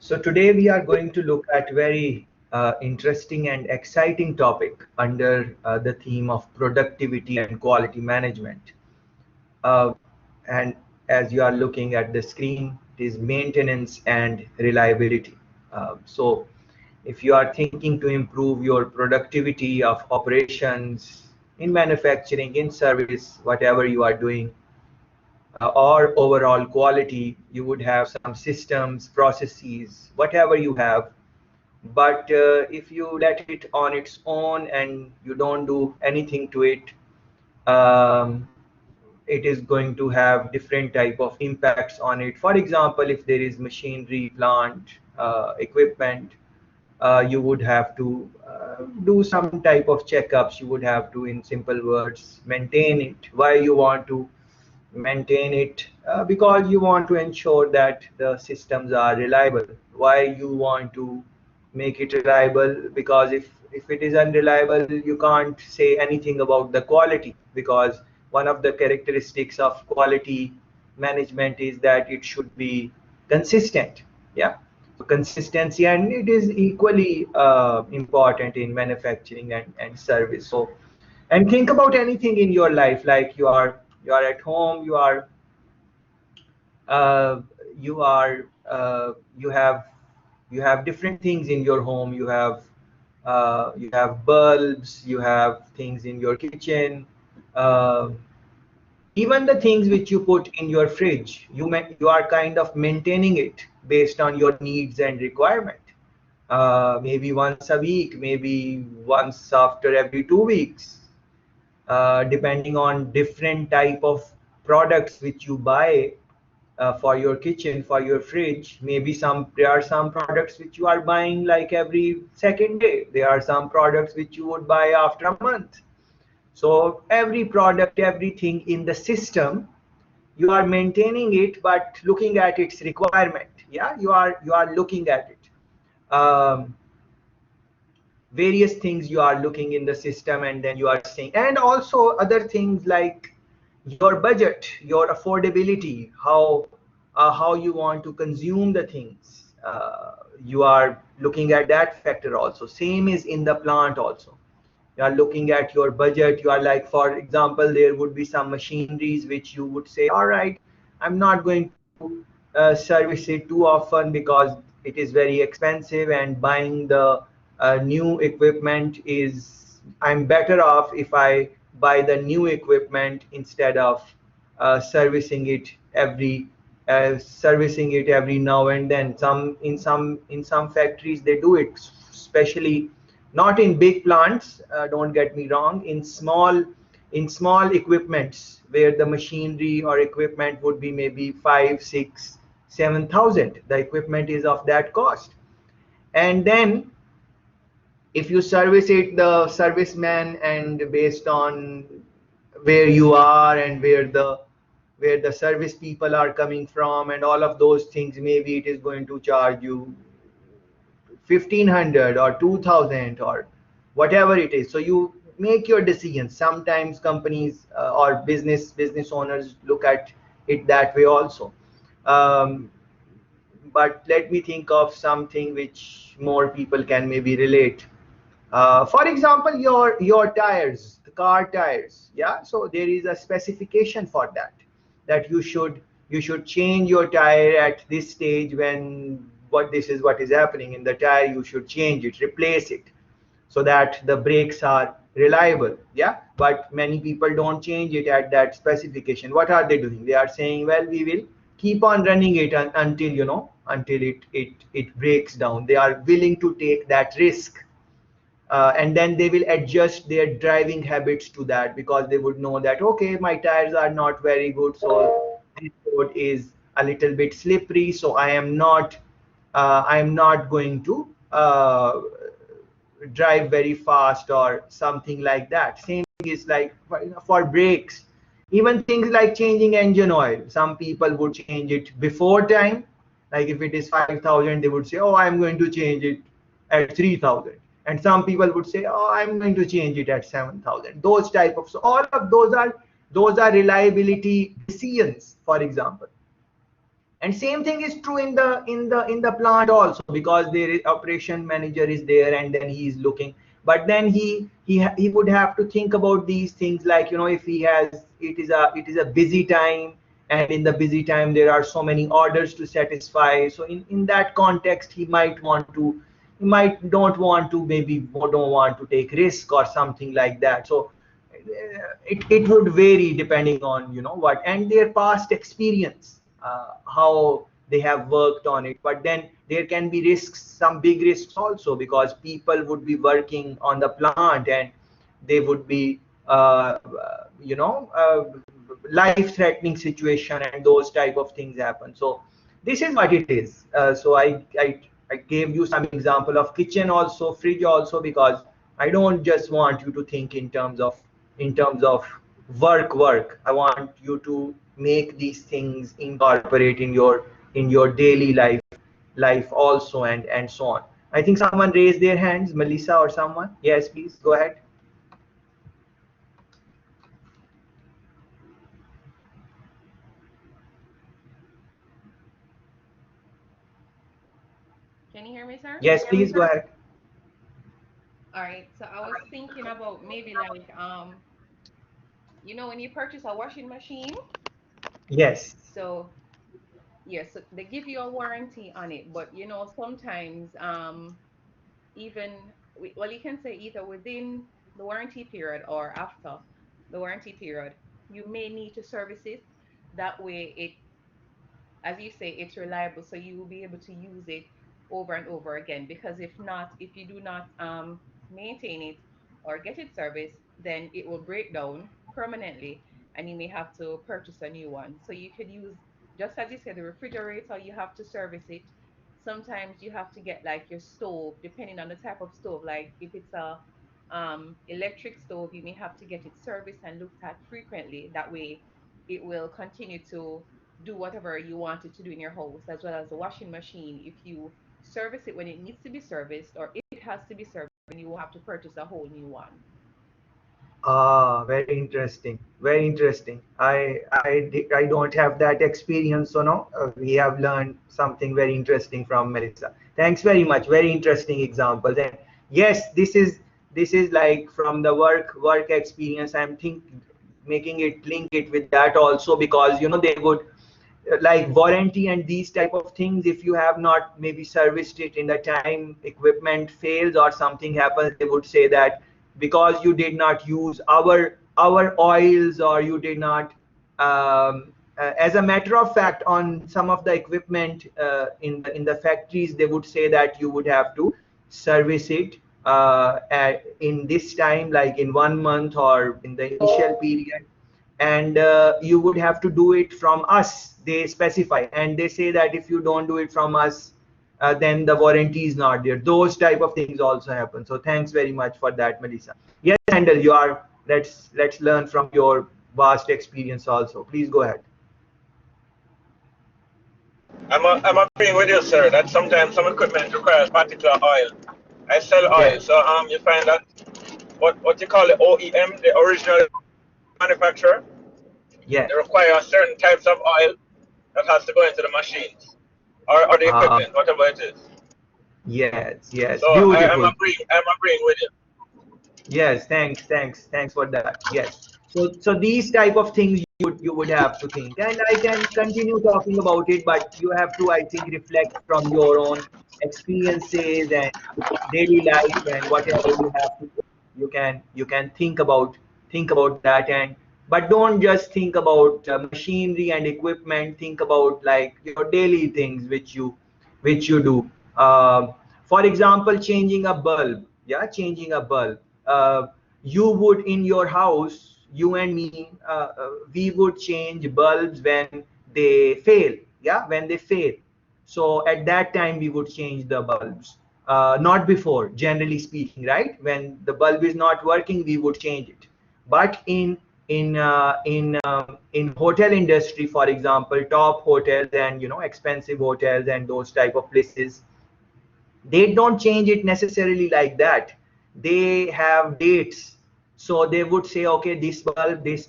So today we are going to look at very interesting and exciting topic under the theme of productivity and quality management. Uh, and as you are looking at the screen, it is maintenance and reliability. So if you are thinking to improve your productivity of operations in manufacturing, in service, whatever you are doing, or overall quality, you would have some systems, processes, whatever you have. But if you let it on its own and you don't do anything to it, um, it is going to have different type of impacts on it. For example, if there is machinery, plant, equipment, you would have to do some type of checkups. You would have to, in simple words, maintain it. Why you want to maintain it? Because you want to ensure that the systems are reliable. Why you want to make it reliable? Because if it is unreliable, you can't say anything about the quality, because one of the characteristics of quality management is that it should be consistent. Yeah, so consistency, and it is equally important in manufacturing and service. So, and think about anything in your life, like you are at home, uh, you are you have different things in your home. You have bulbs, you have things in your kitchen, uh, even the things which you put in your fridge. You are kind of maintaining it based on your needs and requirement. Maybe once a week, maybe once after every 2 weeks, depending on different type of products which you buy for your kitchen, for your fridge. Maybe there are some products which you are buying like every second day. There are some products which you would buy after a month. So every product, everything in the system, you are maintaining it, but looking at its requirement. Yeah, you are looking at it. Various things you are looking in the system, and then you are saying, and also other things like your budget, your affordability, how you want to consume the things. You are looking at that factor also. Same is in the plant also. You are looking at your budget. You are like, for example, there would be some machineries which you would say, all right, I'm not going to service it too often because it is very expensive, and buying the new equipment is, I'm better off if I buy the new equipment instead of servicing it every now and then. Some factories, they do it, especially not in big plants, don't get me wrong, in small equipments where the machinery or equipment would be maybe 5, 6, 7,000. The equipment is of that cost. And then if you service it, the serviceman, and based on where you are and where the service people are coming from and all of those things, maybe it is going to charge you 1,500 or 2,000 or whatever it is. So you make your decisions. Sometimes companies or business owners look at it that way also. um, but let me think of something which more people can maybe relate. For example, your tires, the car tires. Yeah, so there is a specification for that, that you should change your tire at this stage. When what this is what is happening in the tire, you should change it, replace it, so that the brakes are reliable. Yeah, but many people don't change it at that specification. What are they doing? They are saying, well, we will keep on running it until until it breaks down. They are willing to take that risk, and then they will adjust their driving habits to that, because they would know that, okay, my tires are not very good, so this road is a little bit slippery, so I am not going to drive very fast or something like that. Same thing is like for brakes. Even things like changing engine oil, some people would change it before time. Like if it is 5,000, they would say, oh, I'm going to change it at 3,000. And some people would say, oh, I'm going to change it at 7,000. Those type of, so all of those are reliability decisions, for example. And same thing is true in the plant also, because there is operation manager is there and then he is looking. But then he would have to think about these things, like, if he has, it is a busy time, and in the busy time there are so many orders to satisfy. So in that context, he might don't want to, maybe don't want to take risk or something like that. So it would vary depending on what, and their past experience, how they have worked on it. But then there can be risks, some big risks also, because people would be working on the plant, and they would be life threatening situation, and those type of things happen. So this is what it is. So I gave you some example of kitchen also, fridge also, because I don't just want you to think in terms of work. I want you to make these things incorporate in your daily life also, and so on. I think someone raised their hands, Melissa or someone. Yes, please go ahead. Can you hear me, sir? Yes, please go ahead. All right. So I was thinking about maybe like when you purchase a washing machine, Yes. so yes, so they give you a warranty on it, but sometimes even well, you can say either within the warranty period or after the warranty period, you may need to service it. That way it, as you say, it's reliable, so you will be able to use it over and over again. Because if not, if you do not maintain it or get it serviced, then it will break down permanently, and you may have to purchase a new one. So you could use, just as you said, the refrigerator, you have to service it. Sometimes you have to get like your stove, depending on the type of stove. Like if it's a electric stove, you may have to get it serviced and looked at frequently. That way it will continue to do whatever you want it to do in your house. As well as the washing machine, if you service it when it needs to be serviced, or if it has to be serviced, then you will have to purchase a whole new one. Very interesting. Very interesting. I don't have that experience, so no. We have learned something very interesting from Melissa. Thanks very much. Very interesting examples. And yes, this is like from the work experience. I'm making it link it with that also, because they would, like warranty and these type of things, if you have not maybe serviced it in the time, equipment fails or something happens, they would say that because you did not use our oils, or you did not, as a matter of fact, on some of the equipment, in the factories, they would say that you would have to service it in this time, like in 1 month or in the initial period. And you would have to do it from us, they specify, and they say that if you don't do it from us, then the warranty is not there. Those type of things also happen. So thanks very much for that, Melissa. Yes, Handel, you are, let's learn from your vast experience also. Please go ahead. I'm agreeing with you, sir, that sometimes some equipment requires particular oil. I sell oil, Yes, so you find that what you call the OEM, the original manufacturer, yes. they require certain types of oil that has to go into the machines or the uh, equipment, whatever it is. yes, yes, So beautiful. I'm agreeing with you. Yes, thanks for that. Yes. So these type of things you would have to think, and I can continue talking about it, but you have to, I think, reflect from your own experiences and daily life, and whatever you have to, you can think about that. And but don't just think about machinery and equipment. Think about like your daily things which you do. For example, changing a bulb. Yeah, changing a bulb. You would, in your house, you and me, we would change bulbs when they fail. Yeah, when they fail. So at that time we would change the bulbs. Not before, generally speaking, right? When the bulb is not working, we would change it. But in hotel industry, for example, top hotels and expensive hotels and those type of places, they don't change it necessarily like that. They have dates. So they would say, okay, this bulb is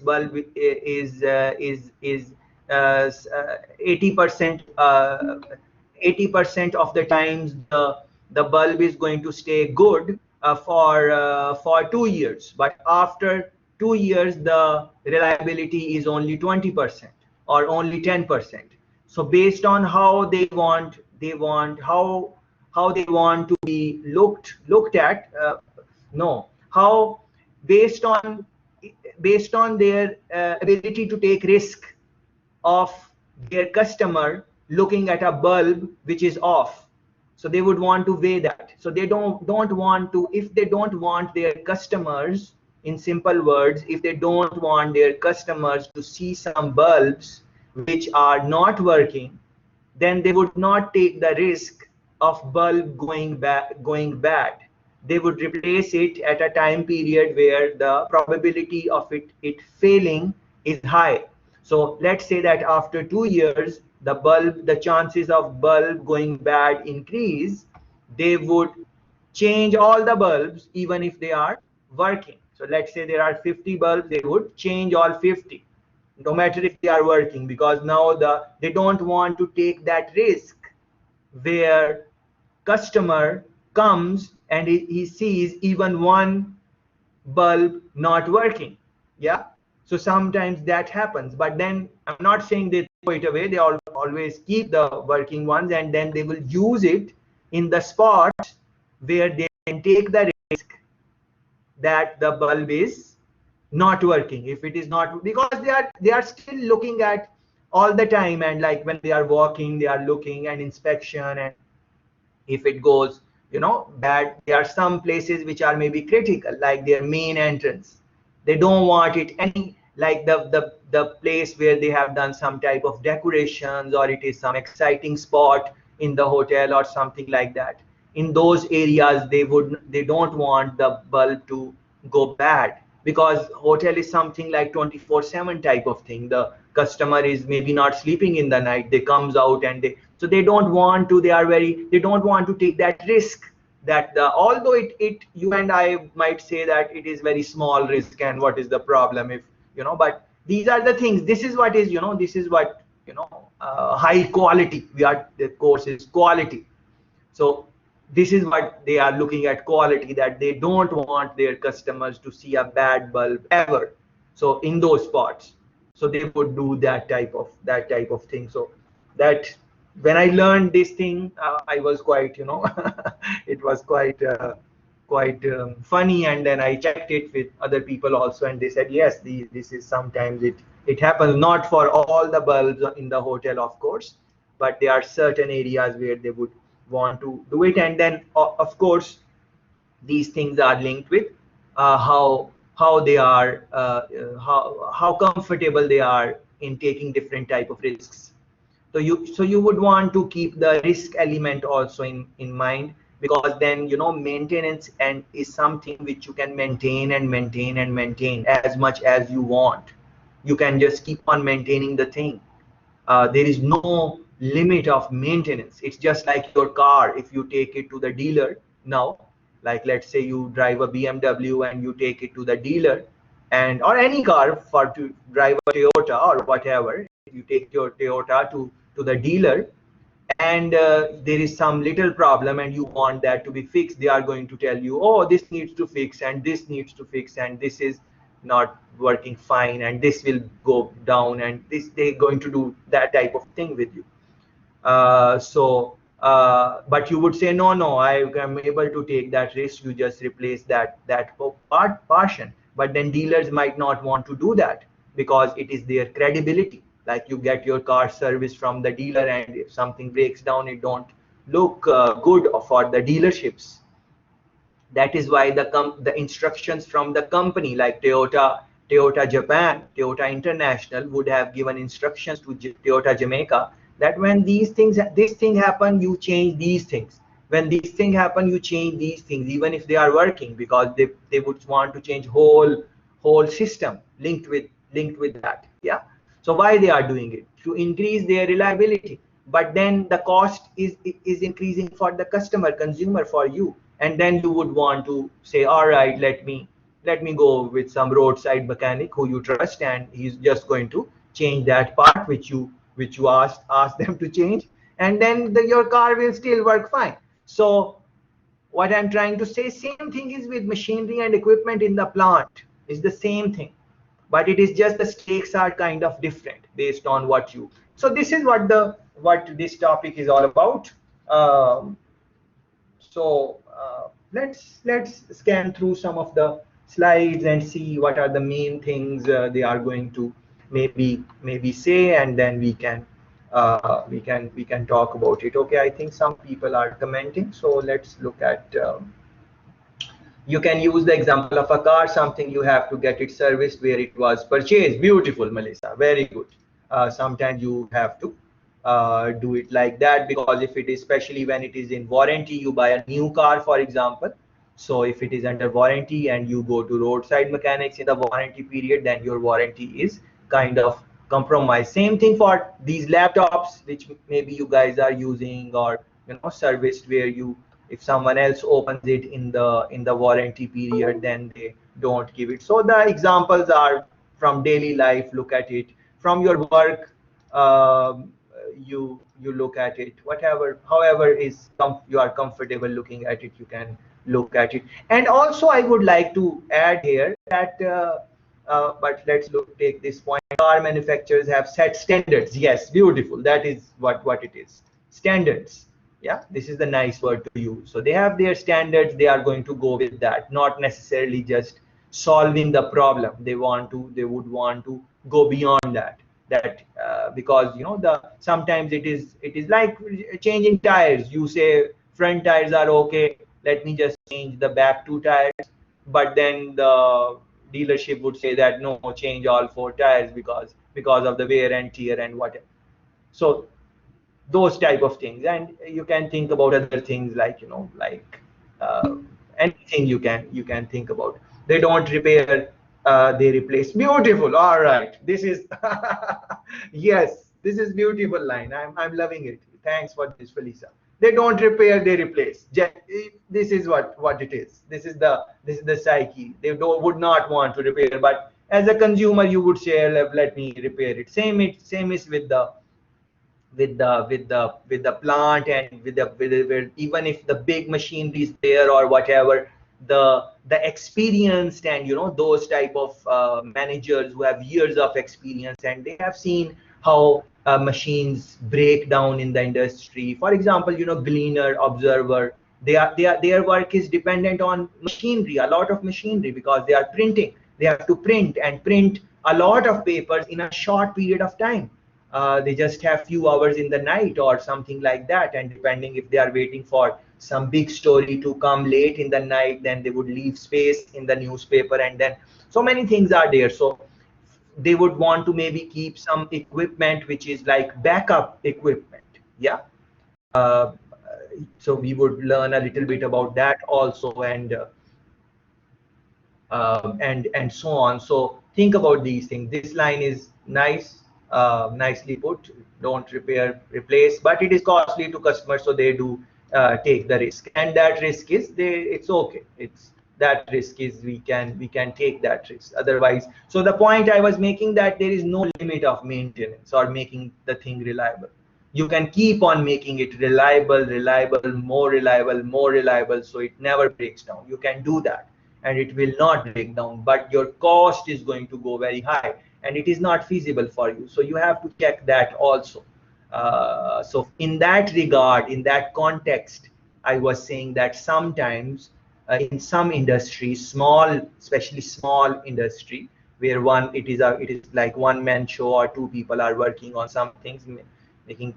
80% 80% of the times the bulb is going to stay good for 2 years, but after 2 years the reliability is only 20% or only 10%. So based on how how they want to be looked at, no how based on their ability to take risk of their customer looking at a bulb which is off. So they would want to weigh that. So they don't want to, if they don't want their customers, in simple words, if they don't want their customers to see some bulbs which are not working, then they would not take the risk of bulb going bad. They would replace it at a time period where the probability of it failing is high. So let's say that after 2 years, the chances of bulb going bad increase. They would change all the bulbs even if they are working. So let's say there are 50 bulbs, they would change all 50 no matter if they are working, because now they don't want to take that risk where customer comes and he sees even one bulb not working. Yeah, so sometimes that happens, but then I'm not saying they throw it away. They always keep the working ones, and then they will use it in the spots where they can take the risk that the bulb is not working. If it is not, because they are still looking at all the time, and like when they are walking they are looking and inspection, and if it goes bad, there are some places which are maybe critical, like their main entrance. They don't want it any, like the place where they have done some type of decorations, or it is some exciting spot in the hotel or something like that. In those areas they don't want the bulb to go bad, because hotel is something like 24/7 type of thing. The customer is maybe not sleeping in the night, they comes out and they don't want to, they don't want to take that risk, that although it you and I might say that it is very small risk and what is the problem if but these are the things. This is what is this is what high quality, we are, the course is quality. So this is what they are looking at, quality, that they don't want their customers to see a bad bulb ever. So in those spots, so they would do that type of thing. So that, when I learned this thing, I was quite it was quite funny, and then I checked it with other people also, and they said yes, this is sometimes it happens, not for all the bulbs in the hotel of course, but there are certain areas where they would want to do it. And then of course these things are linked with how they are how comfortable they are in taking different type of risks. So you would want to keep the risk element also in mind, because then maintenance and is something which you can maintain and maintain and maintain as much as you want. You can just keep on maintaining the thing. There is no limit of maintenance. It's just like your car. If you take it to the dealer now, like let's say you drive a BMW and you take it to the dealer, and or any car, for to drive a Toyota or whatever, you take your Toyota to the dealer, and there is some little problem and you want that to be fixed. They are going to tell you, oh, this needs to fix and this needs to fix and this is not working fine and this will go down, and this they're going to do that type of thing with you. But you would say, no, I am able to take that risk. You just replace that portion. But then dealers might not want to do that, because it is their credibility. Like you get your car serviced from the dealer, and if something breaks down, it don't look good for the dealerships. That is why the instructions from the company, like Toyota Japan, Toyota International, would have given instructions to Toyota Jamaica, that when this thing happen, you change these things. When these things happen, you change these things, even if they are working, because they would want to change whole system linked with that. Yeah. So why they are doing it? To increase their reliability. But then the cost is increasing for the consumer, for you. And then you would want to say, all right, let me go with some roadside mechanic who you trust, and he's just going to change that part which you asked them to change, and then your car will still work fine. So what I'm trying to say, same thing is with machinery and equipment in the plant. It's the same thing, but it is just the stakes are kind of different based on what you. So this is what this topic is all about. Um, so let's scan through some of the slides and see what are the main things they are going to maybe say, and then we can talk about it. Okay, I think some people are commenting, so let's look at. You can use the example of a car, something you have to get it serviced where it was purchased. Beautiful, Melissa. Very good. Sometimes you have to do it like that, because if it is, especially when it is in warranty, you buy a new car, for example. So if it is under warranty and you go to roadside mechanics in the warranty period, then your warranty is kind of compromised. Same thing for these laptops, which maybe you guys are using, or serviced where you, if someone else opens it in the warranty period, then they don't give it. So the examples are from daily life. Look at it from your work. You look at it, whatever, however is you are comfortable looking at it, you can look at it. And also I would like to add here that but let's take this point. Car manufacturers have set standards. Yes, beautiful. That is what it is. Standards. Yeah, this is the nice word to use. So they have their standards. They are going to go with that, not necessarily just solving the problem. They would want to go beyond that. Because the sometimes it is like changing tires. You say front tires are okay. Let me just change the back two tires, but then the dealership would say that no, change all four tires because of the wear and tear and whatever. So those type of things, and you can think about other things like like uh, anything you can think about. They don't repair, they replace. Beautiful. All right, this is yes, this is beautiful line. I'm loving it. Thanks for this, Felisa. They don't repair, they replace. This is what it is. This is the psyche. They would not want to repair, but as a consumer you would say, let me repair it. Same is with the plant, and even if the big machinery is there or whatever, the experienced and those type of managers who have years of experience, and they have seen how machines break down in the industry. For example, gleaner, observer, their work is dependent on machinery, a lot of machinery, because they are printing. They have to print a lot of papers in a short period of time. They just have few hours in the night or something like that, and depending if they are waiting for some big story to come late in the night, then they would leave space in the newspaper, and then so many things are there. So they would want to maybe keep some equipment which is like backup equipment. Yeah. So we would learn a little bit about that also, and so on. So think about these things. This line is nice, nicely put. Don't repair, replace, but it is costly to customers, so they do take the risk, and that risk is it's okay. It's that risk is we can take that risk. Otherwise, so the point I was making, that there is no limit of maintenance or making the thing reliable. You can keep on making it reliable, more reliable, so it never breaks down. You can do that, and it will not break down, but your cost is going to go very high, and it is not feasible for you. So you have to check that also. So in that regard, in that context, I was saying that sometimes in some industries, especially small industry, where it is like one man show, or two people are working on some things, making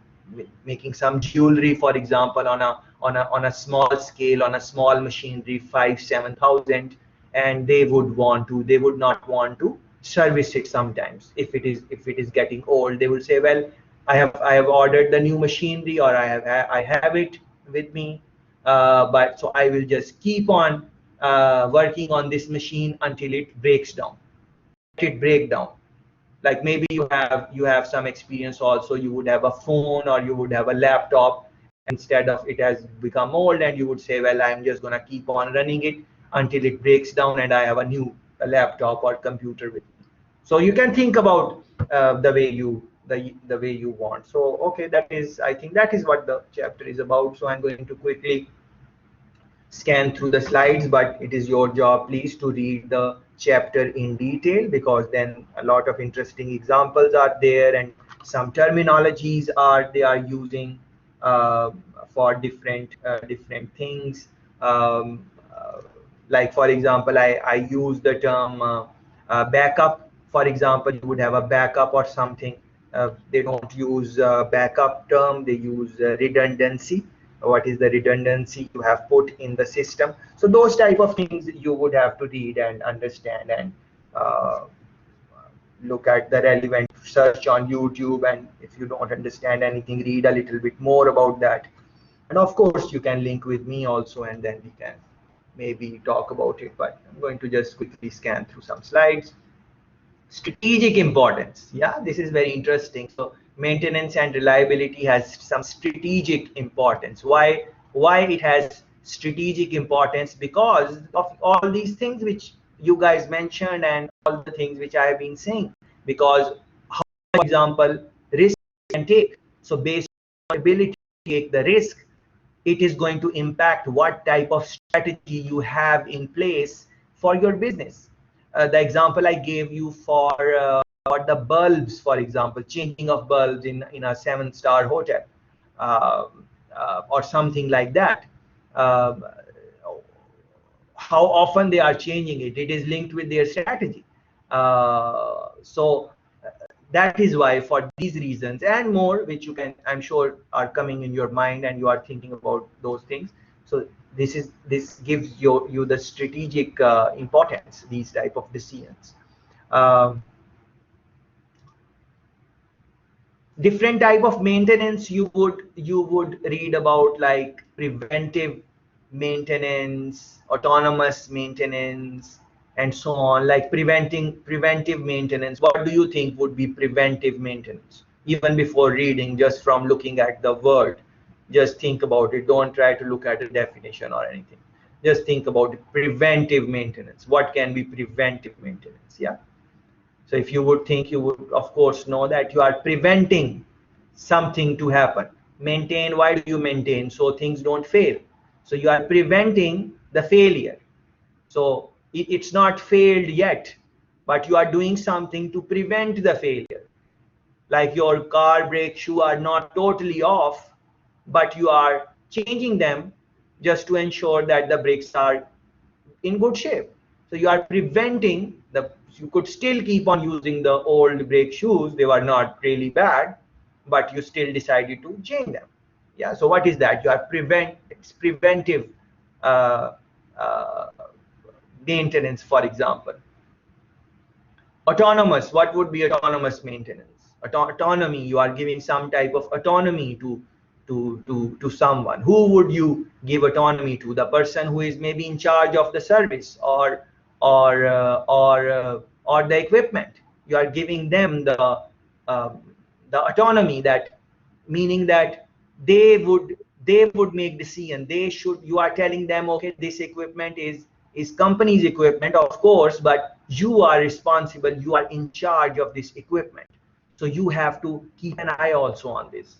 making some jewelry, for example, on a small scale, on a small machinery, 5-7 thousand, and they would not want to service it. Sometimes if it is getting old, they will say, well, I have ordered the new machinery, or I have it with me, but so I will just keep on working on this machine until it breaks down. Let it break down. Like maybe you have some experience also. You would have a phone, or you would have a laptop, and instead of it has become old, and you would say, well, I'm just going to keep on running it until it breaks down, and I have a new laptop or computer with me. So you can think about the way you want. So okay, that is, I think that is what the chapter is about. So I'm going to quickly scan through the slides, but it is your job, please, to read the chapter in detail, because then a lot of interesting examples are there, and some terminologies are they are using uh, for different things. Um, uh, like for example, I use the term backup. For example, you would have a backup or something. They don't use backup term, they use redundancy. What is the redundancy you have put in the system? So those type of things you would have to read and understand, and uh, look at the relevant search on YouTube. And if you don't understand anything, read a little bit more about that. And of course you can link with me also, and then we can maybe talk about it. But I'm going to just quickly scan through some slides. Strategic importance, yeah, this is very interesting. So maintenance and reliability has some strategic importance. Why it has strategic importance? Because of all these things which you guys mentioned, and all the things which I have been saying. Because how, for example, risk you can take. So based on ability to take the risk, it is going to impact what type of strategy you have in place for your business. The example I gave you for the bulbs, for example, changing of bulbs in a 7-star hotel, uh, or something like that. Uh, how often they are changing it, it is linked with their strategy. So that is why, for these reasons and more, which you can, I'm sure, are coming in your mind and you are thinking about those things. So this gives you the strategic importance, these type of decisions. um, Different type of maintenance you would read about, like preventive maintenance, autonomous maintenance, and so on. Like preventive maintenance, what do you think would be preventive maintenance? Even before reading, just from looking at the word, just think about it. Don't try to look at a definition or anything. Just think about it. Preventive maintenance, what can be preventive maintenance? Yeah. So if you would think, you would of course know that you are preventing something to happen. Maintain, why do you maintain? So things don't fail. So you are preventing the failure. So it's not failed yet, but you are doing something to prevent the failure. Like your car brake shoe are not totally off, but you are changing them just to ensure that the brakes are in good shape. So you are preventing the, you could still keep on using the old brake shoes, they were not really bad, but you still decided to change them. Yeah, so what is that? You are it's preventive uh, uh, maintenance, for example. Autonomous, what would be autonomous maintenance? Autonomy, you are giving some type of autonomy to someone. Who would you give autonomy to? The person who is maybe in charge of the service, or the equipment. You are giving them um, the autonomy, that meaning that they would make decision. They should, you are telling them, okay, this equipment is company's equipment, of course, but you are responsible, you are in charge of this equipment. So you have to keep an eye also on this.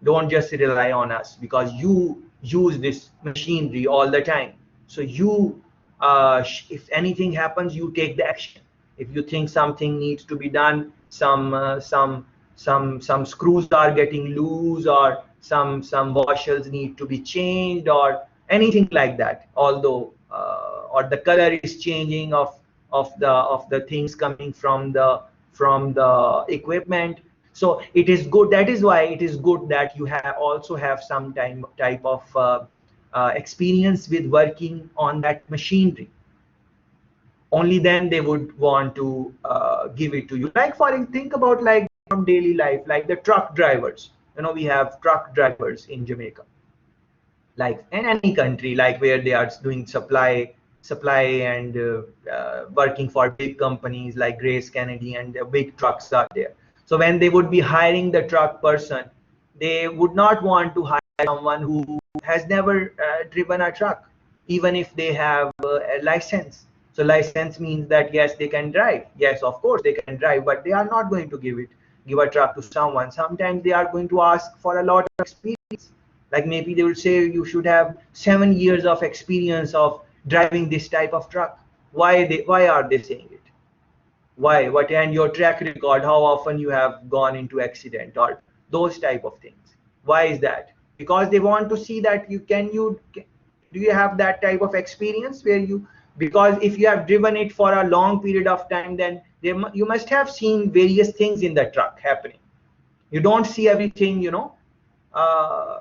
Don't just rely on us, because you use this machinery all the time. So you, if anything happens, you take the action. If you think something needs to be done, some screws are getting loose, or some washers need to be changed, or anything like that, although or the color is changing of the things coming from the equipment. So it is good, that is why it is good that you have also have some type of experience with working on that machinery. Only then they would want to give it to you. Like, for think about, like, from daily life, like the truck drivers. We have truck drivers in Jamaica, like in any country, like where they are doing supply and working for big companies like Grace Kennedy, and the big trucks are there. So when they would be hiring the truck person, they would not want to hire someone who has never driven a truck, even if they have a license. So license means that yes, they can drive. Yes, of course they can drive, but they are not going to give a truck to someone. Sometimes they are going to ask for a lot of experience. Like maybe they will say you should have 7 years of experience of driving this type of truck. Why are they saying it? Why? What and your track record? How often you have gone into accident or those type of things? Why is that? Because they want to see that do you have that type of experience where you, because if you have driven it for a long period of time, then you must have seen various things in the truck happening. You don't see everything, uh,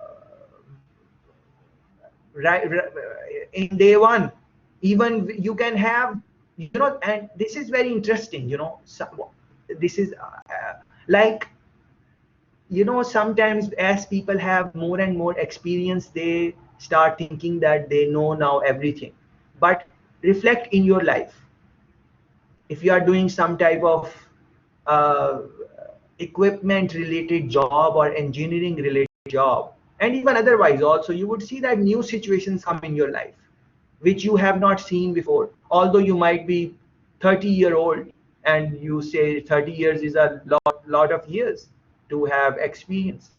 right in day one. Even you can have, and this is very interesting, this is like, sometimes as people have more and more experience, they start thinking that they know now everything. But reflect in your life. If you are doing some type of uh, equipment related job or engineering related job, and even otherwise also, you would see that new situations come in your life which you have not seen before. Although you might be 30-year-old, and you say 30 years is a lot of years to have experience,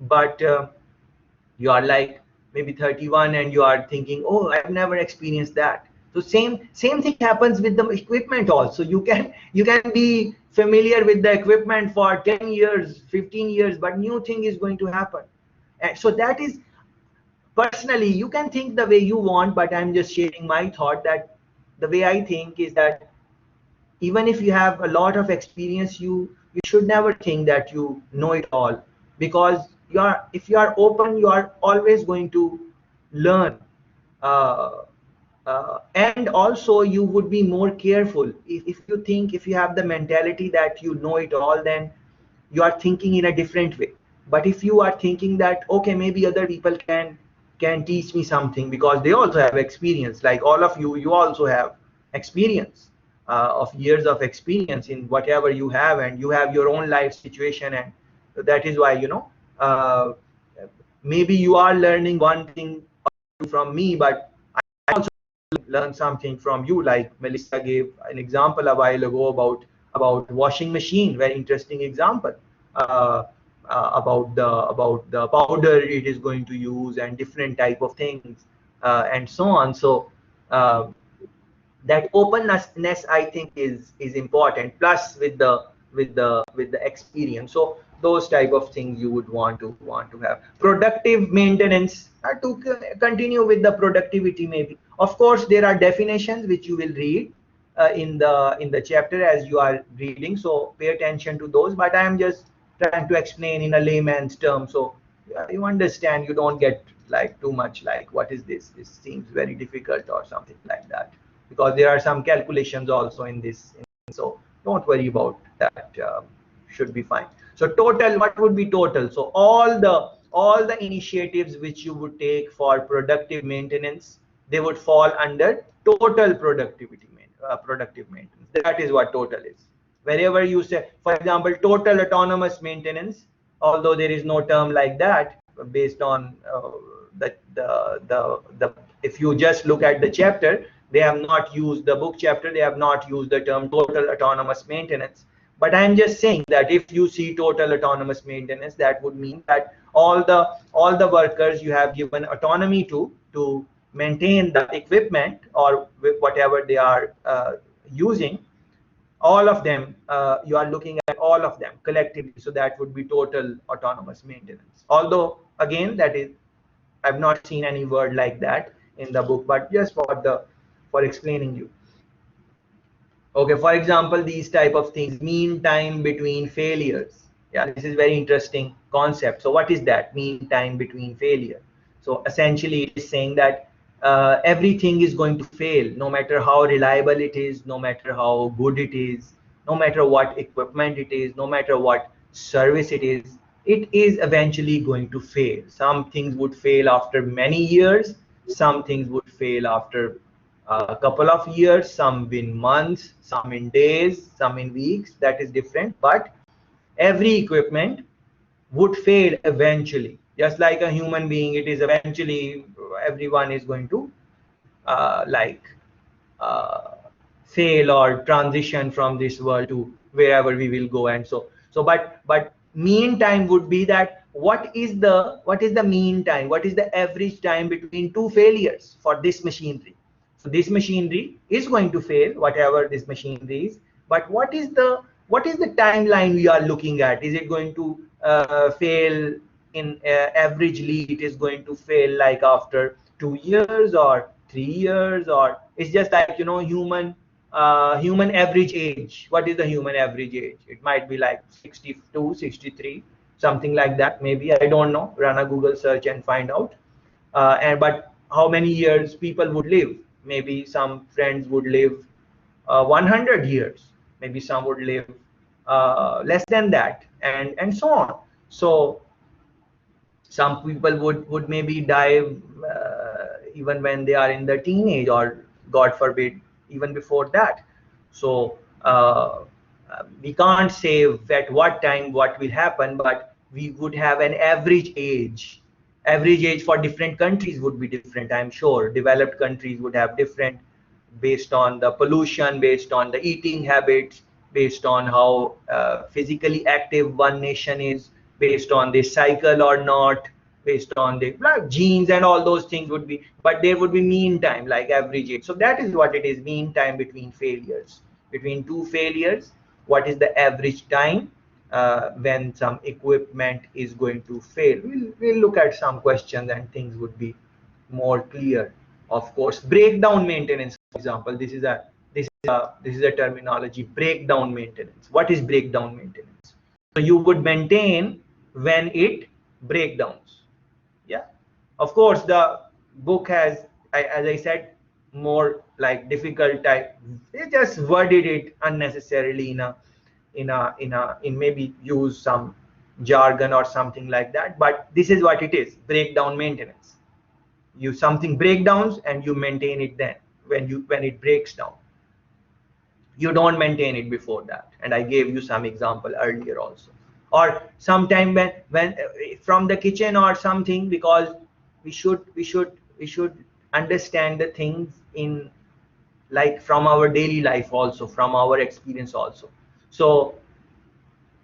but you are like maybe 31 and you are thinking, oh, I've never experienced that. So same thing happens with the equipment also. You can be familiar with the equipment for 10 years, 15 years, but new thing is going to happen. And so that is, personally, you can think the way you want, but I'm just sharing my thought that the way I think is that even if you have a lot of experience, you should never think that you know it all, because if you are open, you are always going to learn. uh, and also you would be more careful if you have the mentality that you know it all, then you are thinking in a different way. But if you are thinking that okay, maybe other people can teach me something because they also have experience, like all of you also have experience, of years of experience in whatever you have, and you have your own life situation, and that is why, uh, maybe you are learning one thing from me, but learn something from you. Like Melissa gave an example a while ago about washing machine, very interesting example, uh, about the powder it is going to use and different type of things, and so on. So uh, that openness, I think, is important, plus with the experience. So those type of things you would want to have. Productive maintenance, to continue with the productivity, maybe of course there are definitions which you will read in the chapter as you are reading, so pay attention to those, but I am just trying to explain in a layman's term, so you understand, you don't get like too much like what is this seems very difficult or something like that, because there are some calculations also in this. So don't worry about that. Should be fine. So total, what would be total? So all the initiatives which you would take for productive maintenance, they would fall under total productive maintenance. That is what total is. Wherever you say, for example, total autonomous maintenance, although there is no term like that, based on the if you just look at the chapter, they have not used the book chapter, they have not used the term total autonomous maintenance. But I'm just saying that if you see total autonomous maintenance, that would mean that all the workers you have given autonomy to maintain the equipment or whatever they are using, all of them, you are looking at all of them collectively, so that would be total autonomous maintenance. Although again, that is, I've not seen any word like that in the book, but just for explaining you. Okay, for example, these type of things, mean time between failures. Yeah, this is very interesting concept. So what is that mean time between failure? So essentially it is saying that everything is going to fail, no matter how reliable it is, no matter how good it is, no matter what equipment it is, no matter what service it is eventually going to fail. Some things would fail after many years, some things would fail after a couple of years, some in months, some in days, some in weeks. That is different. But every equipment would fail eventually. Just like a human being, it is eventually everyone is going to like uh, fail or transition from this world to wherever we will go. And but mean time would be that what is the mean time, what is the average time between two failures for this machinery. So this machinery is going to fail, whatever this machinery is, but what is the timeline we are looking at? Is it going to fail in averagely? It is going to fail like after 2 years or 3 years, or it's just like, you know, human average age. What is the human average age? It might be like 62, 63, something like that. Maybe, I don't know. Run a Google search and find out. And but how many years people would live? Maybe some friends would live 100 years. Maybe some would live less than that, and so on. So some people would maybe die even when they are in their teenage, or God forbid, even before that. So we can't say at what time what will happen, but we would have an average age. Average age for different countries would be different, I'm sure. Developed countries would have different, based on the pollution, based on the eating habits, based on how physically active one nation is, based on the cycle or not, based on the like, genes and all those things would be, but there would be mean time, like average age. So that is what it is, mean time between failures. Between two failures, what is the average time when some equipment is going to fail? We'll look at some questions and things would be more clear. Of course, breakdown maintenance, for example, this is a terminology, breakdown maintenance. What is breakdown maintenance? So you would maintain when it breakdowns. Yeah, of course, the book has, as I said, more like difficult type. They just worded it unnecessarily in maybe use some jargon or something like that. But this is what it is: breakdown maintenance. You something breakdowns and you maintain it then when it breaks down. You don't maintain it before that, and I gave you some example earlier also. Or sometime when from the kitchen or something, because we should understand the things in, like, from our daily life also, from our experience also. So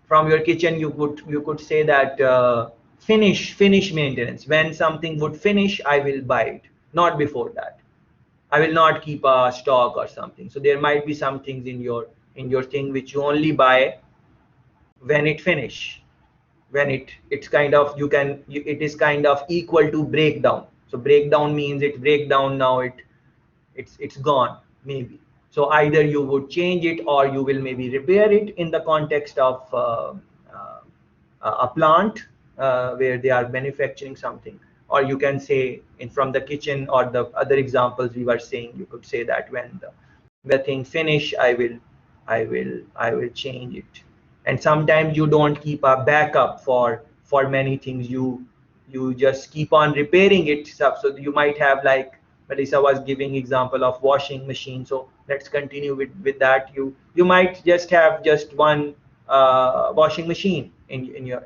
from your kitchen, you could say that finish maintenance. When something would finish, I will buy it, not before that. I will not keep a stock or something. So there might be some things in your thing which you only buy when it finish, when it's kind of, it is kind of equal to breakdown. So breakdown means it break down, now it's gone, maybe. So either you would change it, or you will maybe repair it in the context of uh, a plant where they are manufacturing something. Or you can say, in from the kitchen, or the other examples we were saying, you could say that when the thing finish, I will change it. And sometimes you don't keep a backup for many things. You just keep on repairing it stuff. So you might have, like Melissa was giving example of washing machine. So let's continue with that. You might just have just one washing machine in your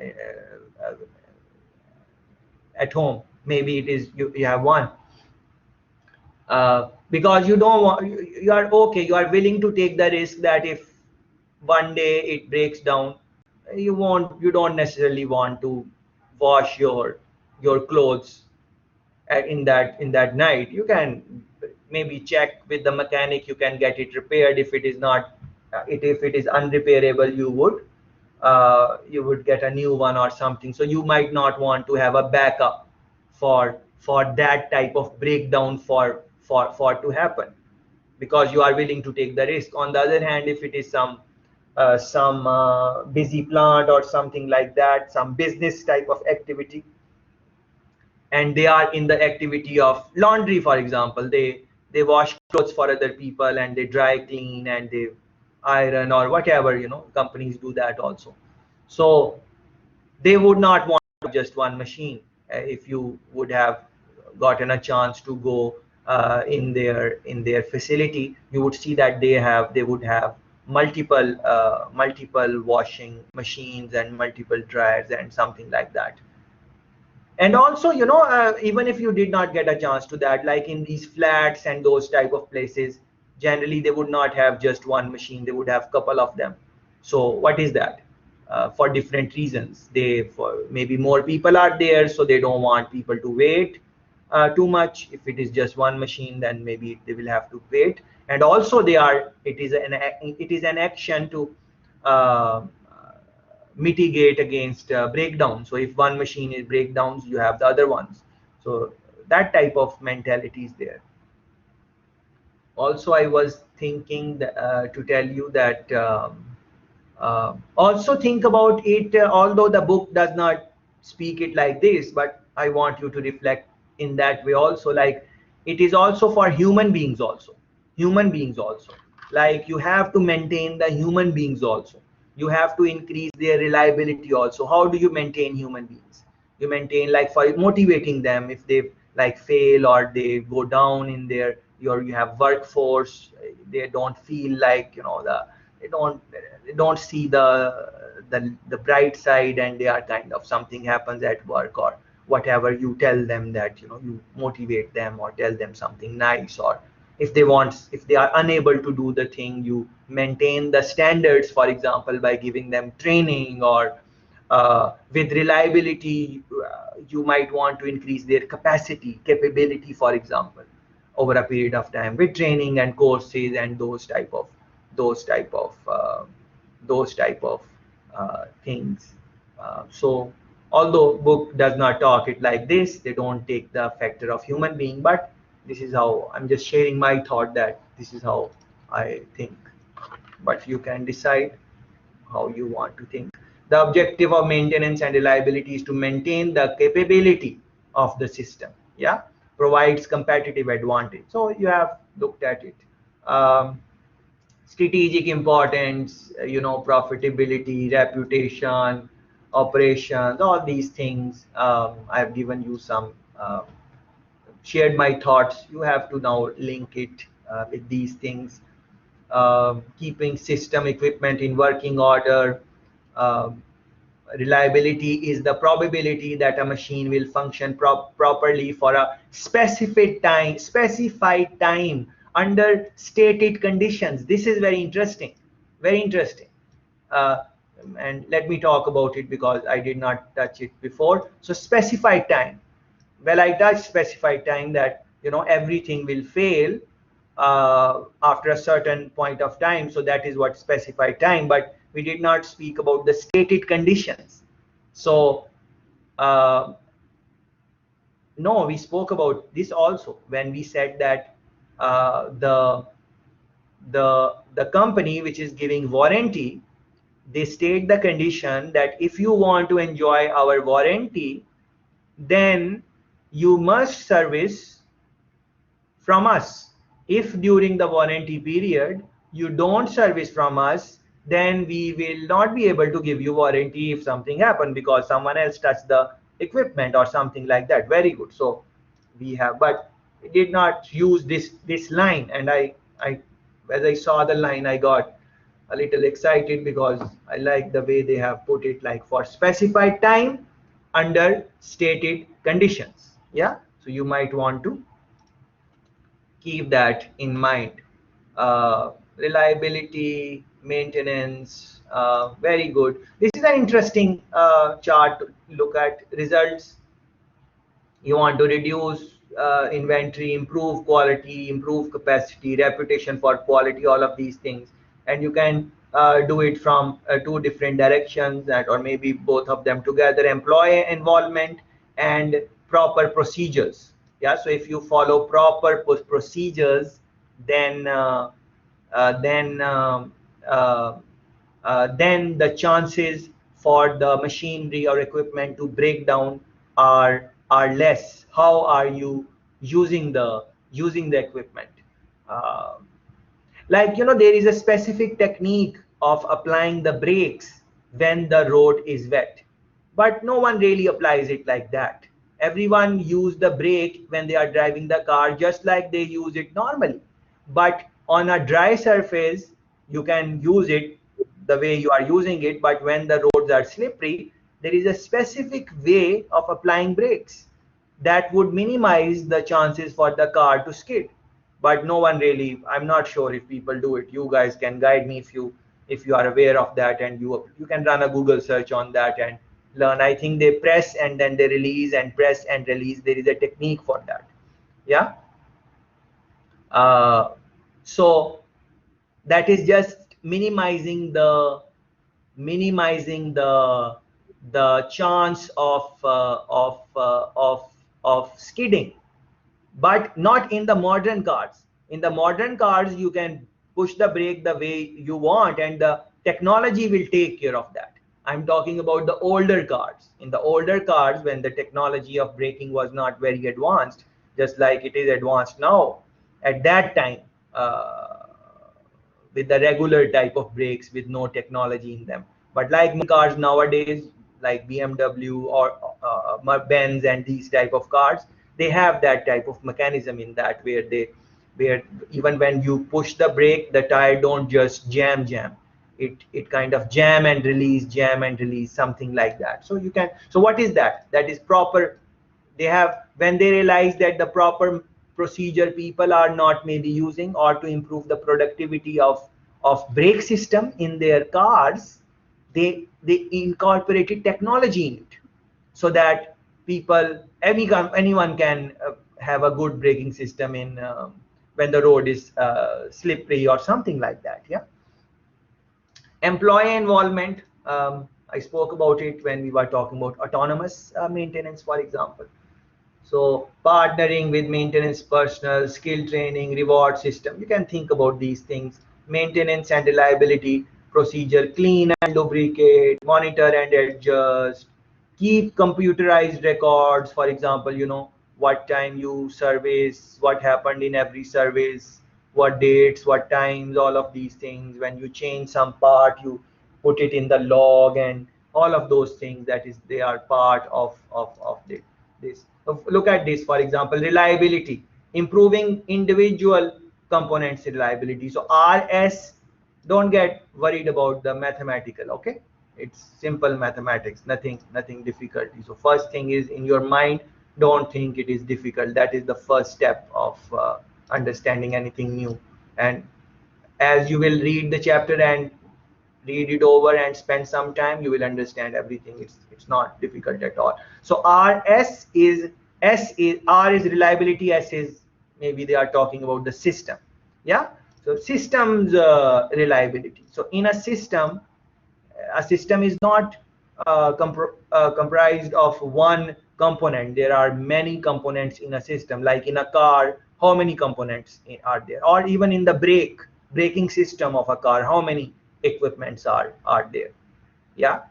at home. Maybe it is you have one, because you don't want, you are okay, you are willing to take the risk that if one day it breaks down, you don't necessarily want to wash your clothes in that night. You can maybe check with the mechanic, you can get it repaired. If it is not if it is unrepairable, you would get a new one or something. So you might not want to have a backup for that type of breakdown for to happen, because you are willing to take the risk. On the other hand, if it is some busy plant or something like that, some business type of activity, and they are in the activity of laundry, for example, they wash clothes for other people, and they dry clean, and they iron or whatever, companies do that also. So they would not want just one machine. If you would have gotten a chance to go in their facility, you would see that they would have multiple washing machines and multiple dryers and something like that. And also, even if you did not get a chance to that, like in these flats and those type of places, Generally they would not have just one machine, they would have couple of them. So what is that? For different reasons, they, for maybe more people are there, so they don't want people to wait too much. If it is just one machine, then maybe they will have to wait. And also they are, it is an action to uh, mitigate against breakdown. So if one machine is breakdowns, you have the other ones. So that type of mentality is there. Also, I was thinking that, to tell you that also think about it, although the book does not speak it like this, but I want you to reflect in that way also. Like, it is also for human beings also. Human beings also. Like, you have to maintain the human beings also. You have to increase their reliability also. How do you maintain human beings? You maintain, like, for motivating them if they like fail or they go down in their, your, you have workforce, they don't feel like, the, they don't they don't see the bright side, and they are kind of, something happens at work or whatever, you tell them that, you motivate them or tell them something nice. Or if they want, if they are unable to do the thing, you maintain the standards, for example, by giving them training. Or with reliability, you might want to increase their capacity, capability, for example, over a period of time with training and courses and those type of those type of things. So although book does not talk it like this, they don't take the factor of human being, but this is how I'm just sharing my thought, that this is how I think. But you can decide how you want to think. The objective of maintenance and reliability is to maintain the capability of the system. Yeah, provides competitive advantage. So you have looked at it. Um, Strategic importance, profitability, reputation, operations, all these things. I've given you some, shared my thoughts. You have to now link it with these things. Keeping system equipment in working order. Um, Reliability is the probability that a machine will function properly for a specified time under stated conditions. This is very interesting, very interesting. uh, and let me talk about it because I did not touch it before. So specified time, well, I touched specified time, that everything will fail after a certain point of time. So that is what specified time, but we did not speak about the stated conditions. So uh, no, we spoke about this also when we said that the company which is giving warranty, they state the condition that if you want to enjoy our warranty, then you must service from us. If during the warranty period you don't service from us, then we will not be able to give you warranty if something happened because someone else touched the equipment or something like that. Very good. So we have, but we did not use this line, and I as I saw the line, I got a little excited because I like the way they have put it, like for specified time under stated conditions. Yeah, so you might want to keep that in mind. Reliability, maintenance, very good. This is an interesting chart to look at. Results, you want to reduce inventory, improve quality, improve capacity, reputation for quality, all of these things. And you can do it from two different directions, that, or maybe both of them together: employee involvement and proper procedures. Yeah, so if you follow proper procedures, then then uh, then the chances for the machinery or equipment to break down are less. How are you using the equipment? Uh, like, there is a specific technique of applying the brakes when the road is wet, but no one really applies it like that. Everyone use the brake when they are driving the car just like they use it normally, but on a dry surface you can use it the way you are using it, but when the roads are slippery, there is a specific way of applying brakes that would minimize the chances for the car to skid. but no one really, I'm not sure if people do it. You guys can guide me if you are aware of that, and you can run a Google search on that and learn. I think they press and then they release and press and release. There is a technique for that. Yeah. uh, so that is just minimizing the chance of skidding, but not in the modern cars. In the modern cars, you can push the brake the way you want, and the technology will take care of that. I'm talking about the older cars. In the older cars, when the technology of braking was not very advanced, just like it is advanced now, at that time, uh, with the regular type of brakes with no technology in them. But like cars nowadays, like BMW or Benz and these type of cars, they have that type of mechanism in that, where even when you push the brake, the tire don't just jam. It kind of jam and release, something like that. So you can, so what is that? That is proper. They have, when they realize that the proper procedure people are not maybe using, or to improve the productivity of brake system in their cars, they incorporated technology in it, so that people, anyone can have a good braking system in when the road is slippery or something like that. Yeah. Employee involvement, I spoke about it when we were talking about autonomous maintenance, for example. So partnering with maintenance personnel, skill training, reward system, you can think about these things. Maintenance and reliability procedure, clean and lubricate, monitor and adjust, keep computerized records. For example, what time you service, what happened in every service, what dates, what times, all of these things. When you change some part, you put it in the log, and all of those things, that is, they are part of this. Look at this, for example, reliability, improving individual components reliability. So RS, don't get worried about the mathematical, okay? It's simple mathematics, nothing difficulty. So first thing is, in your mind, don't think it is difficult. That is the first step of understanding anything new. And as you will read the chapter and read it over and spend some time, you will understand everything. It's not difficult at all. So R is reliability, S is, maybe they are talking about the system. Yeah. So systems reliability. So in a system is not comprised of one component. There are many components in a system. Like in a car, how many components are there? Or even in the braking system of a car, how many equipments are there? Yeah.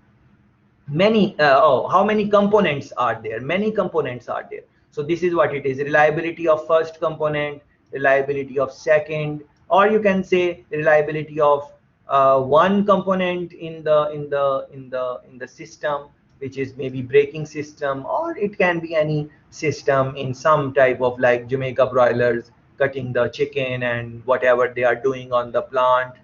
How many components are there? Many components are there. So this is what it is: reliability of first component, reliability of second, or you can say reliability of one component in the system, which is maybe braking system, or it can be any system in some type of, like Jamaica broilers cutting the chicken and whatever they are doing on the plant.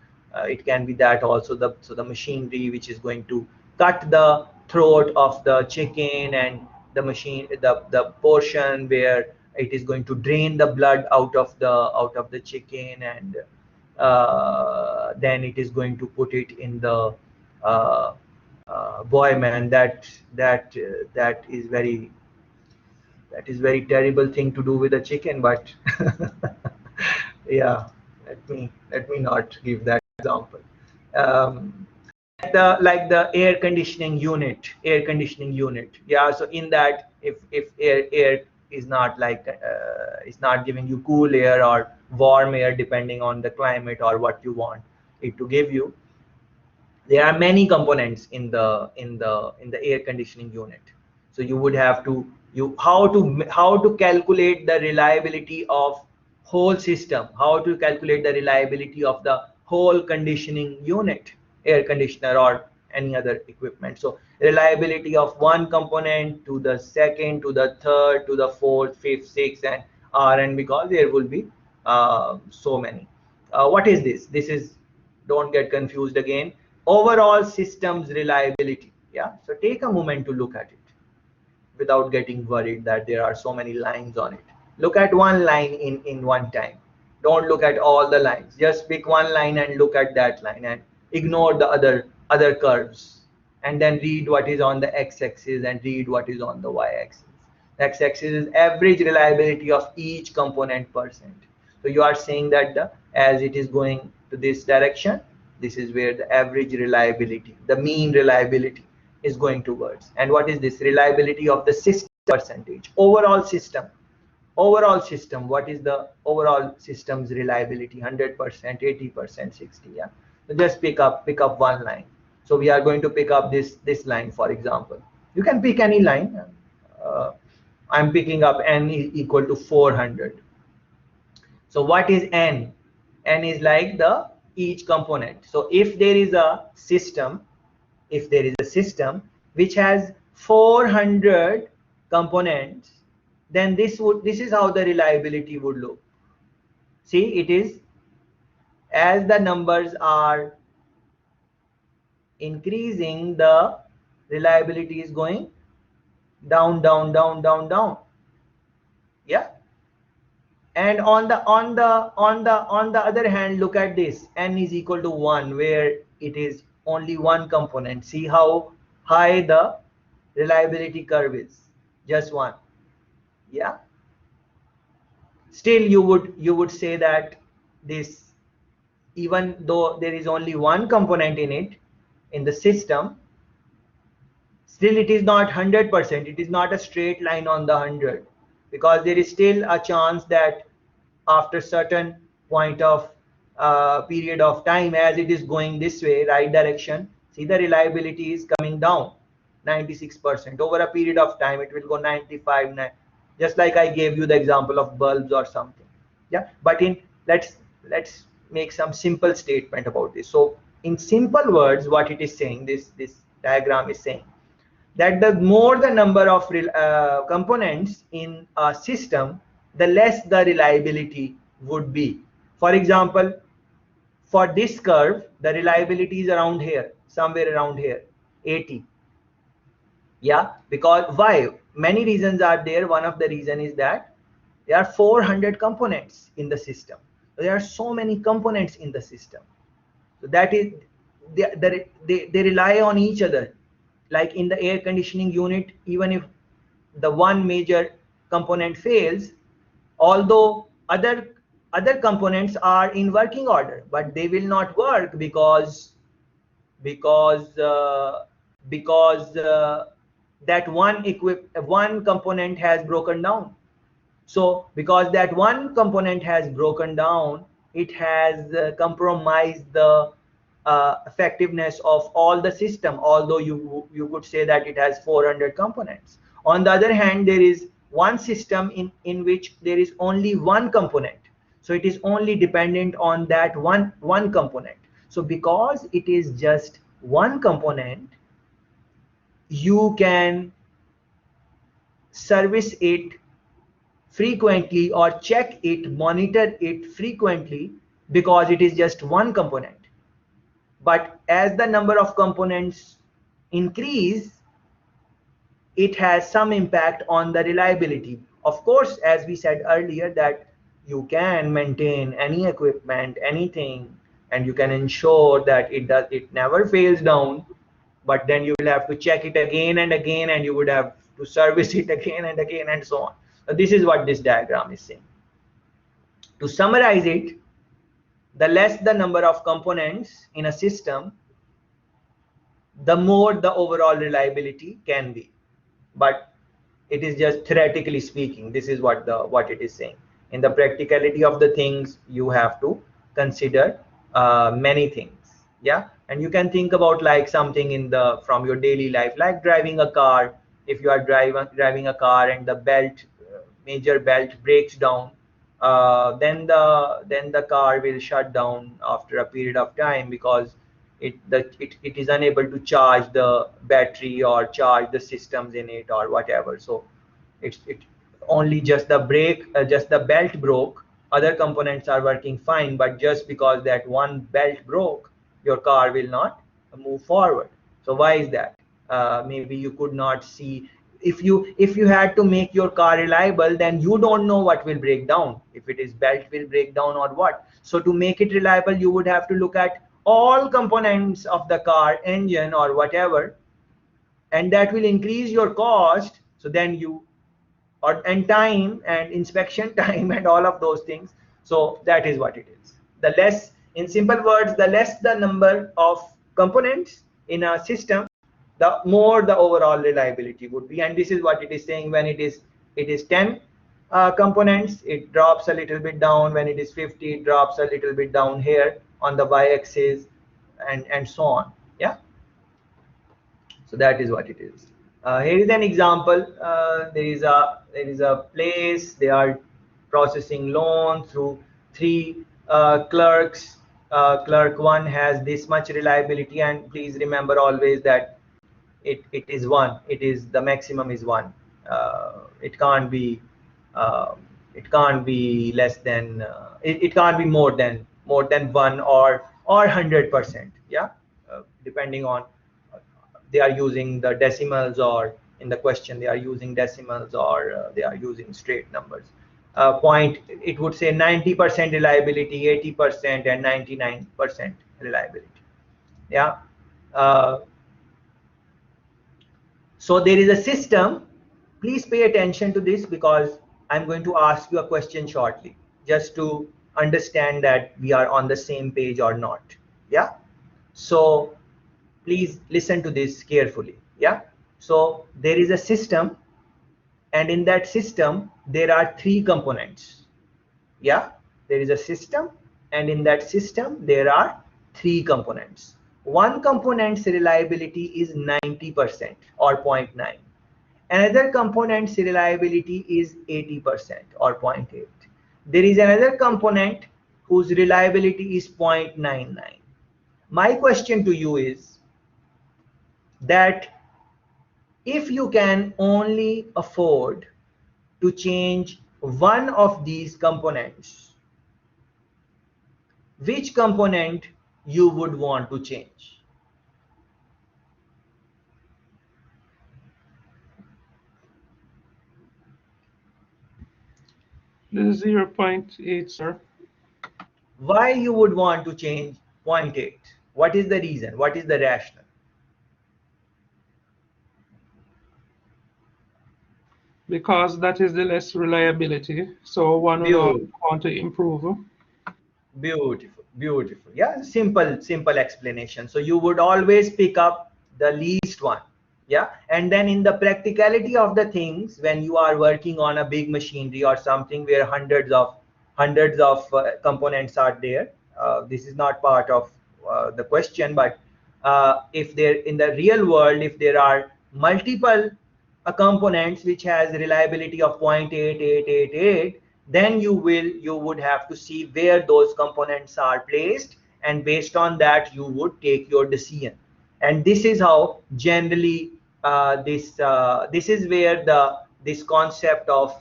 It can be that also, the machinery which is going to cut the throat of the chicken, and the portion where it is going to drain the blood out of the chicken, and then it is going to put it in the uh, boy, man, that is very terrible thing to do with a chicken, but yeah, let me not give that example. um, like the air conditioning unit. Yeah. So in that, if air is not like it's not giving you cool air or warm air, depending on the climate or what you want it to give you, there are many components in the air conditioning unit. So you would have to, how to calculate the reliability of whole system, how to calculate the reliability of the whole conditioning unit, air conditioner or any other equipment. So reliability of one component to the second, to the third, to the fourth, fifth, sixth, and rn, because there will be so many. What is this? This is, don't get confused again, overall systems reliability. Yeah. So take a moment to look at it without getting worried that there are so many lines on it. Look at one line in one time. Don't look at all the lines. Just pick one line and look at that line and ignore the other curves. And then read what is on the x-axis and read what is on the y-axis. X-axis is average reliability of each component percent. So you are saying that as it is going to this direction, this is where the average reliability, the mean reliability is going towards. And what is this? Reliability of the system percentage. Overall system, what is the overall system's reliability? 100%, 80%, 60, yeah. So just pick up one line. So we are going to pick up this line, for example. You can pick any line. I'm picking up n is equal to 400. So what is n? N is like the each component. So if there is a system, which has 400 components, then this is how the reliability would look. See, it is as the numbers are increasing, the reliability is going down, down, down, down, down. Yeah. And on the other hand, look at this. N is equal to 1, where it is only one component. See how high the reliability curve is. Just one. Yeah. Still, you would say that this, even though there is only one component in it, in the system, still it is not 100%. It is not a straight line on the 100, because there is still a chance that after certain point of period of time, as it is going this way, right direction, see the reliability is coming down 96%. Over a period of time, it will go 95, just like I gave you the example of bulbs or something. Yeah, but let's make some simple statement about this. So in simple words, what it is saying, this diagram is saying that the more the number of components in a system, the less the reliability would be. For example, for this curve, the reliability is around here, somewhere around here, 80. Yeah, because why? Many reasons are there. One of the reason is that there are 400 components in the system. There are so many components in the system. So that is, they rely on each other. Like in the air conditioning unit, even if the one major component fails, although other components are in working order, but they will not work because because uh, because that one component has broken down. So because that one component has broken down, it has compromised the effectiveness of all the system, although you could say that it has 400 components. On the other hand, there is one system in which there is only one component, so it is only dependent on that one component. So because it is just one component, you can service it frequently or check it, monitor it frequently, because it is just one component. But as the number of components increase, it has some impact on the reliability. Of course, as we said earlier, that you can maintain any equipment, anything, and you can ensure that it never fails down, but then you will have to check it again and again, and you would have to service it again and again, and so on. So this is what this diagram is saying. To summarize it, the less the number of components in a system, the more the overall reliability can be. But it is just theoretically speaking. This is what it is saying. In the practicality of the things, you have to consider many things. Yeah, and you can think about like something from your daily life, like driving a car. If you are driving a car and the major belt breaks down, then the car will shut down after a period of time, because it is unable to charge the battery or charge the systems in it or whatever. So it only just the belt broke. Other components are working fine, but just because that one belt broke, your car will not move forward. So why is that? Maybe you could not see, if you had to make your car reliable, then you don't know what will break down, if it is belt will break down or what. So to make it reliable, you would have to look at all components of the car, engine or whatever, and that will increase your cost. So then you, or and time and inspection time and all of those things. So that is what it is. The less, in simple words, the less the number of components in a system, the more the overall reliability would be. And this is what it is saying. When it is 10 components, it drops a little bit down. When it is 50, it drops a little bit down here on the y-axis, and so on. Yeah. So that is what it is. Here is an example. There is a place, they are processing loan through three clerks. Clerk one has this much reliability, and please remember always that it is one. It is, the maximum is one. It can't be uh, it can't be less than it can't be more than one, or 100%. Yeah. Depending on, they are using the decimals, or in the question they are using decimals, or they are using straight numbers. Point, it would say 90% reliability, 80%, and 99% reliability. Yeah. uh, so there is a system. Please pay attention to this, because I'm going to ask you a question shortly, just to understand that we are on the same page or not. Yeah. So please listen to this carefully. Yeah. So there is a system, and in that system there are three components. Yeah. There is a system, and in that system there are three components. One component's reliability is 90% or zero point 0.9. Another component's reliability is 80% or zero point 0.8. There is another component whose reliability is 0.99. My question to you is that if you can only afford to change one of these components, which component you would want to change? The 0.8, sir. Why you would want to change 0.8? What is the reason? What is the rationale? Because that is the less reliability. So one would Beautiful. want to improve. Beautiful, beautiful. Yeah, simple explanation. So you would always pick up the least one. Yeah, and then in the practicality of the things, when you are working on a big machinery or something where hundreds of components are there, this is not part of the question, but if there, in the real world, if there are multiple components which has reliability of 0.8888, then you would have to see where those components are placed, and based on that you would take your decision. And this is how generally this is where this concept of,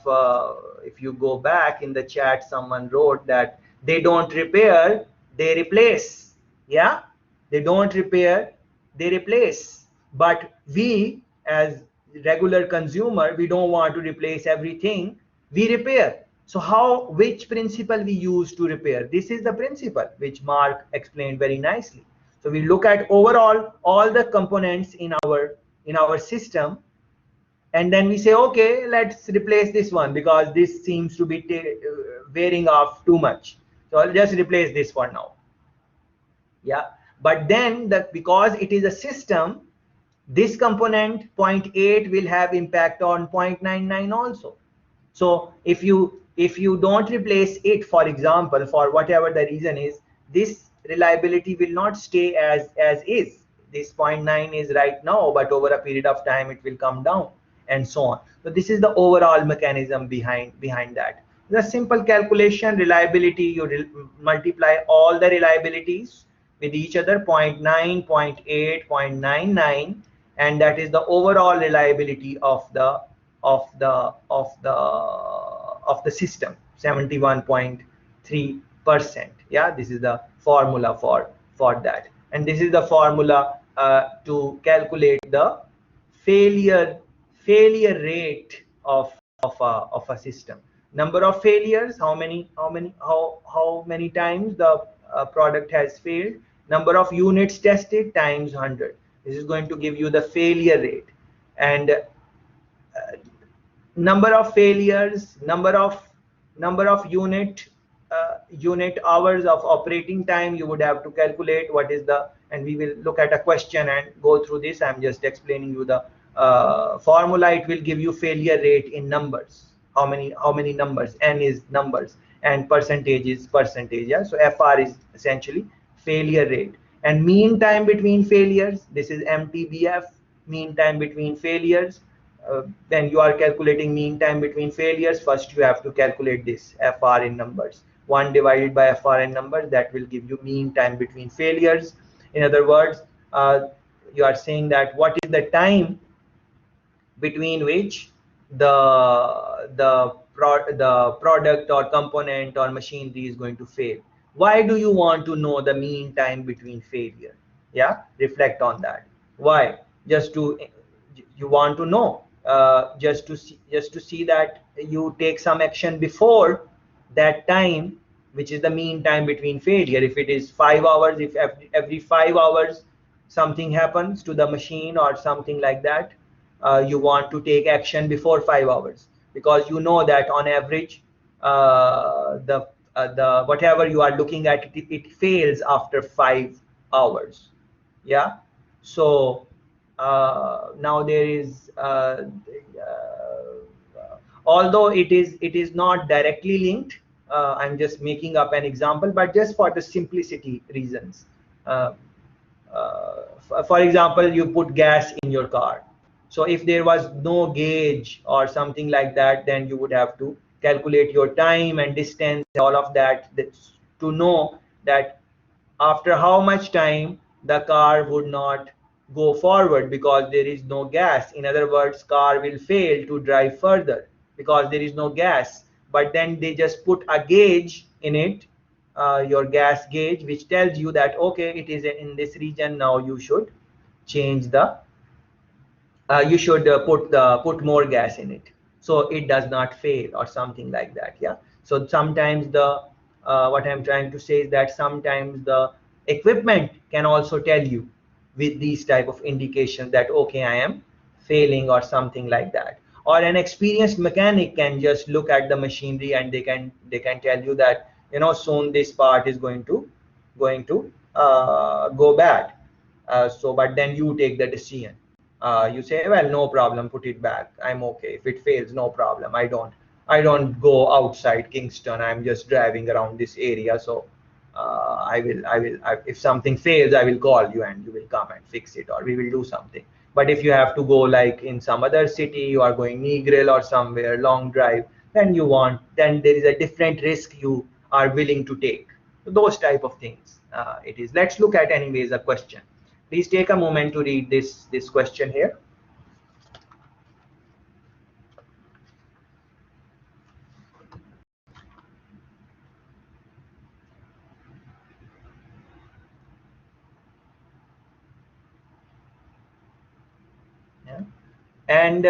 if you go back in the chat, someone wrote that they don't repair, they replace. Yeah, they don't repair, they replace. But we, as regular consumer, we don't want to replace everything, we repair. So how, which principle we use to repair? This is the principle which Mark explained very nicely. So we look at overall all the components in our system, and then we say, okay, let's replace this one because this seems to be wearing off too much. So I'll just replace this for now. Yeah. But then because it is a system, this component 0.8 will have impact on 0.99 also. So if you don't replace it, for example, for whatever the reason is, this reliability will not stay as is. This 0.9 is right now, but over a period of time it will come down, and so on. So this is the overall mechanism behind that. The simple calculation, reliability, you multiply all the reliabilities with each other, 0.9, 0.8, 0.99, and that is the overall reliability of the system, 71.3%. Yeah, this is the formula for that, and this is the formula to calculate the failure failure rate of a system. Number of failures, how many times the product has failed. Number of units tested times 100. This is going to give you the failure rate. And number of failures, number of unit hours of operating time, you would have to calculate what is the, and we will look at a question and go through this. I'm just explaining you the formula. It will give you failure rate in numbers, how many numbers, n is numbers and percentage is percentage. Yeah, so FR is essentially failure rate. And mean time between failures, this is MTBF, mean time between failures. When you are calculating mean time between failures, first you have to calculate this FR in numbers. 1 divided by FR in numbers, that will give you mean time between failures. In other words, you are saying that what is the time between which the product or component or machinery is going to fail. Why do you want to know the mean time between failure? Yeah, reflect on that. Why? Just to, you want to know, just to see that you take some action before that time, which is the mean time between failure. If it is 5 hours, if every 5 hours something happens to the machine or something like that, you want to take action before 5 hours, because you know that on average the whatever you are looking at, it fails after 5 hours. Yeah, so now there is although it is not directly linked, I'm just making up an example, but just for the simplicity reasons. uh, for example, you put gas in your car. So if there was no gauge or something like that, then you would have to calculate your time and distance, all of that, to know that after how much time the car would not go forward because there is no gas. In other words, car will fail to drive further because there is no gas. But then they just put a gauge in it, your gas gauge, which tells you that okay, it is in this region, now you should change the you should put more gas in it so it does not fail or something like that. Yeah, so sometimes the what I'm trying to say is that sometimes the equipment can also tell you with these type of indications that okay, I am failing or something like that. Or an experienced mechanic can just look at the machinery and they can tell you that, you know, soon this part is going to go bad. So but then you take the decision. You say, well, no problem, put it back, I'm okay. If it fails, no problem, I don't go outside Kingston, I'm just driving around this area. So if something fails, I will call you and you will come and fix it, or we will do something. But if you have to go like in some other city, you are going Negril or somewhere long drive, then there is a different risk you are willing to take. Those type of things it is. Let's look at anyways a question. Please take a moment to read this question here. Yeah. And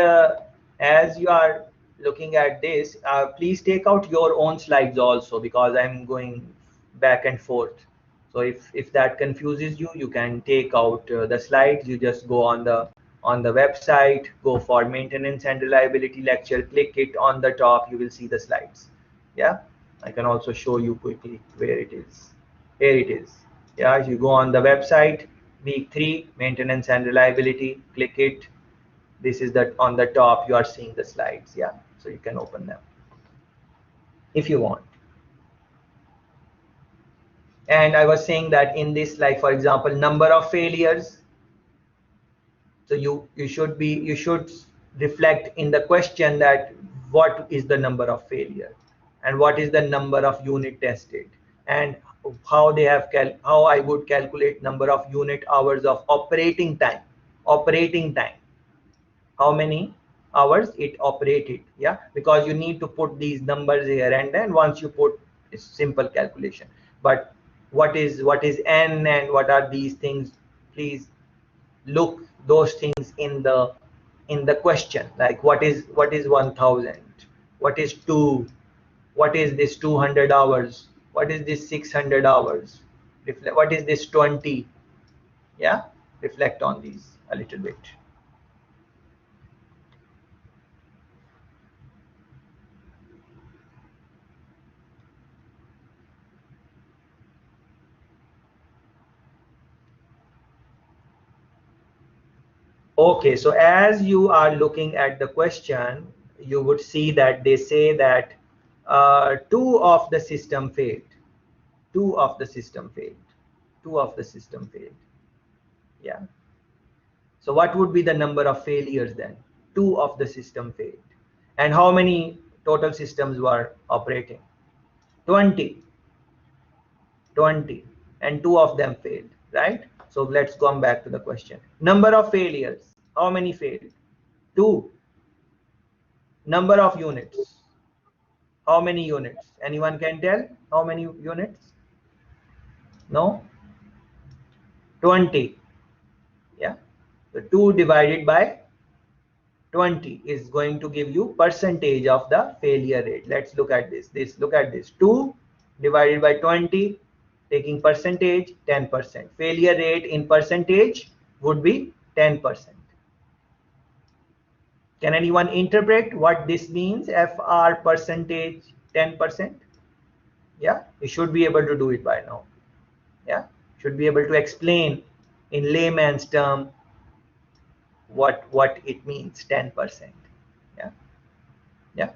as you are looking at this, please take out your own slides also, because I'm going back and forth. So if that confuses you, you can take out the slides. You just go on the website, go for maintenance and reliability lecture, click it on the top, you will see the slides. Yeah, I can also show you quickly where it is. Here it is. Yeah, you go on the website, week 3 maintenance and reliability, click it. This is that on the top, you are seeing the slides. Yeah, so you can open them if you want. And I was saying that in this, like for example, number of failures. So you should reflect in the question that what is the number of failure and what is the number of unit tested, and how they have how I would calculate number of unit hours of operating time, how many hours it operated. Yeah, because you need to put these numbers here, and then once you put, it's simple calculation. But what is n and what are these things? Please look those things in the in the question, like what is 1000, what is 2, what is this 200 hours, what is this 600 hours, what is this 20. Yeah, reflect on these a little bit. Okay, so as you are looking at the question, you would see that they say that two of the system failed. Two of the system failed. Two of the system failed. Yeah. So what would be the number of failures then? Two of the system failed. And how many total systems were operating? 20. 20. And two of them failed, right? So let's come back to the question. Number of failures. How many failed? Two. Number of units. How many units? Anyone can tell how many units? No? 20. Yeah. So 2 divided by 20 is going to give you percentage of the failure rate. Let's look at this. Look at this. 2 divided by 20, taking percentage, 10%. Failure rate in percentage would be 10%. Can anyone interpret what this means? FR percentage 10%? Yeah, you should be able to do it by now. Yeah, should be able to explain in layman's term what it means, 10%. Yeah, yeah.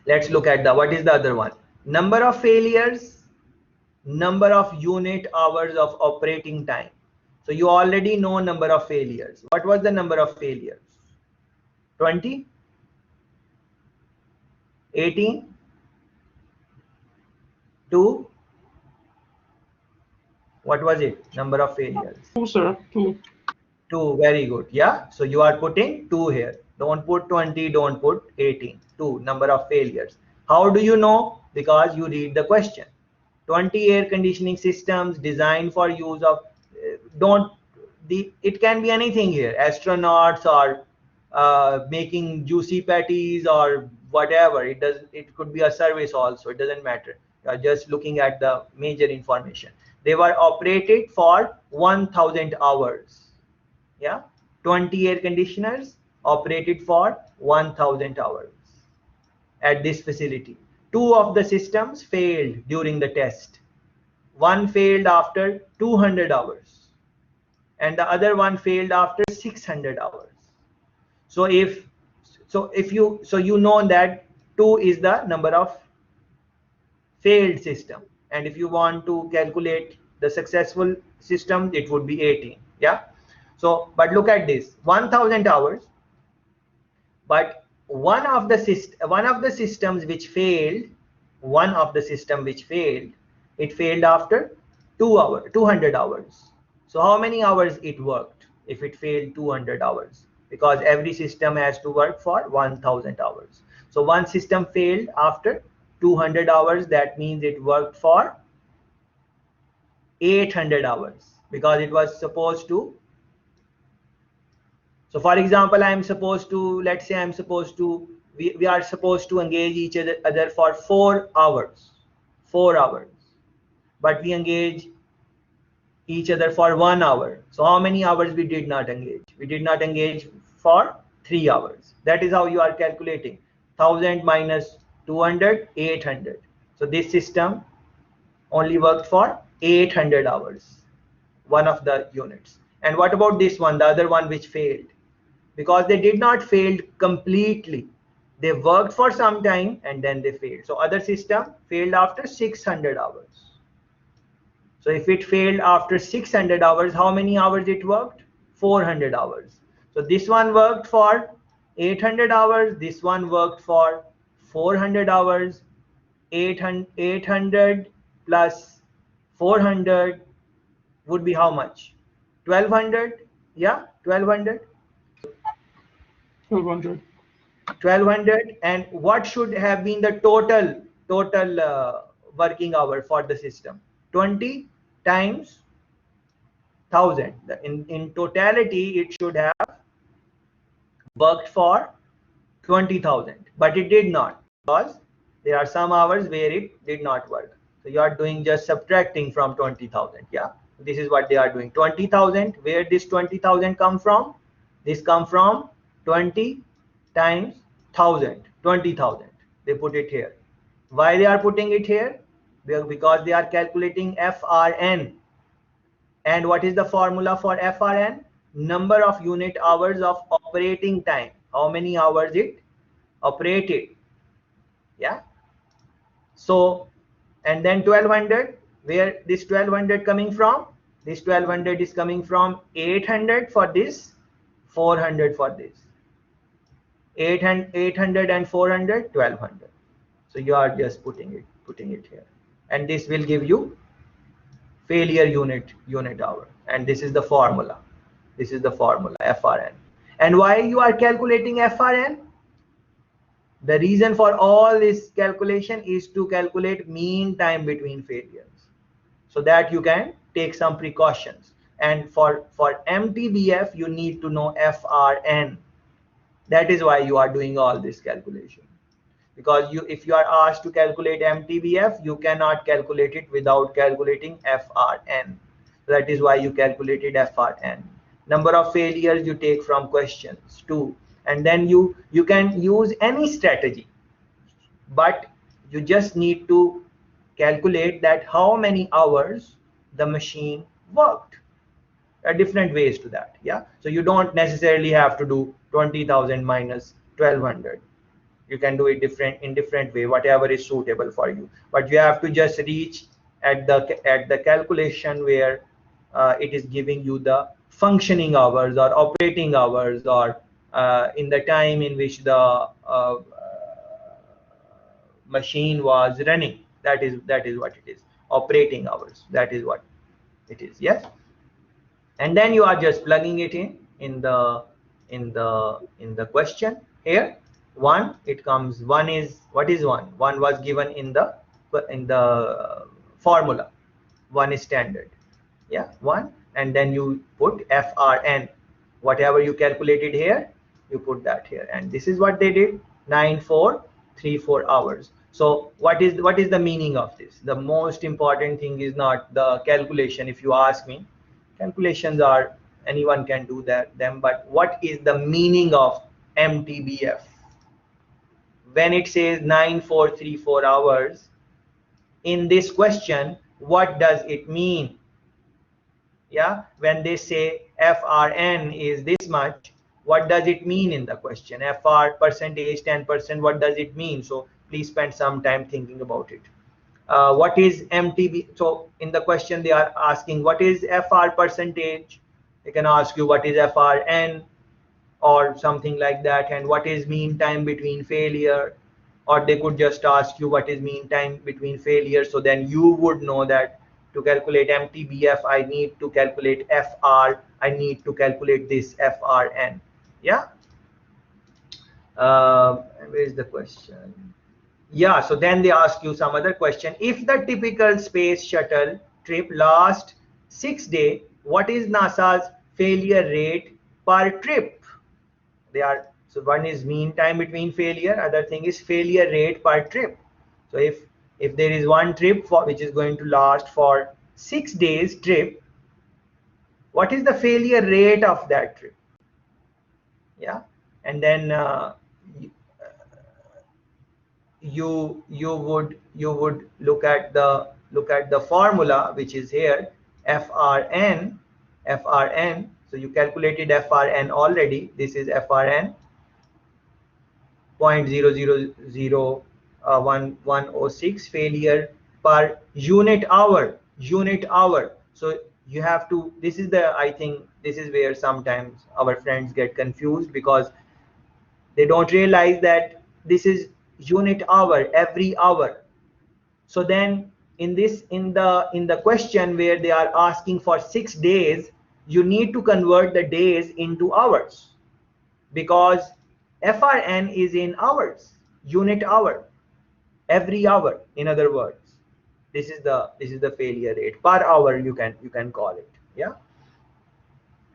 Let's look at the, what is the other one? Number of failures, number of unit hours of operating time. So you already know number of failures. What was the number of failures? 20, 18, 2. What was it? Number of failures? 2, sir. 2. 2. Very good. Yeah. So you are putting 2 here. Don't put 20. Don't put 18. 2. Number of failures. How do you know? Because you read the question. 20 air conditioning systems designed for use of don't the it can be anything here, astronauts or making juicy patties or whatever. It could be a service also, it doesn't matter. You are just looking at the major information. They were operated for 1000 hours. Yeah, 20 air conditioners operated for 1000 hours at this facility. Two of the systems failed during the test. One failed after 200 hours and the other one failed after 600 hours. So you know that 2 is the number of failed system, and if you want to calculate the successful system, it would be 18. Yeah. So but look at this, 1000 hours, but one of the systems which failed, it failed after 200 hours. So how many hours it worked if it failed 200 hours? Because every system has to work for 1000 hours. So one system failed after 200 hours, that means it worked for 800 hours, because it was supposed to. So for example, let's say we are supposed to engage each other for 4 hours. 4 hours. But we engage each other for 1 hour. So how many hours we did not engage? We did not engage for 3 hours. That is how you are calculating. 1000 minus 200, 800. So this system only worked for 800 hours, one of the units. And what about this one, the other one which failed? Because they did not fail completely. They worked for some time and then they failed. So other system failed after 600 hours. So if it failed after 600 hours, how many hours it worked? 400 hours. So this one worked for 800 hours. This one worked for 400 hours. 800 plus 400 would be how much? 1200. Yeah, 1200. 1200. 1200. And what should have been the total working hour for the system? 20 times 1000. In totality, it should have worked for 20,000, but it did not, because there are some hours where it did not work. So you are doing just subtracting from 20,000. Yeah, this is what they are doing. 20,000, where this 20,000 come from? This come from 20 times 1000, 20,000. They put it here. Why they are putting it here? Because they are calculating FRN. And what is the formula for FRN? Number of unit hours of operating time. How many hours it operated. Yeah. So, and then 1200, where this 1200 coming from? This 1200 is coming from 800 for this, 400 for this. 800 and 400, 1200. So you are just putting it here, and this will give you failure unit hour, and this is the formula. This is the formula, FRN. And why you are calculating FRN? The reason for all this calculation is to calculate mean time between failures, so that you can take some precautions. And for MTBF, you need to know FRN. That is why you are doing all this calculation. Because if you are asked to calculate MTBF, you cannot calculate it without calculating FRN. That is why you calculated FRN. Number of failures you take from questions too. And then you can use any strategy, but you just need to calculate that how many hours the machine worked. There are different ways to that. Yeah, so you don't necessarily have to do 20,000 minus 1200. You can do it in different way, whatever is suitable for you, but you have to just reach at the calculation where it is giving you the functioning hours or operating hours, or in the time in which the machine was running. That is what it is. Operating hours, that is what it is. Yes. And then you are just plugging it in the question here. One, it comes, one is, what is one? One was given in the formula. One is standard. Yeah, one, and then you put FRN. Whatever you calculated here, you put that here, and this is what they did. 9434 hours. So what is the meaning of this? The most important thing is not the calculation. If you ask me, calculations are, anyone can do them, but what is the meaning of MTBF? When it says 9434 hours in this question, what does it mean? Yeah, when they say FRN is this much, what does it mean in the question? FR percentage 10%, what does it mean? So please spend some time thinking about it. What is MTB? So in the question they are asking what is FR percentage. They can ask you what is FRN or something like that, and what is mean time between failure, or they could just ask you what is mean time between failure. So then you would know that to calculate MTBF, I need to calculate FR, I need to calculate this FRN. Yeah. Where is the question? Yeah, so then they ask you some other question. If the typical space shuttle trip lasts 6 days, what is NASA's failure rate per trip? They are, so one is mean time between failure, other thing is failure rate per trip. So if there is one trip which is going to last for 6 days trip, what is the failure rate of that trip? Yeah, and then you would look at the formula, which is here, FRN. So you calculated FRN already. This is FRN 0.000106 failure per unit hour. So you have to, this is the, I think this is where sometimes our friends get confused, because they don't realize that this is unit hour, every hour. So then in the question where they are asking for 6 days, you need to convert the days into hours, because FRN is in hours, unit hour, every hour. In other words, this is the failure rate per hour, you can call it. Yeah,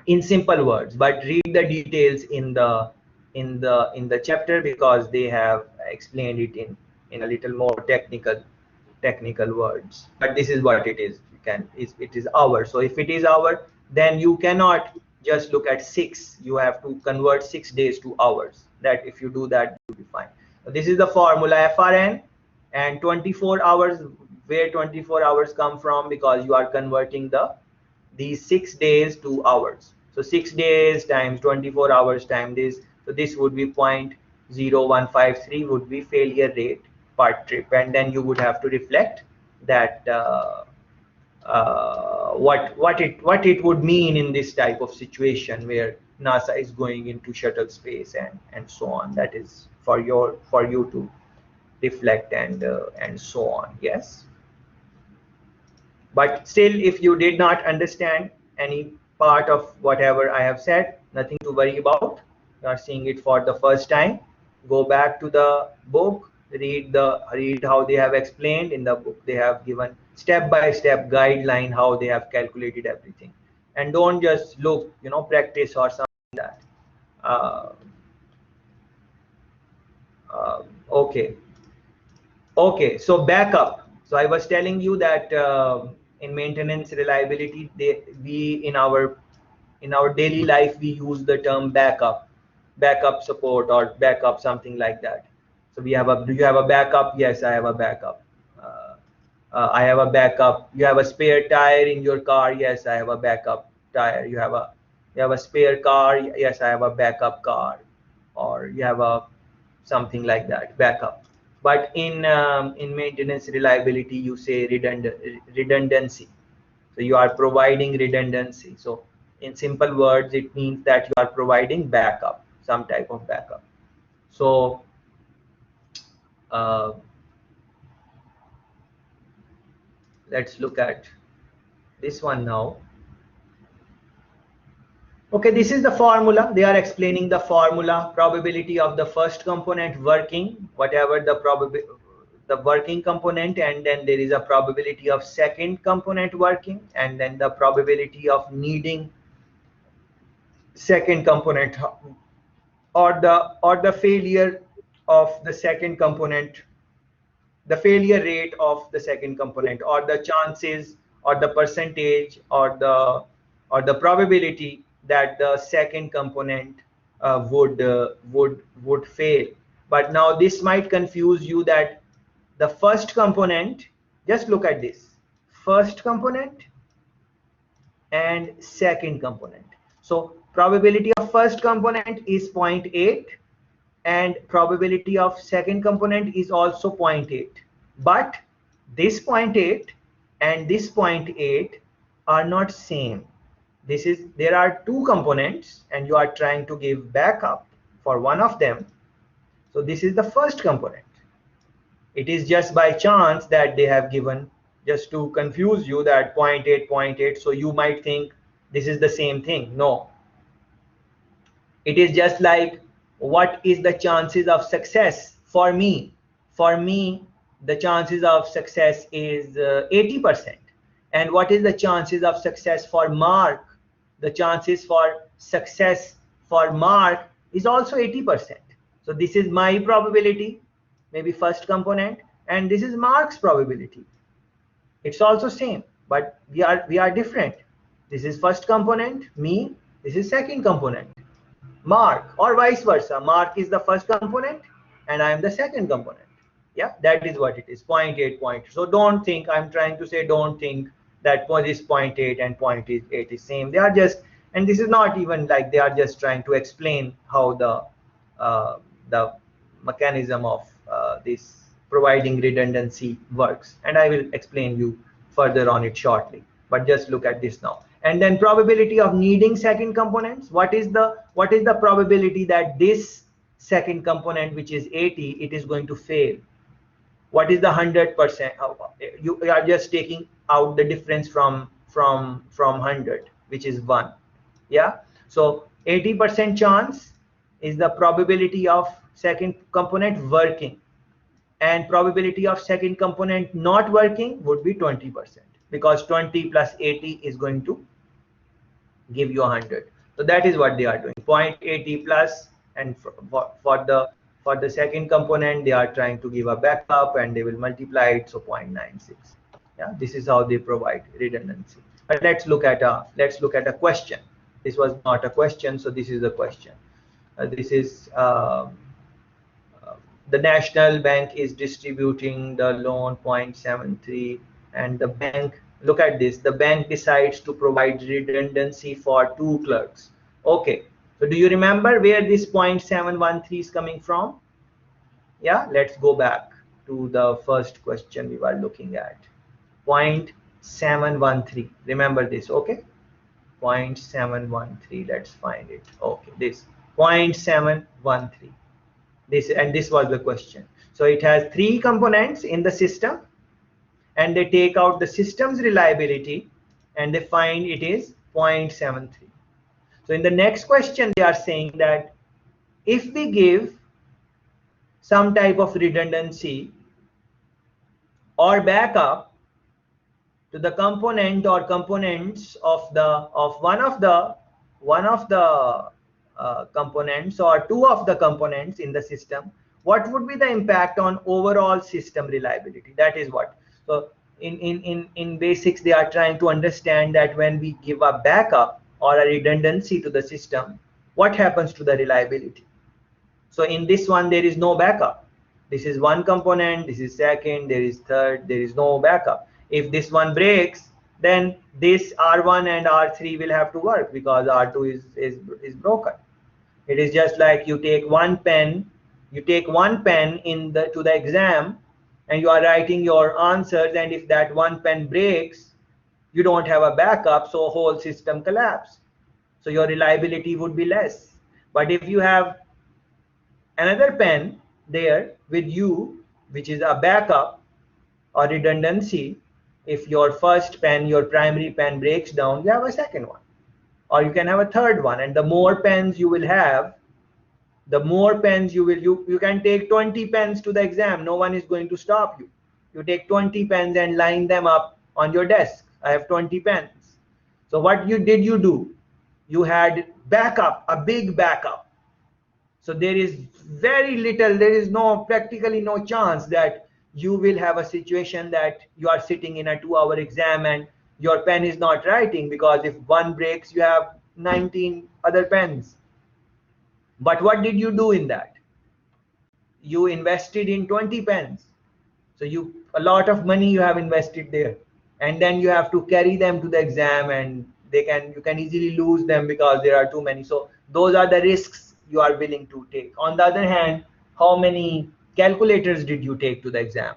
in simple words, but read the details in in the chapter, because they have explained it in a little more technical words. But this is what it is. You can it is hour. So if it is hour, then you cannot just look at 6. You have to convert 6 days to hours. That if you do that, you'll be fine. So this is the formula FRN. And 24 hours, where 24 hours come from, because you are converting these 6 days to hours. So 6 days times 24 hours times this. So this would be 0.0153 would be failure rate per trip, and then you would have to reflect that what it would mean in this type of situation where NASA is going into shuttle space and so on. That is for you to reflect and so on. Yes. But still, if you did not understand any part of whatever I have said, nothing to worry about. You are seeing it for the first time. Go back to the book, read how they have explained. In the book, they have given step-by-step guideline how they have calculated everything. And don't just look, practice or something like that. Uh, okay. Okay, so backup. So I was telling you that in maintenance reliability, we in our daily life we use the term backup support or backup, something like that. So do you have a backup? Yes, I have a backup. I have a backup. You have a spare tire in your car? Yes, I have a backup tire. You have a spare car? Yes, I have a backup car. Or you have a something like that, backup. But in maintenance reliability, you say redundancy. So you are providing redundancy. So in simple words, it means that you are providing backup, some type of backup. So uh, let's look at this one now. Okay, this is the formula. They are explaining the formula, probability of the first component working, whatever the working component, and then there is a probability of second component working, and then the probability of needing second component, or the failure of the second component, the failure rate of the second component, or the chances, or the percentage, or the probability that the second component would fail. But now this might confuse you that the first component, just look at this, first component and second component. So probability of first component is 0.8, and probability of second component is also 0.8. But this 0.8 and this 0.8 are not same. There are two components and you are trying to give backup for one of them. So this is the first component. It is just by chance that they have given, just to confuse you, that 0.8, 0.8. So you might think this is the same thing. No. It is just like, what is the chances of success for me? For me, the chances of success is 80%. And what is the chances of success for Mark? The chances for success for Mark is also 80%. So this is my probability, maybe first component, and this is Mark's probability. It's also same, but we are different. This is first component, me. This is second component, Mark, or vice versa. Mark is the first component and I am the second component. Yeah, that is what it is, 0.8, 0.8. So don't think, I'm trying to say, don't think that this 0.8 and 0.8 is same. They are just, and this is not even like they are just trying to explain how the mechanism of this providing redundancy works. And I will explain you further on it shortly. But just look at this now. And then probability of needing second components. What is the probability that this second component, which is 80, it is going to fail? What is the 100%? You are just taking out the difference from 100, which is 1. Yeah. So 80% chance is the probability of second component working, and probability of second component not working would be 20%, because 20 plus 80 is going to give you 100. So that is what they are doing, 0.80 plus and for the second component they are trying to give a backup, and they will multiply it, so 0.96. Yeah, this is how they provide redundancy. But let's look at a question. This was not a question, so this is a question. This is the national bank is distributing the loan 0.73, and the bank, look at this, the bank decides to provide redundancy for 2 clerks. Okay, so do you remember where this 0.713 is coming from? Yeah, let's go back to the first question we were looking at. 0.713, remember this. Okay, 0.713, let's find it. Okay, this 0.713, this was the question. So it has 3 components in the system, and they take out the system's reliability and they find it is 0.73. So in the next question they are saying that if we give some type of redundancy or backup to the component or components of one of the components or 2 of the components in the system, what would be the impact on overall system reliability? That is what. So in basics they are trying to understand that when we give a backup or a redundancy to the system, what happens to the reliability. So in this one there is no backup. This is one component, this is second, there is third, there is no backup. If this one breaks, then this R1 and R3 will have to work because R2 is broken. It is just like you take one pen in to the exam and you are writing your answers, and if that one pen breaks, you don't have a backup, so whole system collapse. So your reliability would be less. But if you have another pen there with you, which is a backup or redundancy, if your first pen, your primary pen breaks down, you have a second one, or you can have a third one. And the more pens you will have, the more pens you can take 20 pens to the exam. No one is going to stop you. You take 20 pens and line them up on your desk. I have 20 pens. So what you do? You had backup, a big backup. So there is very little, there is practically no chance that you will have a situation that you are sitting in a 2-hour exam and your pen is not writing, because if one breaks, you have 19 other pens. But what did you do in that? You invested in 20 pens. So a lot of money you have invested there, and then you have to carry them to the exam, and you can easily lose them because there are too many. So those are the risks you are willing to take. On the other hand, how many calculators did you take to the exam?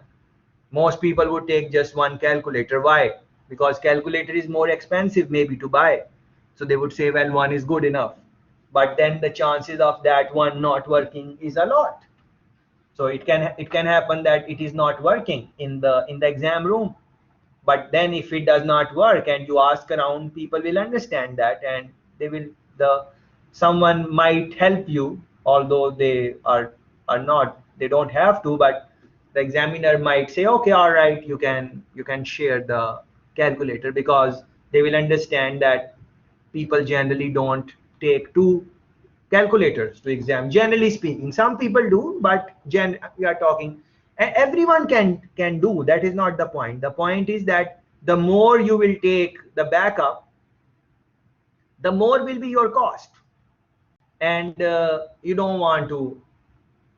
Most people would take just one calculator. Why? Because calculator is more expensive maybe to buy. So they would say, well, one is good enough. But then the chances of that one not working is a lot. So it can happen that it is not working in the exam room. But then if it does not work and you ask around, people will understand that, and someone might help you, although they are not, they don't have to, but the examiner might say, okay, all right, you can share the calculator, because they will understand that people generally don't take 2 calculators to exam, generally speaking. Some people do, but we are talking, everyone can do. That is not the point. The point is that the more you will take the backup, the more will be your cost, and you don't want to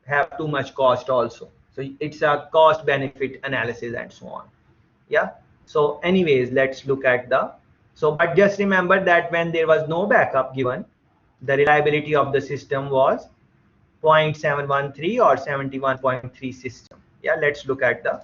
have too much cost also. So it's a cost benefit analysis and so on. Yeah, so anyways, let's look at but just remember that when there was no backup given, the reliability of the system was 0.713 or 71.3 system. Yeah, let's look at the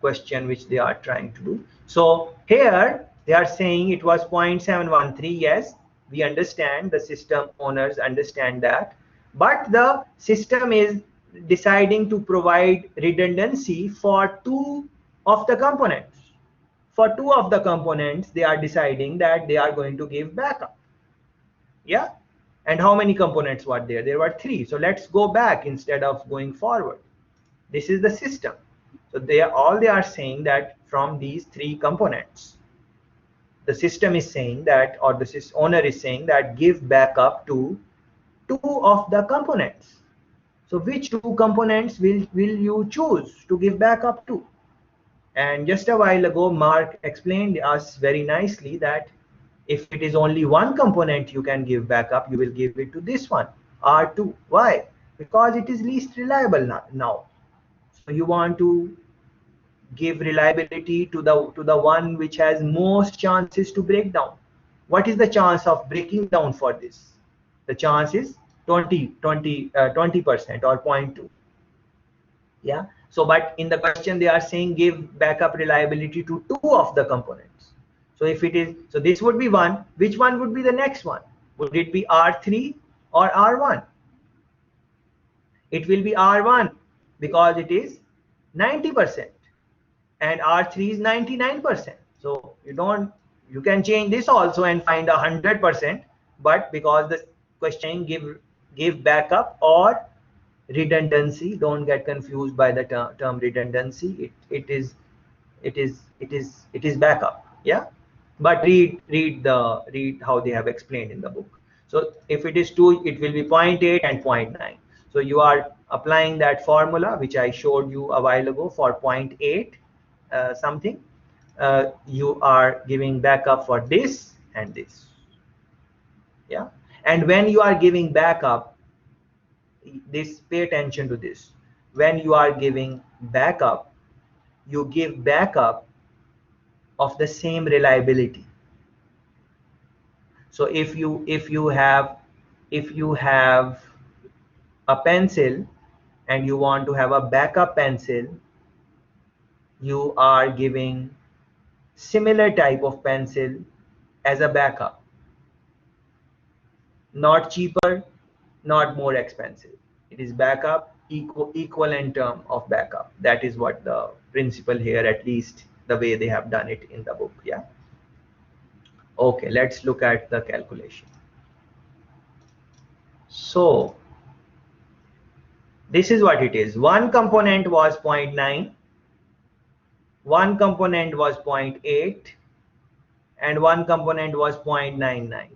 question which they are trying to do. So here they are saying it was 0.713. Yes, we understand, the system owners understand that, but the system is deciding to provide redundancy for 2 of the components. For 2 of the components, they are deciding that they are going to give backup. Yeah, and how many components were there? There were 3. So let's go back instead of going forward. This is the system. So they are saying that from these 3 components, the system is saying that, or the owner is saying that, give backup to two of the components. So which two components will you choose to give backup to? And just a while ago, Mark explained us very nicely that if it is only one component you can give backup, you will give it to this one, R2. Why? Because it is least reliable now. So you want to give reliability to the one which has most chances to break down. What is the chance of breaking down for this? The chance is 20% or zero point 0.2. Yeah. So but in the question they are saying give backup reliability to two of the components. So if it is, so this would be one, which one would be the next one? Would it be R3 or R1? It will be R1 because it is 90% and R3 is 99%. So you can change this also and find 100%, but because the question give backup or redundancy, don't get confused by the term redundancy. It is backup. Yeah, but read how they have explained in the book. So if it is 2, it will be 0.8 and 0.9. So you are applying that formula which I showed you a while ago for 0.8 something. You are giving backup for this and this. Yeah, and when you are giving backup, this, pay attention to this. When you are giving backup, you give backup of the same reliability. So if you have a pencil and you want to have a backup pencil, you are giving similar type of pencil as a backup, not cheaper, not more expensive. It is backup, equivalent term of backup. That is what the principle here, at least the way they have done it in the book. Yeah. Okay, let's look at the calculation. So this is what it is. One component was 0.9, one component was 0.8, and one component was 0.99.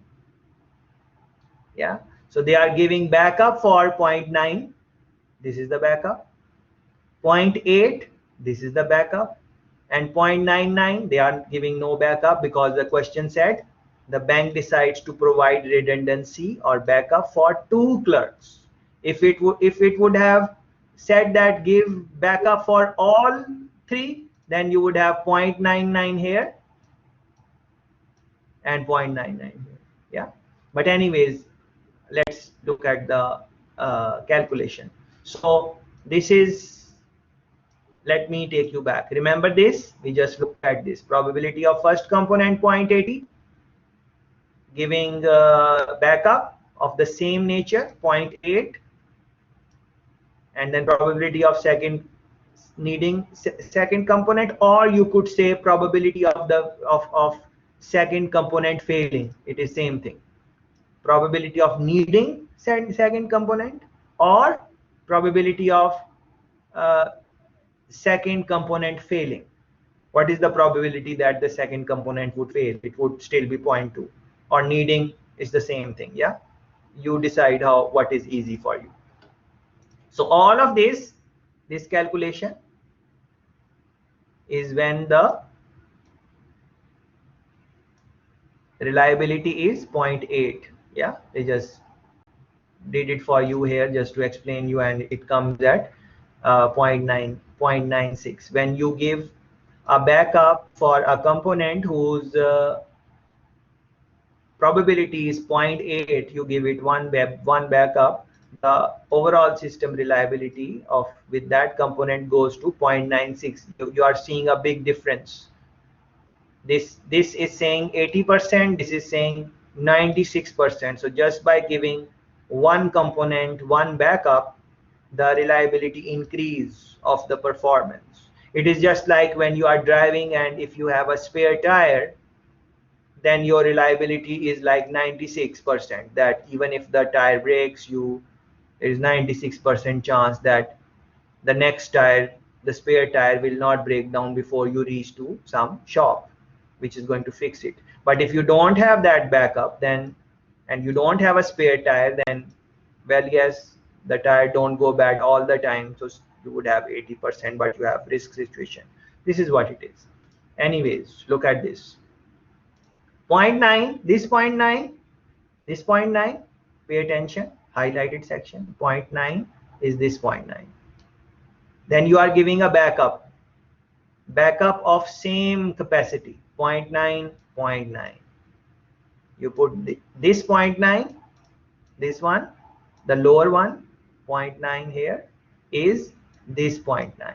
Yeah, so they are giving backup for 0.9. This is the backup. 0.8, this is the backup. And 0.99, they are giving no backup because the question said the bank decides to provide redundancy or backup for 2 clerks. If it would have said that give backup for all 3, then you would have 0.99 here and 0.99 here. Yeah, but anyways, let's look at the calculation. So this is, let me take you back. Remember this, we just looked at this probability of first component 0.80, giving backup of the same nature 0.8, and then probability of needing second component, or you could say probability of second component failing. It is same thing. Probability of needing second component or probability of second component failing. What is the probability that the second component would fail? It would still be 0.2, or needing is the same thing. Yeah, you decide what is easy for you. So all of this calculation is when the reliability is 0.8. Yeah, they just did it for you here just to explain you, and it comes at 0.96. When you give a backup for a component whose probability is 0.8, you give it one backup, the overall system reliability of with that component goes to 0.96. You are seeing a big difference. This is saying 80%, this is saying 96%. So just by giving one component one backup, the reliability increase of the performance. It is just like when you are driving, and if you have a spare tire, then your reliability is like 96%, that even if the tire breaks, there is 96% chance that the next tire, the spare tire, will not break down before you reach to some shop which is going to fix it. But if you don't have that backup, then, and you don't have a spare tire, then Well, yes, the tire don't go bad all the time, so you would have 80%, but you have risk situation. This is what it is. Anyways, look at this. Point 9, this point 9, this point 9, pay attention, highlighted section. Point 9 is this point 9. Then you are giving a backup of same capacity, point 9, point 9. You put this point 9, this one, the lower one, point 9 here, is this point 9.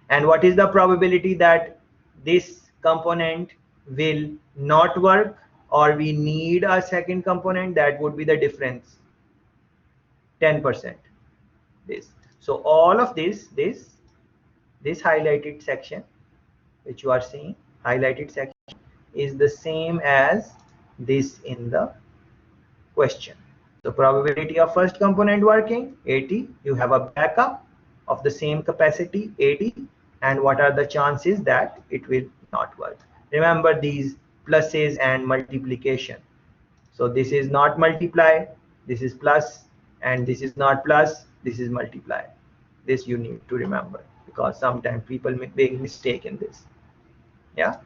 And what is the probability that this component will not work, or we need a second component? That would be the difference, 10%. This. So all of this highlighted section, which you are seeing, highlighted section, is the same as this in the question. So probability of first component working, 80. You have a backup of the same capacity, 80. And what are the chances that it will not work? Remember these pluses and multiplication. So this is not multiply, this is plus, and this is not plus, this is multiply. This you need to remember, because sometimes people make mistake in this. Yeah.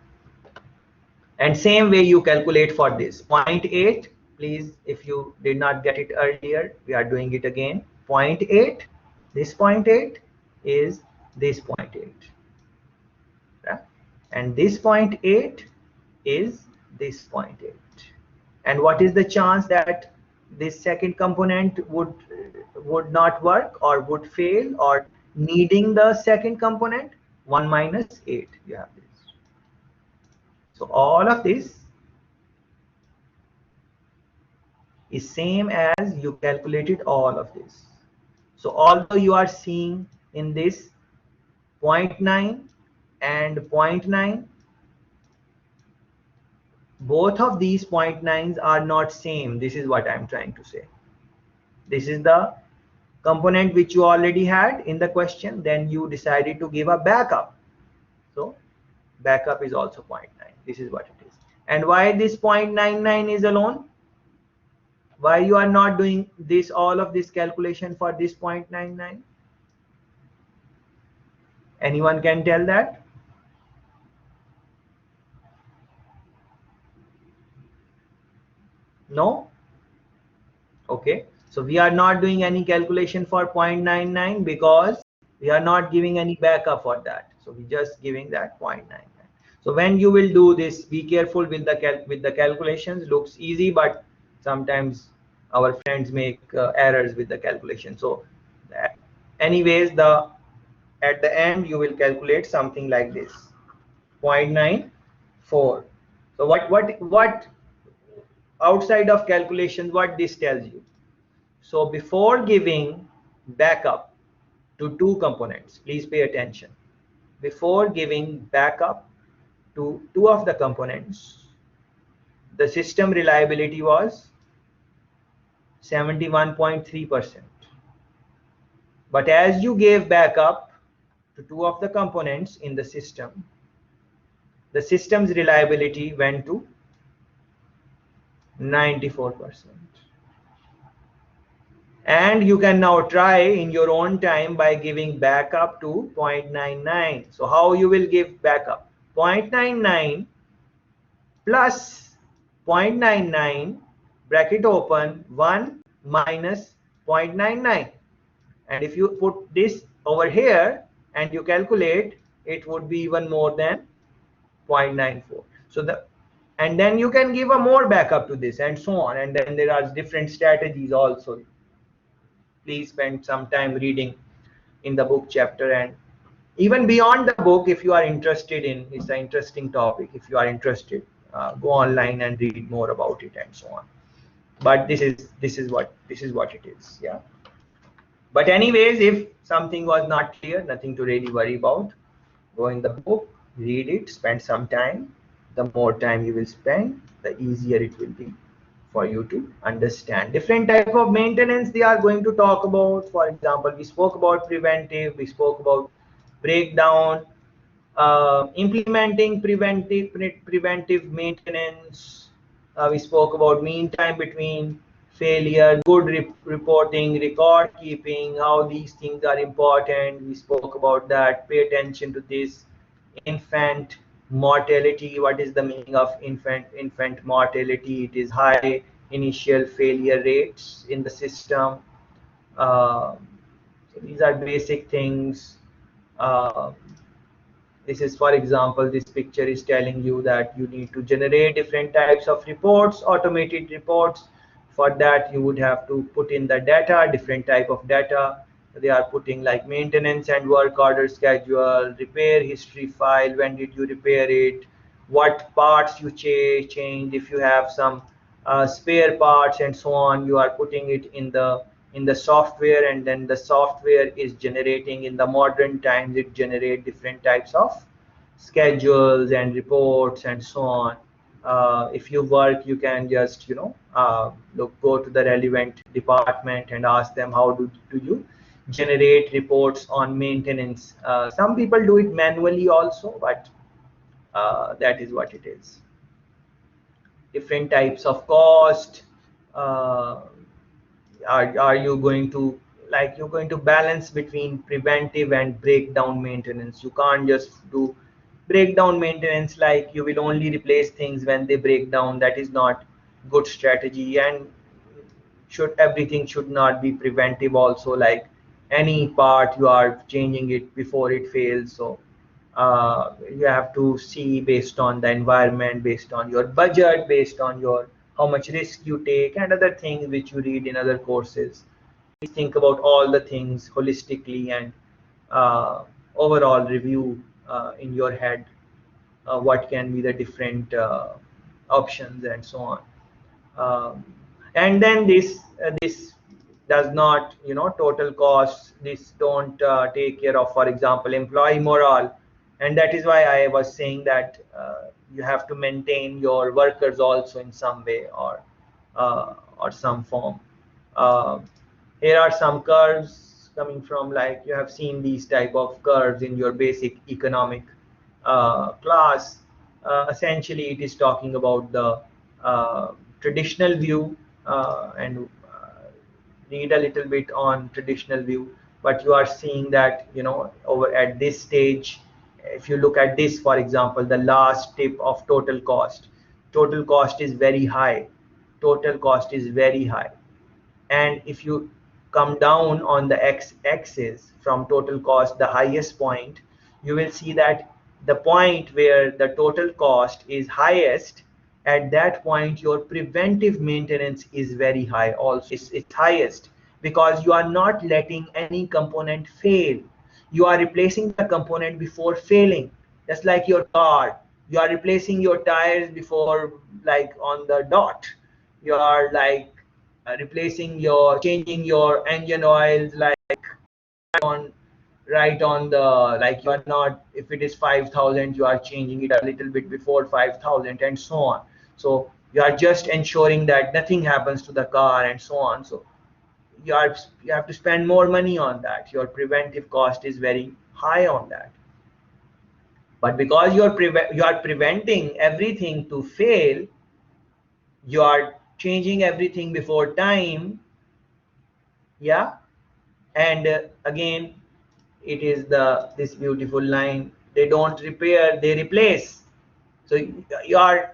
And same way you calculate for this 0.8. Please, if you did not get it earlier, we are doing it again. 0.8, this 0.8 is this 0.8. Yeah? And this 0.8 is this 0.8. And what is the chance that this second component would not work or would fail, or needing the second component? 1 minus 8. You have this. So all of this is same as you calculated all of this. So although you are seeing in this 0.9 and 0.9, both of these 0.9s are not same. This is what I'm trying to say. This is the component which you already had in the question, then you decided to give a backup. So backup is also 0.9. This is what it is. And why this 0.99 is alone? Why you are not doing this, all of this calculation for this 0.99? Anyone can tell that? No? Okay. So we are not doing any calculation for 0.99 because we are not giving any backup for that. So we just giving that 0.99. So when you will do this, be careful with the calculations. Looks easy, but sometimes our friends make errors with the calculation. So anyways, at the end you will calculate something like this, 0.94. So what outside of calculation, what this tells you? So before giving backup to two components, please pay attention. Before giving backup to two of the components, the system reliability was 71.3%. But as you gave backup to two of the components in the system's reliability went to 94%. And you can now try in your own time by giving backup to 0.99. So how you will give backup? 0.99 plus 0.99 bracket open 1 minus 0.99. And if you put this over here and you calculate, it would be even more than 0.94. So and then you can give a more backup to this and so on. And then there are different strategies also. Please spend some time reading in the book chapter, and even beyond the book, if you are interested in, it's an interesting topic. If you are interested, go online and read more about it and so on. But this is what it is. Yeah. But anyways, if something was not clear, nothing to really worry about. Go in the book, read it, spend some time. The more time you will spend, the easier it will be for you to understand. Different type of maintenance they are going to talk about. For example, we spoke about preventive, we spoke about breakdown, implementing preventive maintenance. We spoke about mean time between failure, good reporting, record keeping, how these things are important. We spoke about that. Pay attention to this. Infant mortality. What is the meaning of infant mortality? It is high initial failure rates in the system. Uh, so these are basic things. Uh, this is, for example, this picture is telling you that you need to generate different types of reports, automated reports. For that, you would have to put in the data, different type of data. They are putting like maintenance and work order schedule, repair history file, when did you repair it, what parts you changed, if you have some spare parts and so on. You are putting it in the software, and then the software is generating, in the modern times it generate different types of schedules and reports and so on. If you work, you can just go to the relevant department and ask them how do you generate reports on maintenance. Some people do it manually also, but that is what it is. Different types of cost. uh, are you going to, like, you're going to balance between preventive and breakdown maintenance. You can't just do breakdown maintenance, like you will only replace things when they break down. That is not good strategy. And should everything should not be preventive also, like any part you are changing it before it fails. So you have to see based on the environment, based on your budget, based on your how much risk you take, and other things which you read in other courses. Think about all the things holistically, and overall review in your head what can be the different options and so on. um, and then this does not, total costs, this don't take care of, for example, employee morale. And that is why I was saying that you have to maintain your workers also in some way, or some form. uh, Here are some curves coming from, like, you have seen these type of curves in your basic economic class. Essentially, it is talking about the traditional view, and read a little bit on traditional view. But you are seeing that, over at this stage, if you look at this, for example, the last tip of total cost is very high. Total cost is very high. And if you come down on the x-axis from total cost, the highest point, you will see that the point where the total cost is highest, at that point your preventive maintenance is very high also. It's highest, because you are not letting any component fail. You are replacing the component before failing. Just like your car, you are replacing your tires before, like, on the dot. You are like replacing your changing your engine oils, like on right on the, like, you are not, if it is 5,000, you are changing it a little bit before 5,000 and so on. So you are just ensuring that nothing happens to the car and so on. So you have to spend more money on that. Your preventive cost is very high on that. But because you are preventing everything to fail, you are changing everything before time. Yeah. And again, it is this beautiful line: they don't repair, they replace. So you are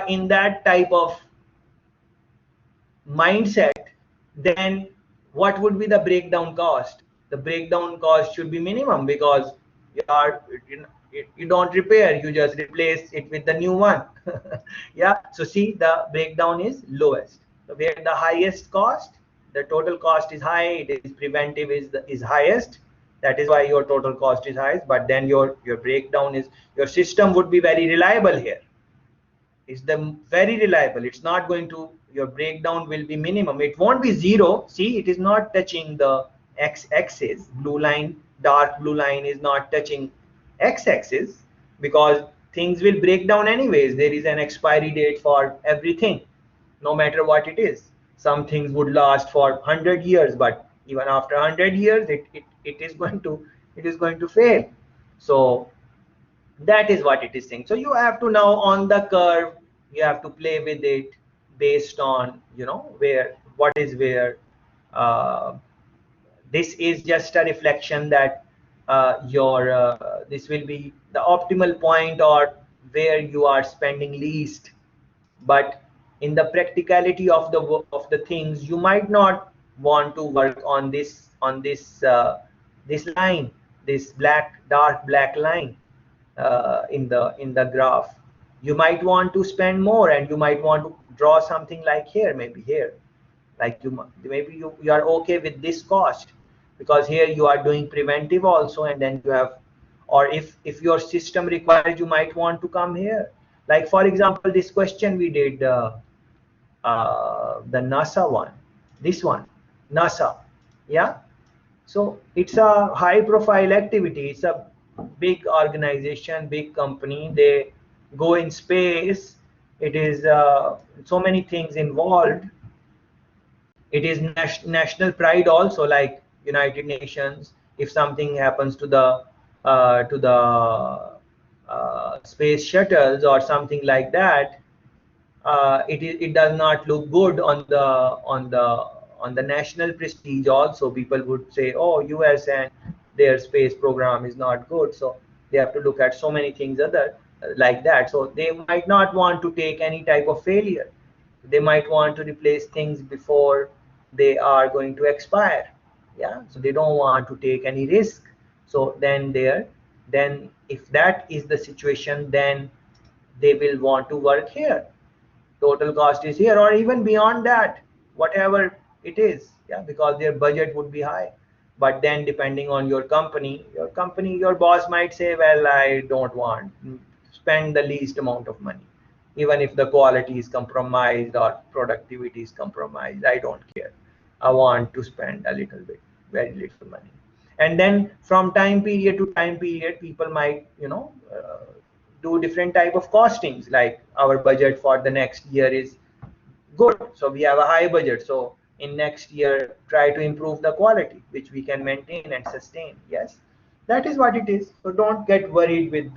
in that type of mindset. Then what would be the breakdown cost? The breakdown cost should be minimum, because you are you don't repair, you just replace it with the new one. Yeah. So see, the breakdown is lowest. So where the highest cost, the total cost is high, it is preventive is highest. That is why your total cost is highest. But then your breakdown is, your system would be very reliable here. It's the very reliable. It's not going to, your breakdown will be minimum. It won't be zero. See, it is not touching the x-axis. Blue line, dark blue line is not touching x-axis, because things will break down anyways. There is an expiry date for everything, no matter what it is. Some things would last for 100 years, but even after 100 years, it is going to, it is going to fail. So that is what it is saying. So you have to now, on the curve, you have to play with it. based on, you know, where, what is where. Uh, this is just a reflection that your this will be the optimal point or where you are spending least. But in the practicality of the things, you might not want to work on this line, this dark black line in the graph. You might want to spend more, and you might want to draw something like here, maybe here, like maybe you are okay with this cost, because here you are doing preventive also, and then you have, or if your system requires, you might want to come here. Like for example, this question we did, the NASA one, this one, NASA, yeah. So it's a high profile activity. It's a big organization, big company. They go in space. It is so many things involved. It is national pride also, like United Nations. If something happens to the space shuttles or something like that, it does not look good on the national prestige. Also, people would say, oh, US and their space program is not good, so they have to look at so many things other like that. So they might not want to take any type of failure. They might want to replace things before they are going to expire. Yeah, so they don't want to take any risk. So then if that is the situation, then they will want to work here. Total cost is here, or even beyond that, whatever it is. Yeah, because their budget would be high. But then depending on your boss might say, well, I don't want, spend the least amount of money, even if the quality is compromised or productivity is compromised. I don't care, I want to spend a little bit, very little money. And then from time period to time period, people might, do different type of costings. Like our budget for the next year is good, so we have a high budget, so in next year try to improve the quality which we can maintain and sustain. Yes, that is what it is. So don't get worried with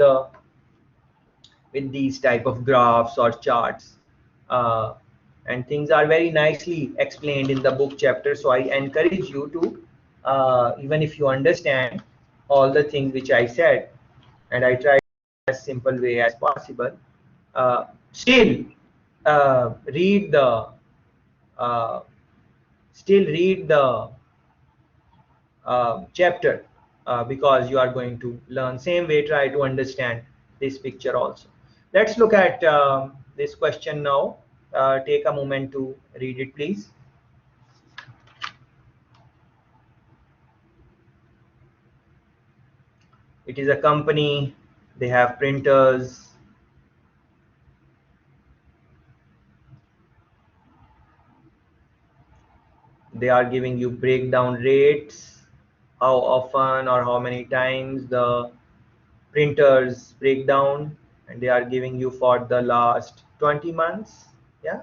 these type of graphs or charts. uh, and things are very nicely explained in the book chapter, so I encourage you to, even if you understand all the things which I said, and I try as simple way as possible, still read the uh, chapter, because you are going to learn same way. Try to understand this picture also. Let's look at this question now. Take a moment to read it, please. It is a company, they have printers. They are giving you breakdown rates, how often or how many times the printers break down, and they are giving you for the last 20 months. Yeah,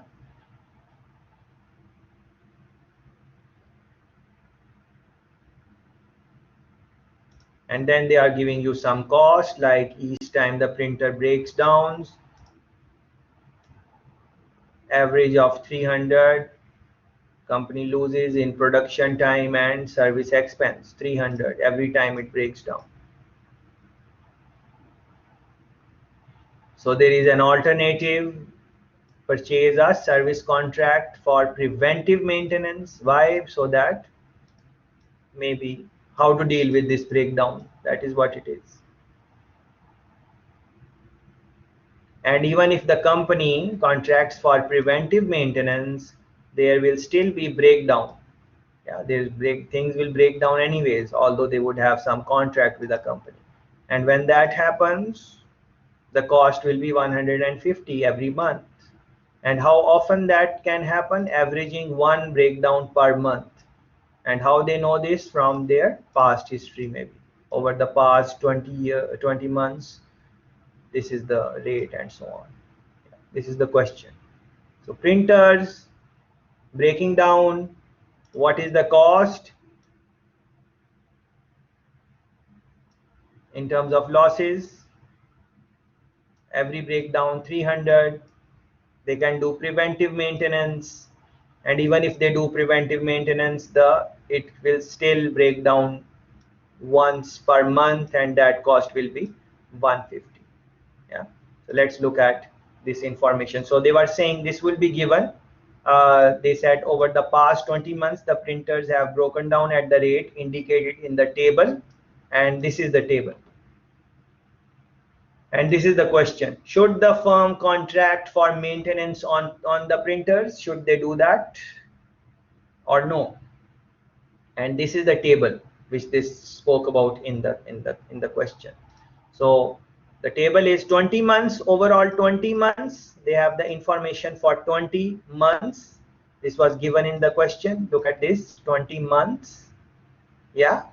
and then they are giving you some cost, like each time the printer breaks down, average of 300 company loses in production time and service expense. 300 every time it breaks down. So there is an alternative: purchase a service contract for preventive maintenance. Why? So that maybe how to deal with this breakdown. That is what it is. And even if the company contracts for preventive maintenance, there will still be breakdown. Yeah, things will break down anyways, although they would have some contract with the company. And when that happens, the cost will be 150 every month. And how often that can happen? Averaging one breakdown per month. And how they know this? From their past history, maybe over the past 20 months, this is the rate and so on. This is the question. So printers breaking down, what is the cost in terms of losses? Every breakdown 300. They can do preventive maintenance, and even if they do preventive maintenance, it will still break down once per month, and that cost will be 150. Yeah, so let's look at this information. So they were saying this will be given. They said over the past 20 months the printers have broken down at the rate indicated in the table, and this is the table. And this is the question: should the firm contract for maintenance on the printers? Should they do that or no? And this is the table which this spoke about in the question. So the table is 20 months, overall 20 months. They have the information for 20 months. This was given in the question. Look at this, 20 months. Yeah,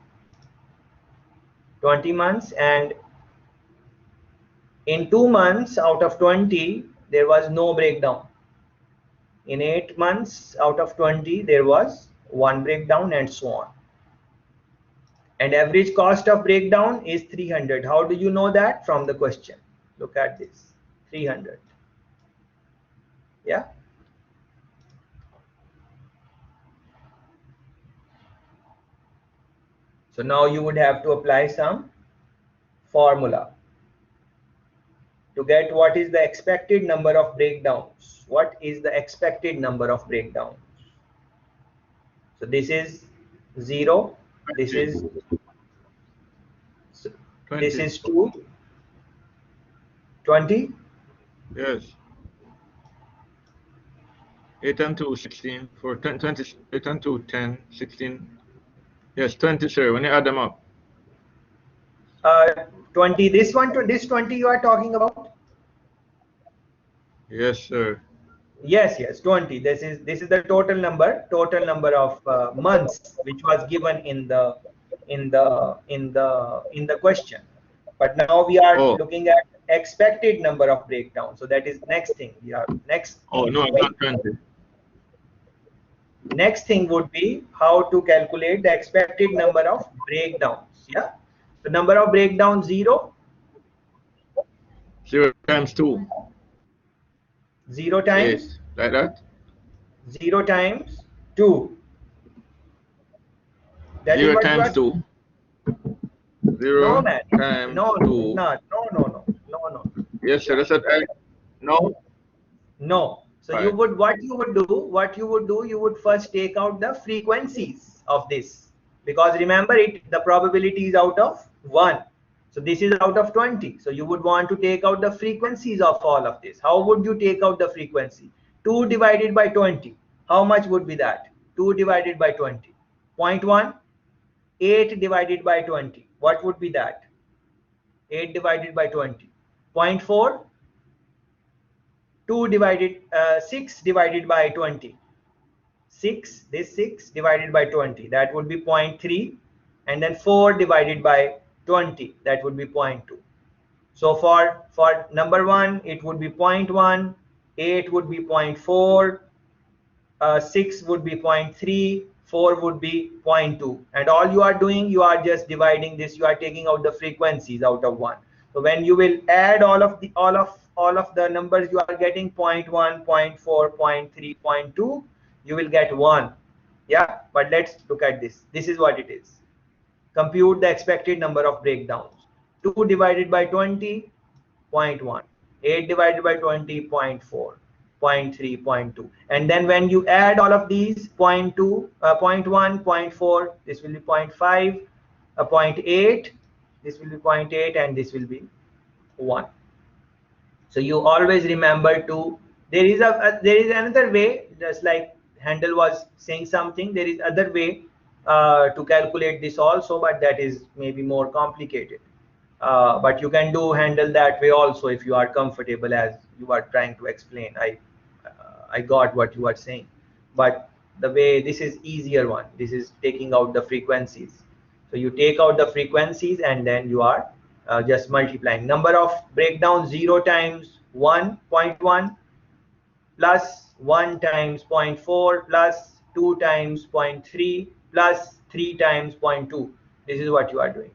20 months. And in 2 months out of 20 there was no breakdown. In 8 months out of 20 there was one breakdown, and so on. And average cost of breakdown is 300. How do you know that? From the question. Look at this, 300. Yeah. So now you would have to apply some formula to get what is the expected number of breakdowns. What is the expected number of breakdowns? So this is 0. This is 2. 20. Yes. 8 and 2, 16. For 20, 8 and 2, 10, 16. Yes, 20, sir. When you add them up. 20. This 20 you are talking about? Yes, sir. Yes, 20. This is the total number of months which was given in the question. But now we are looking at expected number of breakdowns. So that is next thing. Next thing would be how to calculate the expected number of breakdowns. Yeah. The number of breakdowns 0. 0 times 2. 0 times? Yes, like that? 0 times 2. That 0 times 2. 0 no, man. times no, 2. No. Yes, sir. That's what no. No. So right. you would you would first take out the frequencies of this, because remember the probability is out of 1. So this is out of 20. So you would want to take out the frequencies of all of this. How would you take out the frequency? 2 divided by 20. How much would be that? 2 divided by 20. 0.1. 8 divided by 20. What would be that? 8 divided by 20. 0.4. 6 divided by 20. 6 divided by 20. That would be 0.3. And then 4 divided by 20. That would be 0.2. So for number 1, it would be 0.1. 8 would be 0.4. 6 would be 0.3. 4 would be 0.2. And all you are doing, you are just dividing this. You are taking out the frequencies out of 1. So when you will add all of the numbers, you are getting 0.1, 0.4, 0.3, 0.2. You will get 1. Yeah. But let's look at this. This is what it is. Compute the expected number of breakdowns. 2 divided by 20, 0.1. 8 divided by 20, 0.4. 0.3, 0.2. And then when you add all of these, 0.2, 0.1, 0.4, this will be 0.5, 0.8, this will be 0.8, and this will be 1. So you always remember to, there is another way, just like Handel was saying something, there is other way to calculate this also, but that is maybe more complicated. But you can handle that way also if you are comfortable, as you are trying to explain. I got what you are saying, but the way, this is easier one. This is taking out the frequencies. So you take out the frequencies and then you are just multiplying. Number of breakdowns 0 times 1.1 plus 1 times 0.4 plus 2 times 0.3 plus 3 times 0.2. This is what you are doing.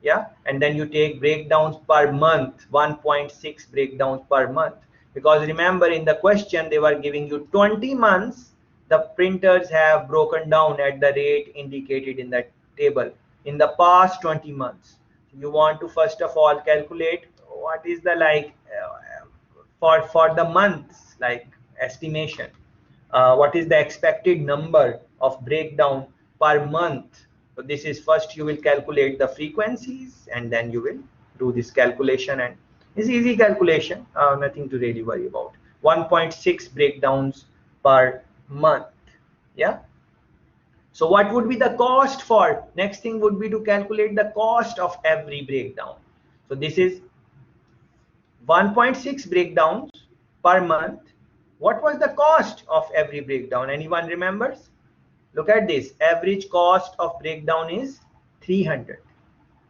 Yeah. And then you take breakdowns per month, 1.6 breakdowns per month. Because remember, in the question they were giving you 20 months, the printers have broken down at the rate indicated in that table in the past 20 months. You want to first of all calculate what is the for the months, like estimation, what is the expected number of breakdown per month. So this is, first you will calculate the frequencies and then you will do this calculation, and it's easy calculation, nothing to really worry about. 1.6 breakdowns per month. Yeah. So what would be the cost for, next thing would be to calculate the cost of every breakdown. So this is 1.6 breakdowns per month. What was the cost of every breakdown? Anyone remembers? Look at this. Average cost of breakdown is 300.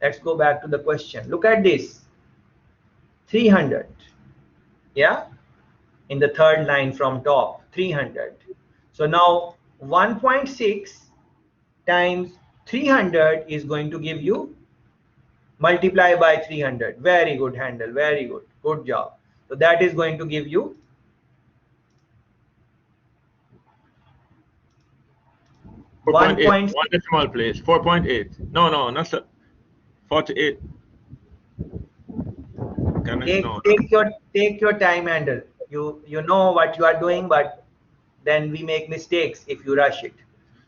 Let's go back to the question. Look at this. 300. Yeah? In the third line from top, 300. So now 1.6 times 300 is going to give you, multiply by 300. Very good handle. Very good. Good job. So that is going to give you 4.8. 1. One decimal place. 4.8. No, not 48. Take your time, handle. You know what you are doing, but then we make mistakes if you rush it.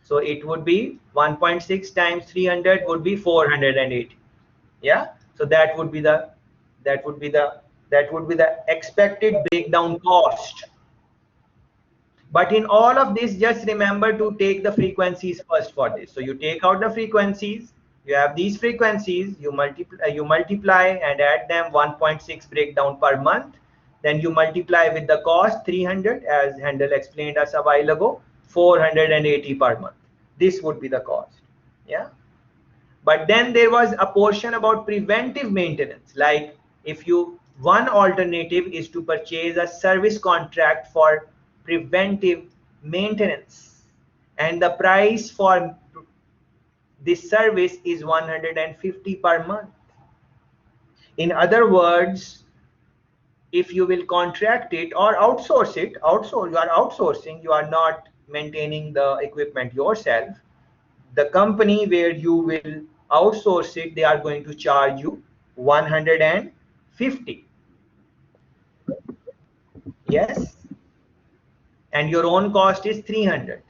So it would be 1.6 times 300 would be 480. Yeah. So that would be the expected breakdown cost. But in all of this, just remember to take the frequencies first for this. So you take out the frequencies, you have these frequencies, you multiply and add them, 1.6 breakdown per month. Then you multiply with the cost 300, as Handel explained us a while ago, 480 per month. This would be the cost. Yeah. But then there was a portion about preventive maintenance. Like if you, one alternative is to purchase a service contract for preventive maintenance, and the price for this service is 150 per month. In other words, if you will contract it or outsource it, you are outsourcing, you are not maintaining the equipment yourself. The company where you will outsource it, they are going to charge you 150. Yes. And your own cost is 300.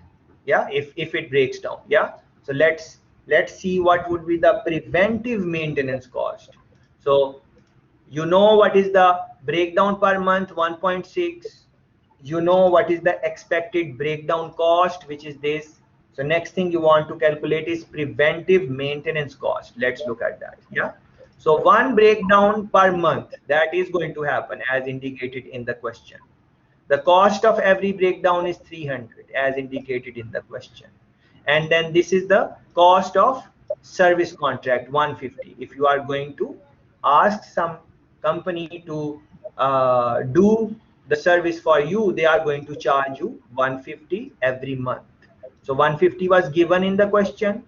Yeah, if it breaks down. Yeah. So let's see what would be the preventive maintenance cost. So you know what is the breakdown per month, 1.6. You know what is the expected breakdown cost, which is this. So next thing you want to calculate is preventive maintenance cost. Let's look at that. Yeah. So one breakdown per month, that is going to happen as indicated in the question. The cost of every breakdown is 300 as indicated in the question. And then this is the cost of service contract, 150. If you are going to ask some company to do the service for you, they are going to charge you 150 every month. So 150 was given in the question,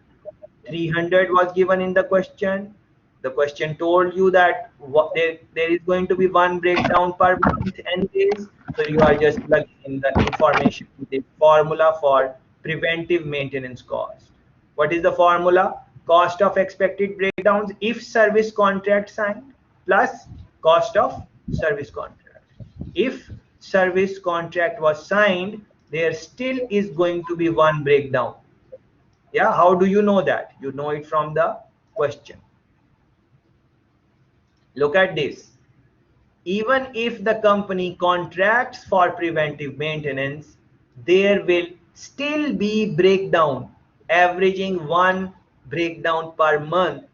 300 was given in the question. The question told you that there is going to be one breakdown per month anyways. So you are just plugging in the information in the formula for preventive maintenance cost. What is the formula? Cost of expected breakdowns if service contract signed plus cost of service contract. If service contract was signed, there still is going to be one breakdown. Yeah, how do you know that? You know it from the question. Look at this. Even if the company contracts for preventive maintenance, there will still be breakdown, averaging one breakdown per month.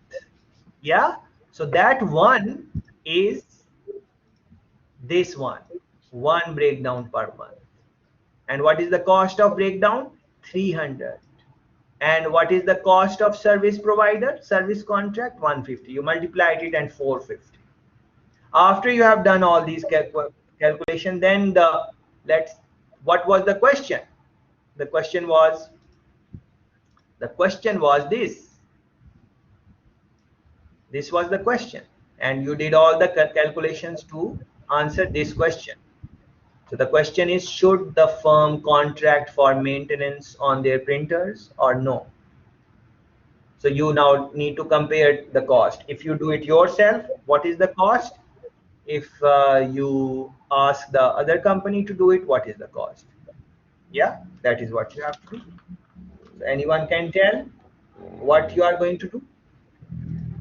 Yeah, so that one is this one breakdown per month. And what is the cost of breakdown? 300. And what is the cost of service provider, service contract? 150. You multiplied it and 450. After you have done all these calculation, then what was the question? The question was this. This was the question, and you did all the calculations to answer this question. So the question is, should the firm contract for maintenance on their printers or no? So you now need to compare the cost. If you do it yourself, what is the cost? If you ask the other company to do it, what is the cost? Yeah, that is what you have to do. So anyone can tell what you are going to do.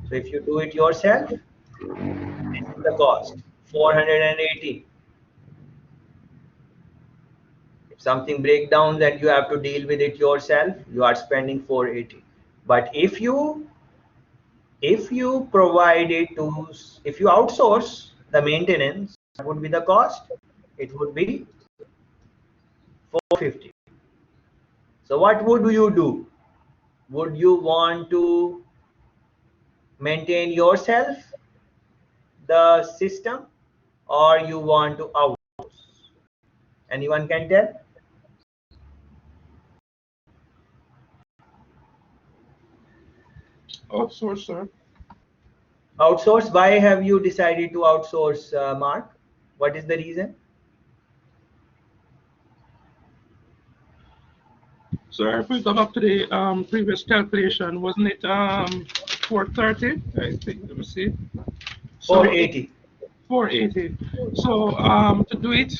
So if you do it yourself, this is the cost, 480. If something breaks down and you have to deal with it yourself, you are spending 480. But if you provide it to, if you outsource the maintenance, what would be the cost? It would be 450. So what would you do? Would you want to maintain yourself the system, or you want to outsource? Anyone can tell? Outsource, sir. Outsource. Why have you decided to outsource, Mark? What is the reason? Sir, if we go back to the previous calculation, wasn't it 430? I think, let me see. So 480. 480. So to do it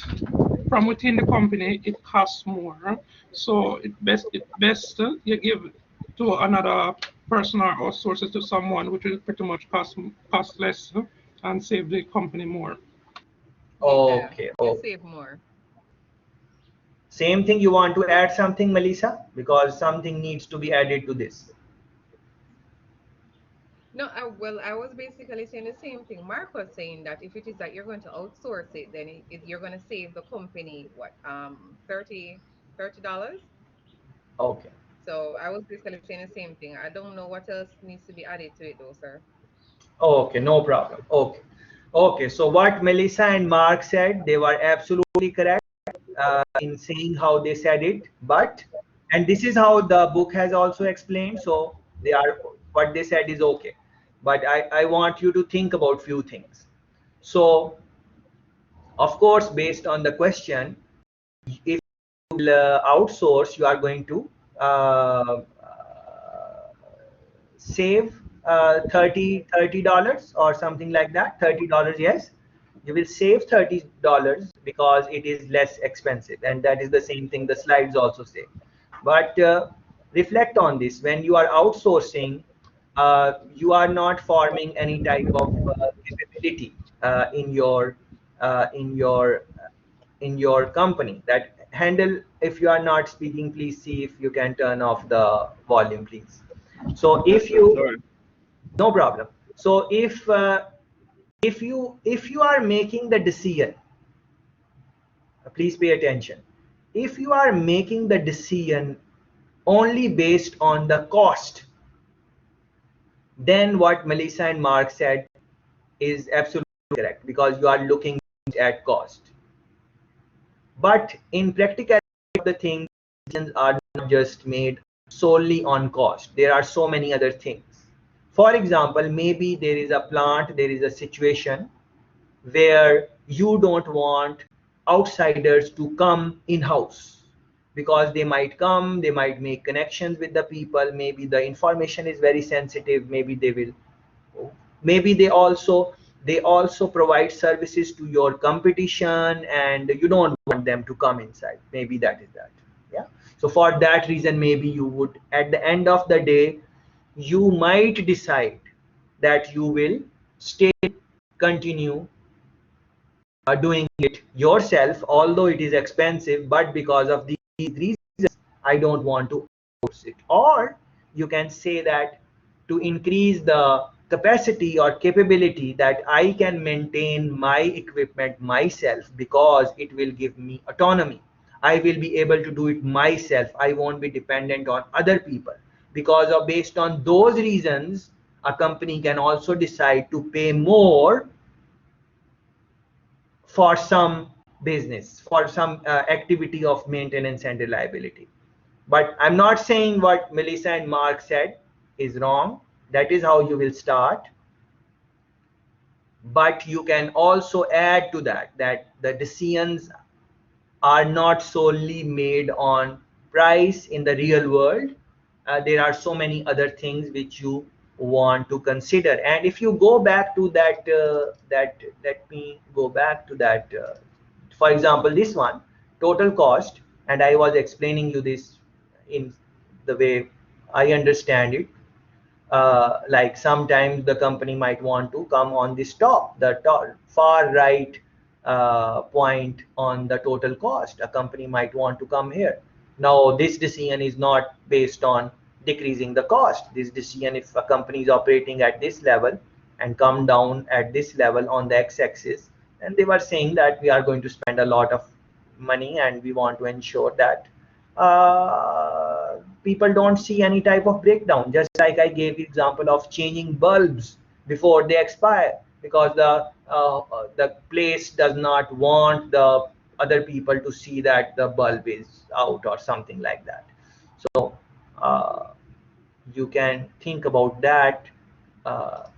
from within the company, it costs more. So it best you give to another person or outsource it to someone, which will pretty much cost less and save the company more. Yeah, Okay. you Oh, save more. same thing. You want to add something, Melissa? Because something needs to be added to this. No, well, I was basically saying the same thing. Mark was saying that if it is that you're going to outsource it, then you're going to save the company what, 30 $30. Okay. So I was basically saying the same thing. I don't know what else needs to be added to it though, sir. Okay, no problem. Okay. Okay, so what Melissa and Mark said, they were absolutely correct in saying how they said it, but, and this is how the book has also explained, so they are, what they said is okay. But I want you to think about few things. So, of course, based on the question, if you outsource, you are going to save $30 or something like that. $30, yes, you will save $30 because it is less expensive, and that is the same thing the slides also say. But reflect on this: when you are outsourcing, you are not forming any type of capability in your uh, in your in your company that handle. If you are not speaking, please see if you can turn off the volume, please. So Yes, if sir. you, Sorry. no problem. So if you are making the decision, please pay attention. If you are making the decision only based on the cost, then what Melissa and Mark said is absolutely correct, because you are looking at cost. But in practicality of the things, decisions are not just made solely on cost. There are so many other things. For example, maybe there is a plant, there is a situation where you don't want outsiders to come in-house, because they might come, they might make connections with the people, maybe the information is very sensitive, maybe they will, maybe they also provide services to your competition and you don't want them to come inside, maybe that is that. Yeah, so for that reason, maybe you would, at the end of the day, you might decide that you will stay, continue doing it yourself, although it is expensive, but because of these reasons, I don't want to outsource it. Or you can say that to increase the capacity or capability, that I can maintain my equipment myself because it will give me autonomy. I will be able to do it myself. I won't be dependent on other people. Because of, based on those reasons, a company can also decide to pay more for some business, for some activity of maintenance and reliability. But I'm not saying what Melissa and Mark said is wrong. That is how you will start. But you can also add to that, that the decisions are not solely made on price in the real world. There are so many other things which you want to consider. And if you go back to that, let me go back to that. For example, this one, total cost, and I was explaining you this in the way I understand it. Like sometimes the company might want to come on this the top, far right point on the total cost. A company might want to come here. Now, this decision is not based on decreasing the cost. This decision, if a company is operating at this level and come down at this level on the x-axis, and they were saying that we are going to spend a lot of money and we want to ensure that people don't see any type of breakdown. Just like I gave the example of changing bulbs before they expire, because the place does not want the other people to see that the bulb is out or something like that. So you can think about that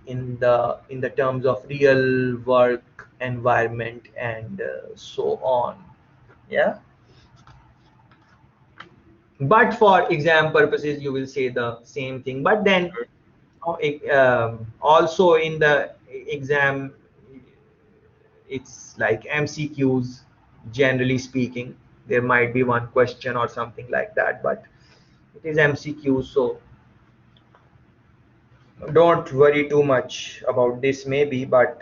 in the terms of real work environment and so on. Yeah. But for exam purposes you will say the same thing, but then also in the exam it's like MCQs. Generally speaking, there might be one question or something like that, but it is MCQ, so don't worry too much about this maybe, but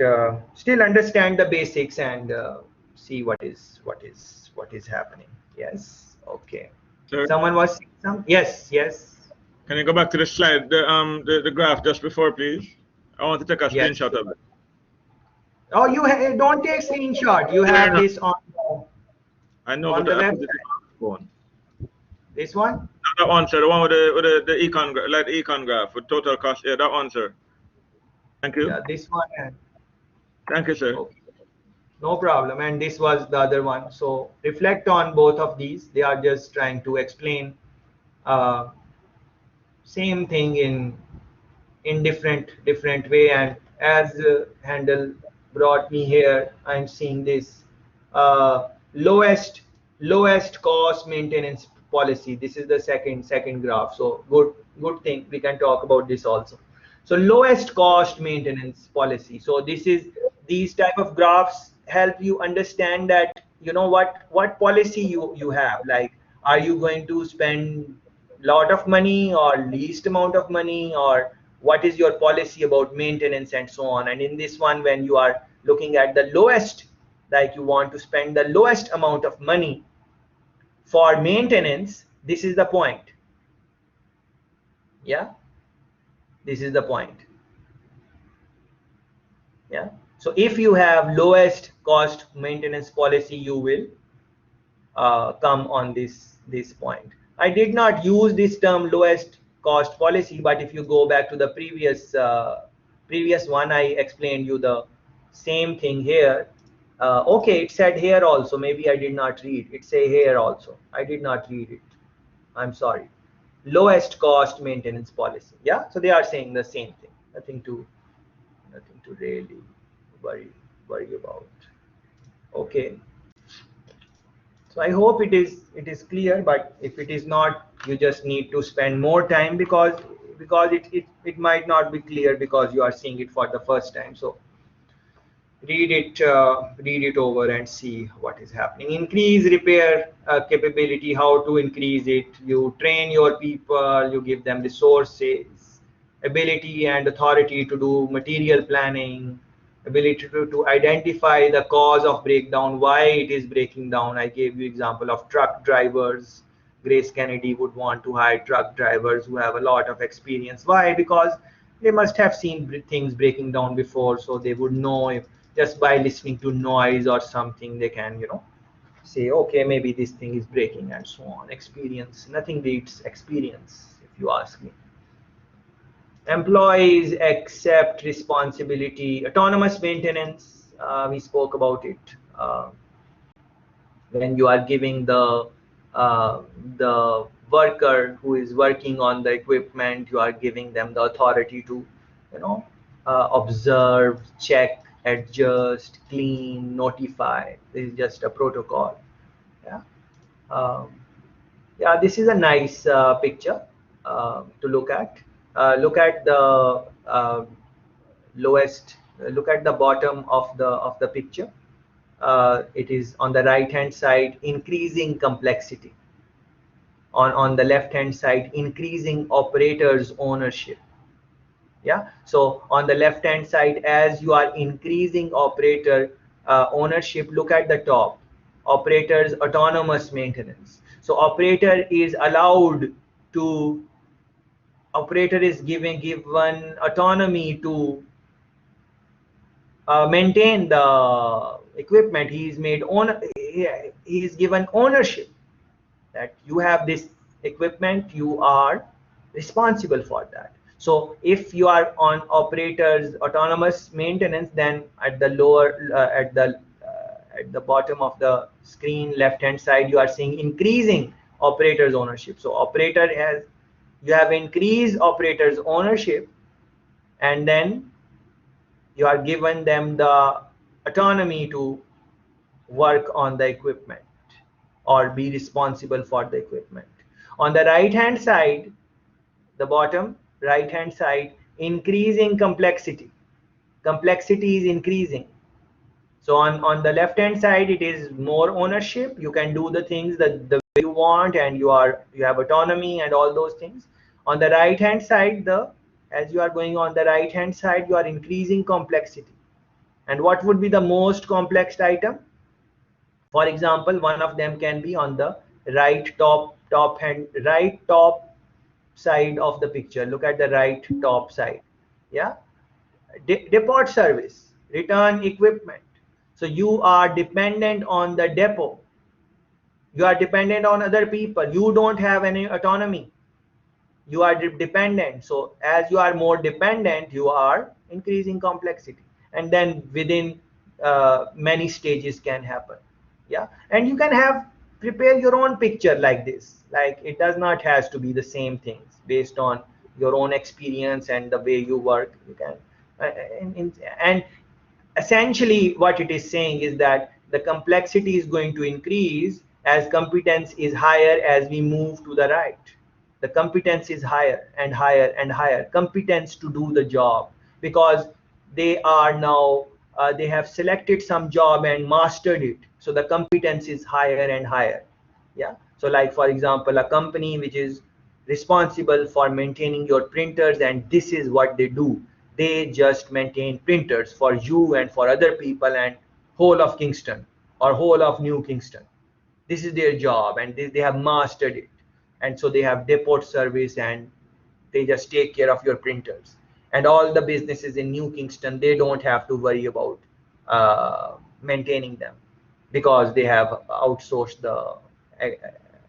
still understand the basics and see what is happening. Yes. Okay. Sir, Someone was saying some. Yes, yes. can you go back to the slide, the graph just before, please? I want to take a Yes. screenshot of it. Oh, don't take screenshot. You Yeah, have no, this I know, on but the I put it website. on the phone. This one. Not that one, sir. The one with the econ, like the econ graph with total cost. Yeah, that one, sir. Thank you. Yeah, this one. And Thank you, sir. okay, no problem. And this was the other one. So reflect on both of these. They are just trying to explain uh, same thing in different way. And as Handel brought me here, I'm seeing this uh, lowest lowest cost maintenance policy. This is the second graph. So good thing we can talk about this also. So lowest cost maintenance policy. So this is, these type of graphs help you understand that what policy you have. Like, are you going to spend lot of money or least amount of money, or what is your policy about maintenance and so on. And in this one, when you are looking at the lowest, like you want to spend the lowest amount of money for maintenance, this is the point. Yeah, this is the point. Yeah. So if you have lowest cost maintenance policy, you will come on this point. I did not use this term lowest cost policy, but if you go back to the previous one, I explained you the same thing here. Okay, it said here also. Maybe I did not read. It say here also. I did not read it. I'm sorry. Lowest cost maintenance policy. Yeah. So they are saying the same thing. Nothing to really worry about. Okay. So I hope it is clear, but if it is not, you just need to spend more time, because it might not be clear because you are seeing it for the first time. So read it over and see what is happening. Increase repair capability. How to increase it? You train your people, you give them resources, ability and authority to do material planning, ability to identify the cause of breakdown, why it is breaking down. I gave you example of truck drivers. Grace Kennedy would want to hire truck drivers who have a lot of experience. Why? Because they must have seen things breaking down before, so they would know, if just by listening to noise or something, they can say, okay, maybe this thing is breaking and so on. Experience, nothing beats experience, if you ask me. Employees accept responsibility. Autonomous maintenance, we spoke about it. When you are giving the worker who is working on the equipment, you are giving them the authority to observe, check, adjust, clean, notify. This is just a protocol. Yeah. Um, yeah, this is a nice picture to look at. Look at the lowest. Look at the bottom of the picture. It is on the right hand side, increasing complexity. On the left hand side, increasing operators ownership. Yeah, so on the left hand side, as you are increasing operator ownership, look at the top, operators autonomous maintenance. So to operator is given autonomy to maintain the equipment. He is given ownership, that you have this equipment, you are responsible for that. So if you are on operators autonomous maintenance, then at the at the bottom of the screen left hand side, you are seeing increasing operators ownership. So you have increased operators ownership, and then you are given them the autonomy to work on the equipment or be responsible for the equipment. On the right hand side, the bottom right hand side, increasing complexity. Complexity is increasing. So on the left hand side, it is more ownership. You can do the things that the way you want, and you have autonomy and all those things. On the right hand side, as you are going on the right hand side, you are increasing complexity. And what would be the most complex item? For example, one of them can be on the right top side of the picture. Look at the right top side. Yeah, depot service, return equipment. So you are dependent on the depot. You are dependent on other people. You don't have any autonomy. You are dependent. So as you are more dependent, you are increasing complexity, and then within many stages can happen. Yeah, and you can have prepare your own picture like this. Like, it does not has to be the same things. Based on your own experience and the way you work, you can and essentially what it is saying is that the complexity is going to increase as competence is higher. As we move to the right, the competence is higher and higher and higher, competence to do the job, because they are now they have selected some job and mastered it, so the competence is higher and higher. Yeah, so like for example, a company which is responsible for maintaining your printers, and this is what they do. They just maintain printers for you and for other people and whole of Kingston or whole of New Kingston. This is their job, and they have mastered it. And so they have depot service, and they just take care of your printers. And all the businesses in New Kingston, they don't have to worry about maintaining them, because they have outsourced the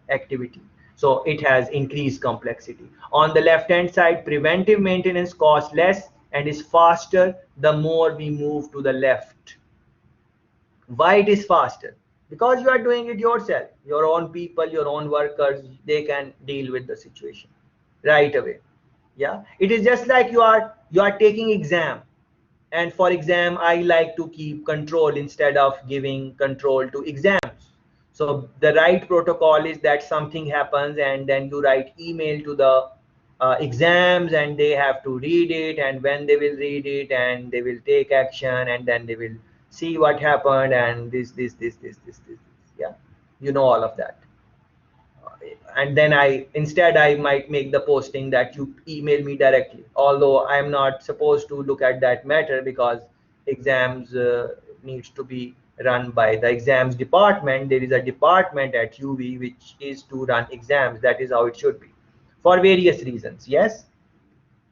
activity. So it has increased complexity. On the left hand side, preventive maintenance costs less and is faster the more we move to the left. Why it is faster? Because you are doing it yourself. Your own people, your own workers, they can deal with the situation right away. Yeah, it is just like you are taking exam, and for exam I like to keep control instead of giving control to exams. So the right protocol is that something happens, and then you write email to the exams, and they have to read it, and when they will read it, and they will take action, and then they will see what happened, and this. Yeah, you know all of that. And then I might make the posting that you email me directly, although I'm not supposed to look at that matter, because exams needs to be run by the exams department. There is a department at UV which is to run exams. That is how it should be, for various reasons. Yes,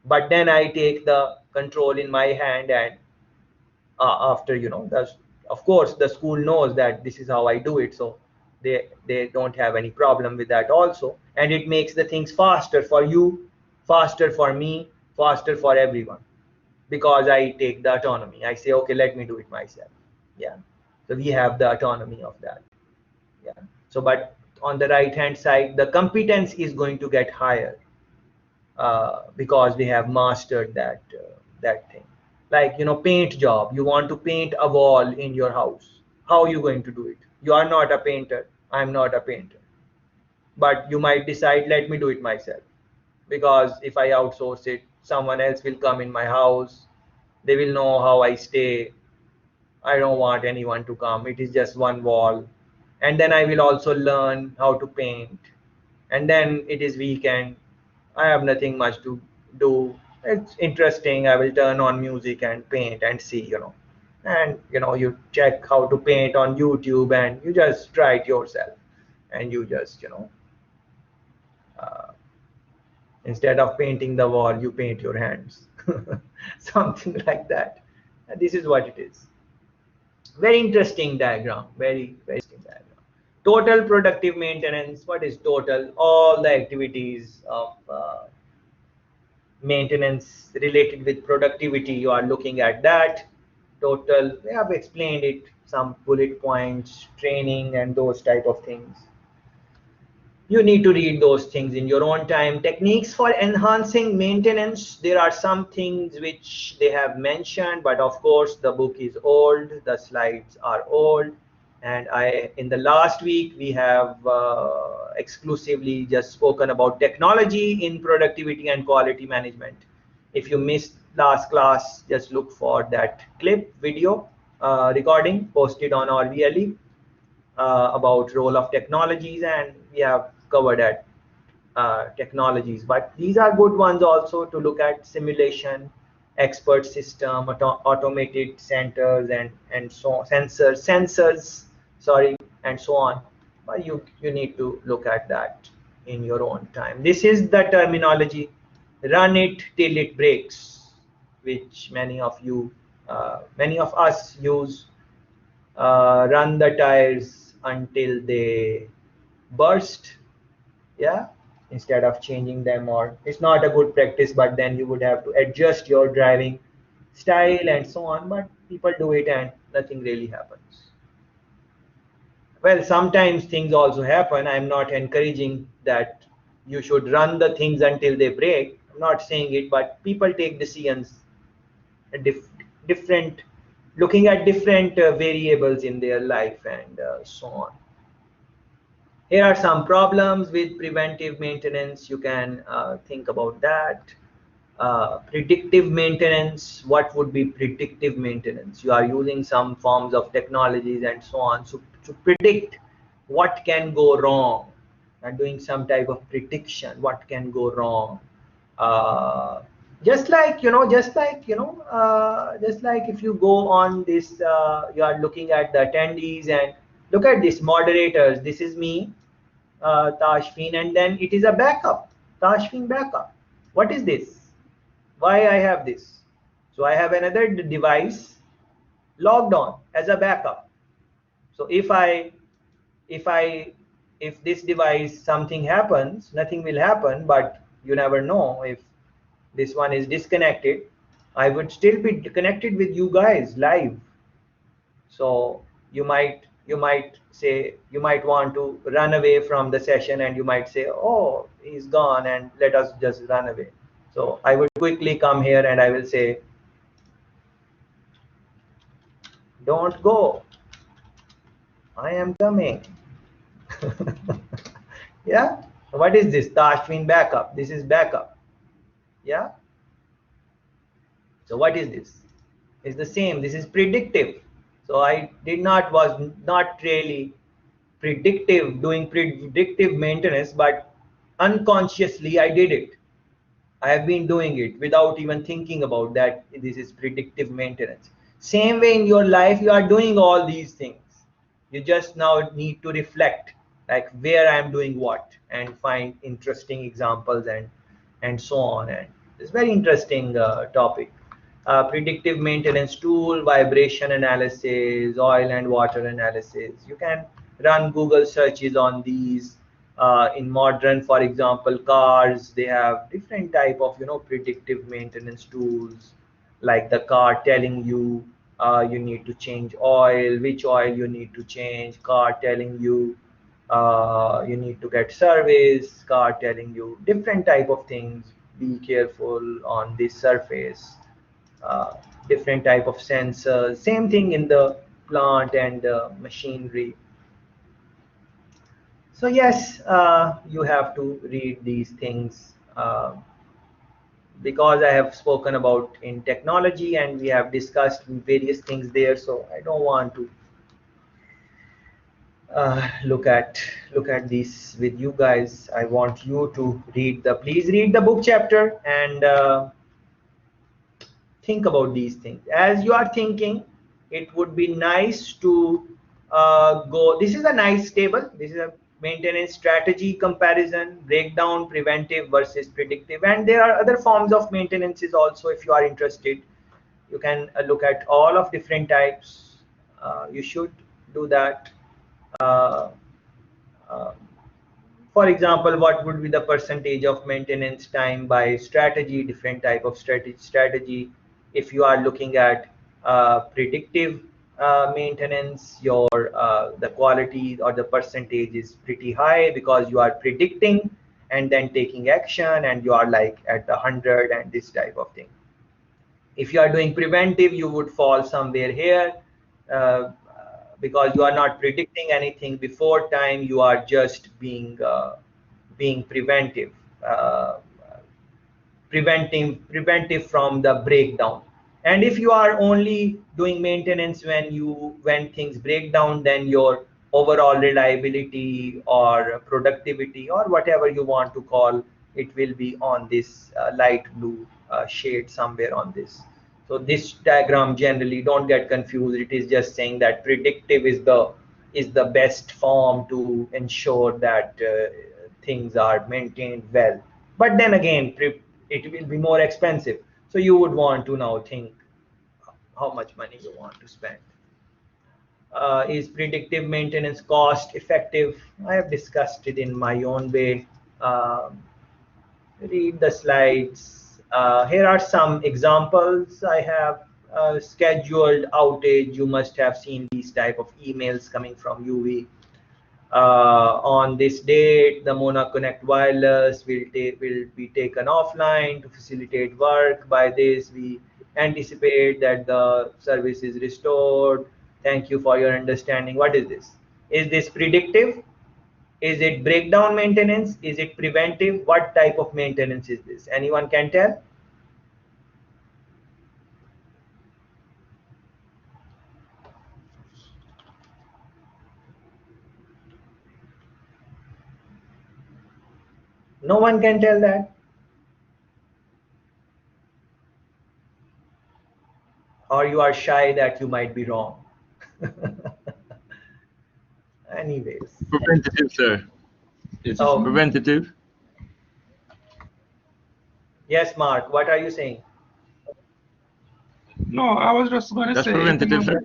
but then I take the control in my hand, and after, of course the school knows that this is how I do it, so they don't have any problem with that also, and it makes the things faster for you, faster for me, faster for everyone, because I take the autonomy. I say, okay, let me do it myself. Yeah, so we have the autonomy of that. Yeah, so but on the right hand side, the competence is going to get higher, because they have mastered that thing. Like, paint job. You want to paint a wall in your house. How are you going to do it? You are not a painter. I'm not a painter. But you might decide, let me do it myself. Because if I outsource it, someone else will come in my house. They will know how I stay. I don't want anyone to come. It is just one wall. And then I will also learn how to paint. And then it is weekend. I have nothing much to do. It's interesting. I will turn on music and paint and see. And you check how to paint on YouTube and you just try it yourself. And you just uh, instead of painting the wall, you paint your hands. Something like that. And this is what it is. Very interesting diagram. Very, very interesting diagram. Total productive maintenance. What is total? All the activities of maintenance related with productivity. You are looking at that. Total. We have explained it. Some bullet points, training, and those type of things. You need to read those things in your own time. Techniques for enhancing maintenance. There are some things which they have mentioned, but of course the book is old, the slides are old. And in the last week, we have exclusively just spoken about technology in productivity and quality management. If you missed last class, just look for that clip video recording posted on RVLE about role of technologies, and we have covered that technologies. But these are good ones also to look at: simulation, expert system, automated centers, and so on, sensors, sorry, and so on. But you need to look at that in your own time. This is the terminology: run it till it breaks, which many of us use. Run the tires until they burst, yeah, instead of changing them. Or it's not a good practice, but then you would have to adjust your driving style and so on. But people do it and nothing really happens. Well, sometimes things also happen. I'm not encouraging that you should run the things until they break. I'm not saying it, but people take decisions different, looking at different variables in their life and so on. Here are some problems with preventive maintenance. You can think about that. Predictive maintenance. What would be predictive maintenance? You are using some forms of technologies and so on, so to predict what can go wrong, and doing some type of prediction what can go wrong. uh, just like if you go on this, you are looking at the attendees and look at this moderators. This is me, Tashfin, and then it is a backup, Tashfin backup. What is this? Why I have this? So I have another device logged on as a backup. So if I if this device something happens, nothing will happen, but you never know. If this one is disconnected, I would still be connected with you guys live. So you might want to run away from the session, and you might say, oh, he's gone, and let us just run away. So I would quickly come here and I will say, don't go, I am coming. Yeah. What is this? Tashwin backup. This is backup. Yeah. So what is this? It's the same. This is predictive. So I was not really doing predictive maintenance, but unconsciously I did it. I have been doing it without even thinking about that. This is predictive maintenance. Same way in your life, you are doing all these things. You just now need to reflect, like where I am doing what, and find interesting examples and so on. And it's very interesting topic. Predictive maintenance tool, vibration analysis, oil and water analysis. You can run Google searches on these. In modern, for example, cars, they have different type of predictive maintenance tools, like the car telling you you need to change oil, which oil you need to change, car telling you you need to get service, car telling you different type of things. Be careful on this surface. uh, Different type of sensors. Same thing in the plant and machinery. So yes, you have to read these things because I have spoken about in technology and we have discussed various things there. So I don't want to look at this with you guys. I want you to read the please read the book chapter and think about these things. As you are thinking, it would be nice to go. This is a nice table. This is a maintenance strategy comparison, breakdown, preventive versus predictive. And there are other forms of maintenances also. If you are interested, you can look at all of different types. You should do that. Uh, uh, for example, what would be the percentage of maintenance time by strategy, different type of strategy. If you are looking at predictive maintenance, your the quality or the percentage is pretty high because you are predicting and then taking action and you are like at the 100 and this type of thing. If you are doing preventive, you would fall somewhere here because you are not predicting anything before time. You are just being preventive, uh, preventive from the breakdown. And if you are only doing maintenance when things break down, then your overall reliability or productivity or whatever you want to call it will be on this light blue shade somewhere on this. So this diagram, generally don't get confused, it is just saying that predictive is the best form to ensure that things are maintained well. But then again, it will be more expensive. So you would want to now think how much money you want to spend. Is predictive maintenance cost effective? I have discussed it in my own way. Read the slides. Here are some examples. I have scheduled outage. You must have seen these type of emails coming from UV. On this date, the Mona Connect wireless will be taken offline to facilitate work. By this, we anticipate that the service is restored. Thank you for your understanding. What is this? Is this predictive? Is it breakdown maintenance? Is it preventive? What type of maintenance is this? Anyone can tell? No one can tell that? Or you are shy that you might be wrong? Anyways. Preventative, sir. It's Oh, preventative. yes, Mark, what are you saying? No, I was just going to That's say, preventative, sir.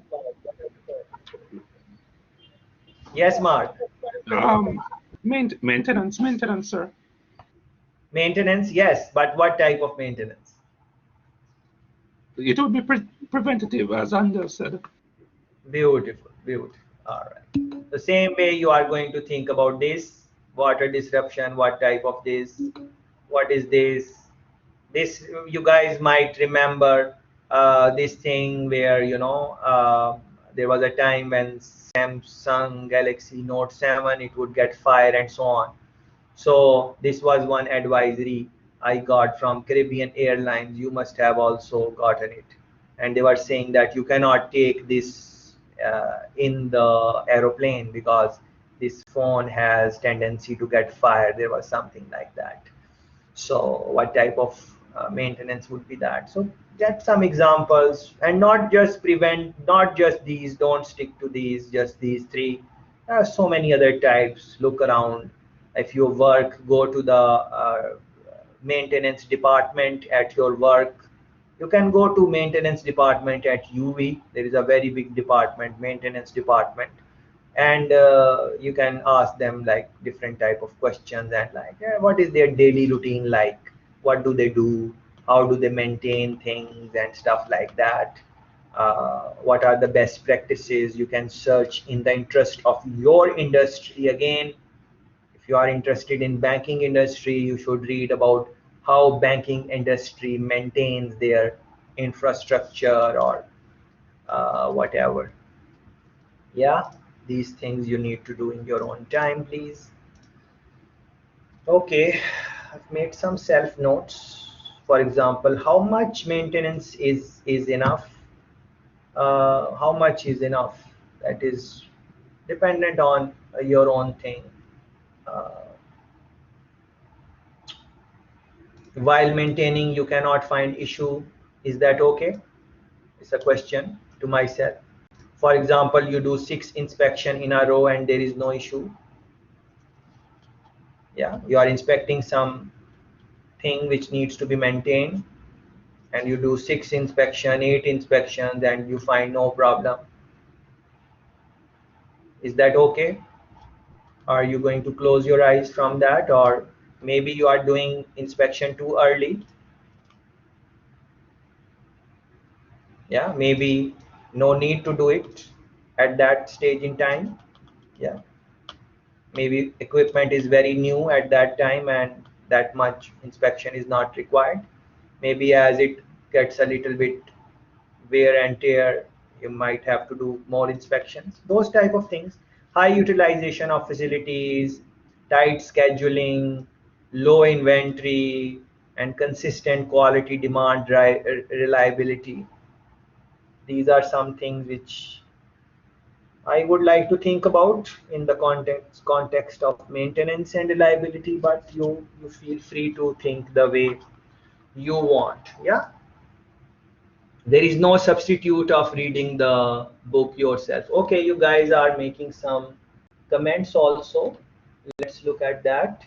Yes, Mark. um, maintenance, sir. Maintenance, yes, but what type of maintenance? It would be preventative, as Anders said. Beautiful, beautiful. All right. The same way you are going to think about this water disruption, what type of this, what is this? This you guys might remember this thing where there was a time when Samsung Galaxy Note 7 it would get fire and so on. So this was one advisory I got from Caribbean Airlines. You must have also gotten it. And they were saying that you cannot take this in the aeroplane because this phone has tendency to get fired. There was something like that. So what type of maintenance would be that? So get some examples and not just not just these, don't stick to these, just these three. There are so many other types. Look around. If you work, go to the maintenance department at your work. You can go to maintenance department at UV. There is a very big department, maintenance department, and you can ask them like different type of questions and like what is their daily routine like, what do they do, how do they maintain things and stuff like that. What are the best practices? You can search in the interest of your industry. Again, if you are interested in banking industry, you should read about how banking industry maintains their infrastructure or whatever. Yeah, these things you need to do in your own time, please. Okay, I've made some self notes. For example, how much maintenance is enough? How much is enough? That is dependent on your own thing. Uh, while maintaining, you cannot find issue. Is that okay? It's a question to myself. For example, you do 6 inspection in a row and there is no issue. Yeah, you are inspecting some thing which needs to be maintained, and you do 6 inspection, 8 inspections, and you find no problem. Is that okay? Are you going to close your eyes from that, or maybe you are doing inspection too early? Yeah, maybe no need to do it at that stage in time. Yeah, maybe equipment is very new at that time and that much inspection is not required. Maybe as it gets a little bit wear and tear, you might have to do more inspections, those type of things. High utilization of facilities, tight scheduling, low inventory, and consistent quality demand reliability. These are some things which I would like to think about in the context of maintenance and reliability, but you feel free to think the way you want. Yeah, there is no substitute of reading the book yourself. Okay, you guys are making some comments also. Let's look at that.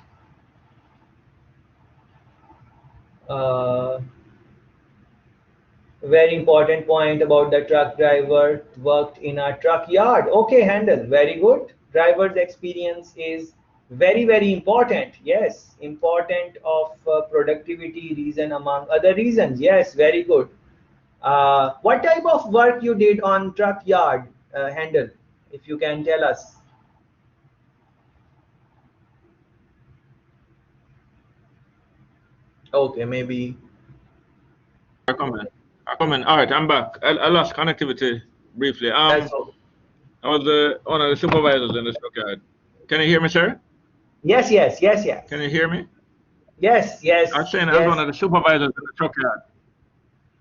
Uh, Very important point about the truck driver worked in a truck yard. Okay, Handel, very good. Driver's experience is very, very important. Yes, important of productivity reason among other reasons. Yes, very good. What type of work you did on truck yard, Handel, if you can tell us? Okay, maybe. I come in. I come in. All right, I'm back. I lost connectivity briefly. That's all. I was one of the supervisors in the stockyard. Can you hear me, sir? Yes, yes, yes, yes. Can you hear me? Yes, I was yes, saying I was yes. one of the supervisors in the stockyard.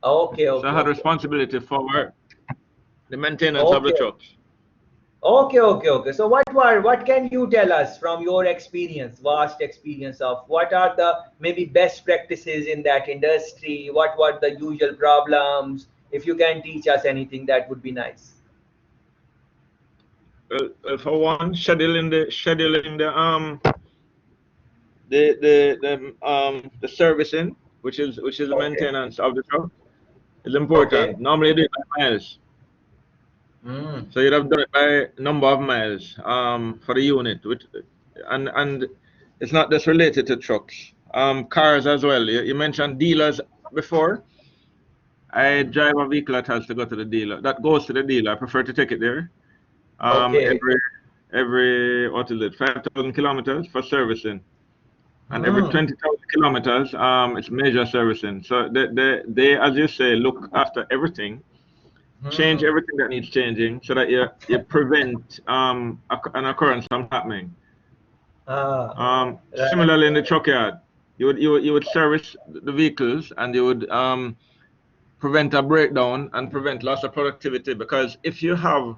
Okay, So I okay, had okay. responsibility for the maintenance of the Okay. trucks. Okay, okay, okay. So what can you tell us from your experience, vast experience of what are the maybe best practices in that industry? What were the usual problems? If you can teach us anything, that would be nice. Well, for one, scheduling the servicing, which is the Okay. maintenance of the truck, is Okay. important. Normally, they do it by miles. Mm. So you'd have done it by number of miles for the unit, and it's not just related to trucks, cars as well. You mentioned dealers before. I drive a vehicle that has to go to the dealer. That goes to the dealer. I prefer to take it there. Okay. Every what is it, 5,000 kilometers for servicing, and every Mm. 20,000 kilometers, it's major servicing. So they, as you say, look after everything, change Mm. everything that needs changing, so that you prevent an occurrence from happening. Ah, right. Similarly, in the truck yard, you would service the vehicles, and you would prevent a breakdown and prevent loss of productivity. Because if you have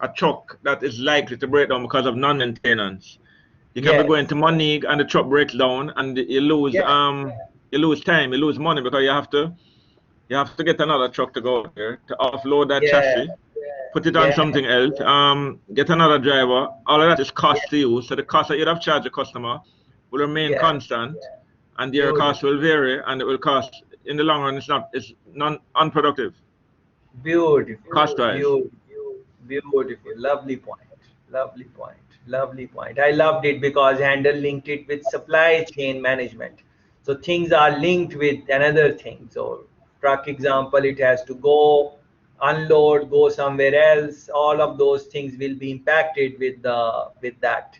a truck that is likely to break down because of non-maintenance, you can be going Yes. to Monig and the truck breaks down, and Yeah. you lose time, you lose money, because you have to get another truck to go out there to offload that Yeah. chassis, put it on Yeah. something else, get another driver. All of that is cost Yeah. to you. So the cost that you'd have charged the customer will remain Yeah. constant, and your cost Beautiful. will vary, and it will cost in the long run. It's non unproductive Beautiful, cost wise. beautiful, beautiful. Lovely point. Lovely point. Lovely point. I loved it because Handel linked it with supply chain management. So things are linked with another thing. So truck example, it has to go, unload, go somewhere else. All of those things will be impacted with that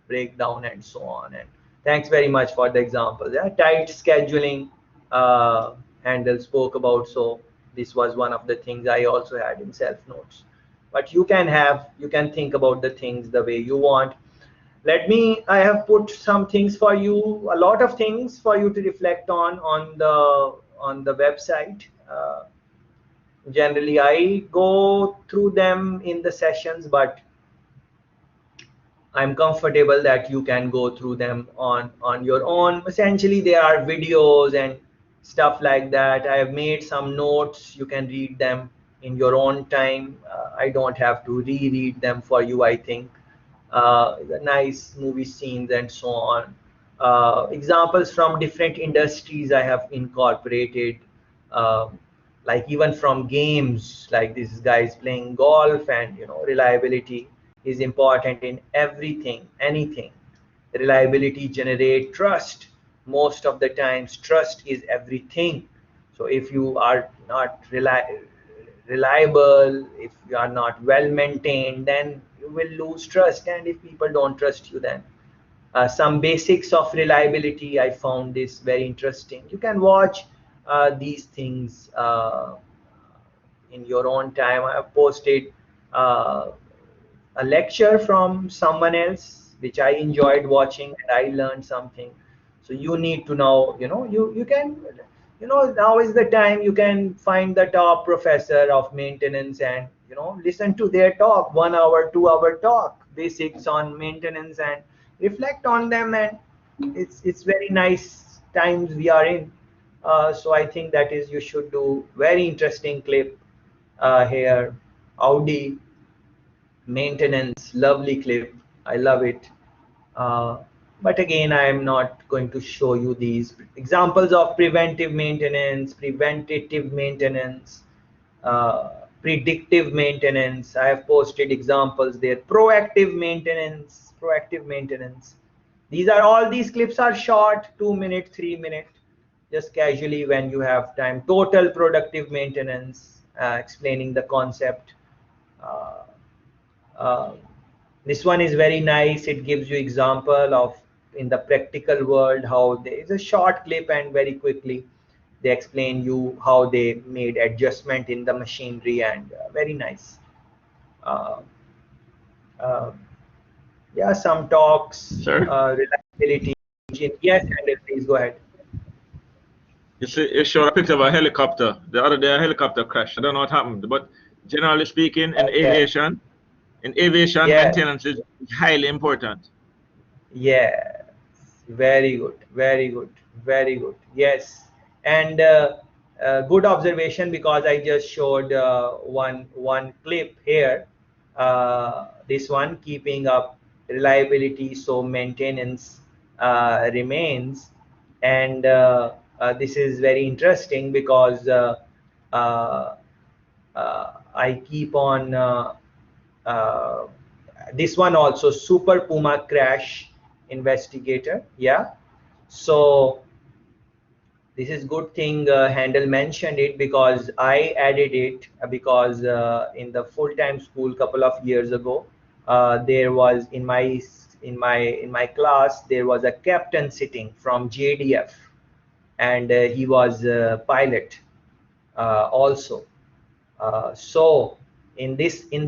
breakdown and so on. And thanks very much for the example. Yeah, tight scheduling. Handel spoke about. So this was one of the things I also had in self notes. But you can think about the things the way you want. I have put some things for you, a lot of things for you to reflect on the website. Generally I go through them in the sessions, but I'm comfortable that you can go through them on your own. Essentially, they are videos and stuff like that. I have made some notes. You can read them in your own time. I don't have to reread them for you, I think. The nice movie scenes and so on. Examples from different industries I have incorporated. Um, like even from games, like this guy is playing golf, and reliability is important in everything, anything. Reliability generate trust. Most of the times trust is everything. So if you are not reliable, if you are not well maintained, then you will lose trust, and if people don't trust you, then some basics of reliability, I found this very interesting. You can watch these things in your own time. I have posted uh, a lecture from someone else which I enjoyed watching, and I learned something. So you need to know, you can, now is the time you can find the top professor of maintenance, and listen to their talk, 1 hour 2 hour talk, basics on maintenance, and reflect on them. And it's very nice times we are in. So I think that is, you should do. Very interesting clip here. Audi maintenance, lovely clip. I love it. Uh, but again, I am not going to show you these examples of preventative maintenance, uh, predictive maintenance. I have posted examples there. Proactive maintenance. These are, all these clips are short, 2 minute, 3 minute, just casually when you have time. Total productive maintenance, explaining the concept. Uh, uh, this one is very nice. It gives you example of in the practical world how there is a short clip, and very quickly they explain you how they made adjustment in the machinery, and very nice. Uh, uh, yeah, some talks, Sir, reliability. Yes, and please go ahead. you showed a picture of a helicopter. The other day, a helicopter crashed. I don't know what happened, but generally speaking, Yeah, in aviation, yes, maintenance is highly important. yes, very good, very good, very good. Yes, and good observation, because I just showed one clip here. This one, keeping up reliability so maintenance remains, and this is very interesting because uh, I keep on. Uh, this one also, Super Puma crash investigator. Yeah, so this is good thing Handel mentioned it, because I added it because in the full-time school couple of years ago, there was in my class, there was a captain sitting from JDF, and he was a pilot also. So in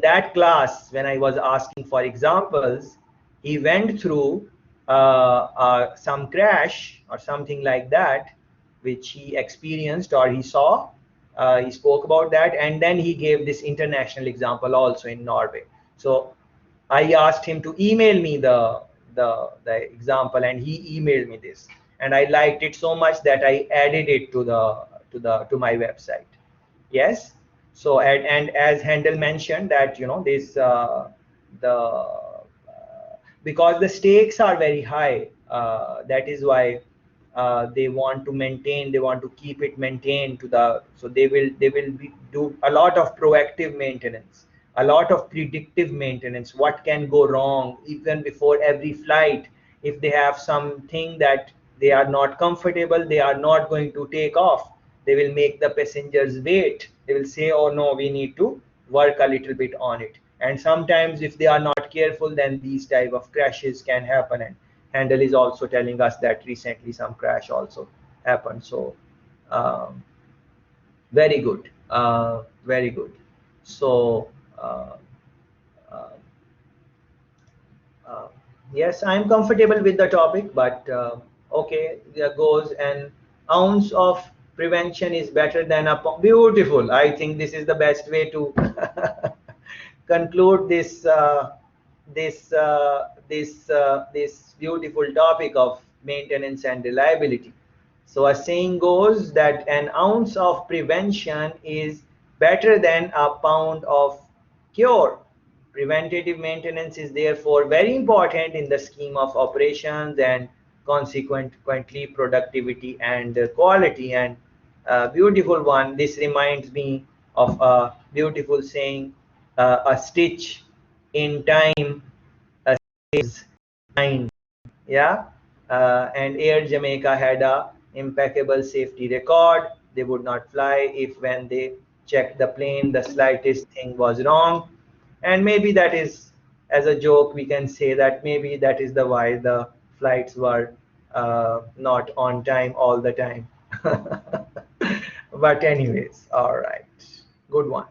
that class, when I was asking for examples, he went through some crash or something like that, which he experienced or he saw. He spoke about that, and then he gave this international example also in Norway. So I asked him to email me the example, and he emailed me this, and I liked it so much that I added it to my website. Yes. So and as Handel mentioned that this the because the stakes are very high, that is why they want to maintain, they want to keep it maintained to the, so they will do a lot of proactive maintenance, a lot of predictive maintenance. What can go wrong even before every flight? If they have something that they are not comfortable, they are not going to take off, they will make the passengers wait. They will say, oh no, we need to work a little bit on it. And sometimes if they are not careful, then these type of crashes can happen. And Handel is also telling us that recently some crash also happened. So um, very good, very good. So uh, uh, uh, Yes, I'm comfortable with the topic, but okay, there goes an ounce of prevention is better than a beautiful. I think this is the best way to conclude this beautiful topic of maintenance and reliability. So a saying goes that an ounce of prevention is better than a pound of cure. Preventative maintenance is therefore very important in the scheme of operations and consequently productivity and quality. And a beautiful one, this reminds me of a beautiful saying, a stitch in time saves nine. Yeah, and Air Jamaica had a impeccable safety record. They would not fly if when they checked the plane the slightest thing was wrong. And maybe that is, as a joke, we can say that maybe that is the why the flights were not on time all the time. But anyways, all right, good one.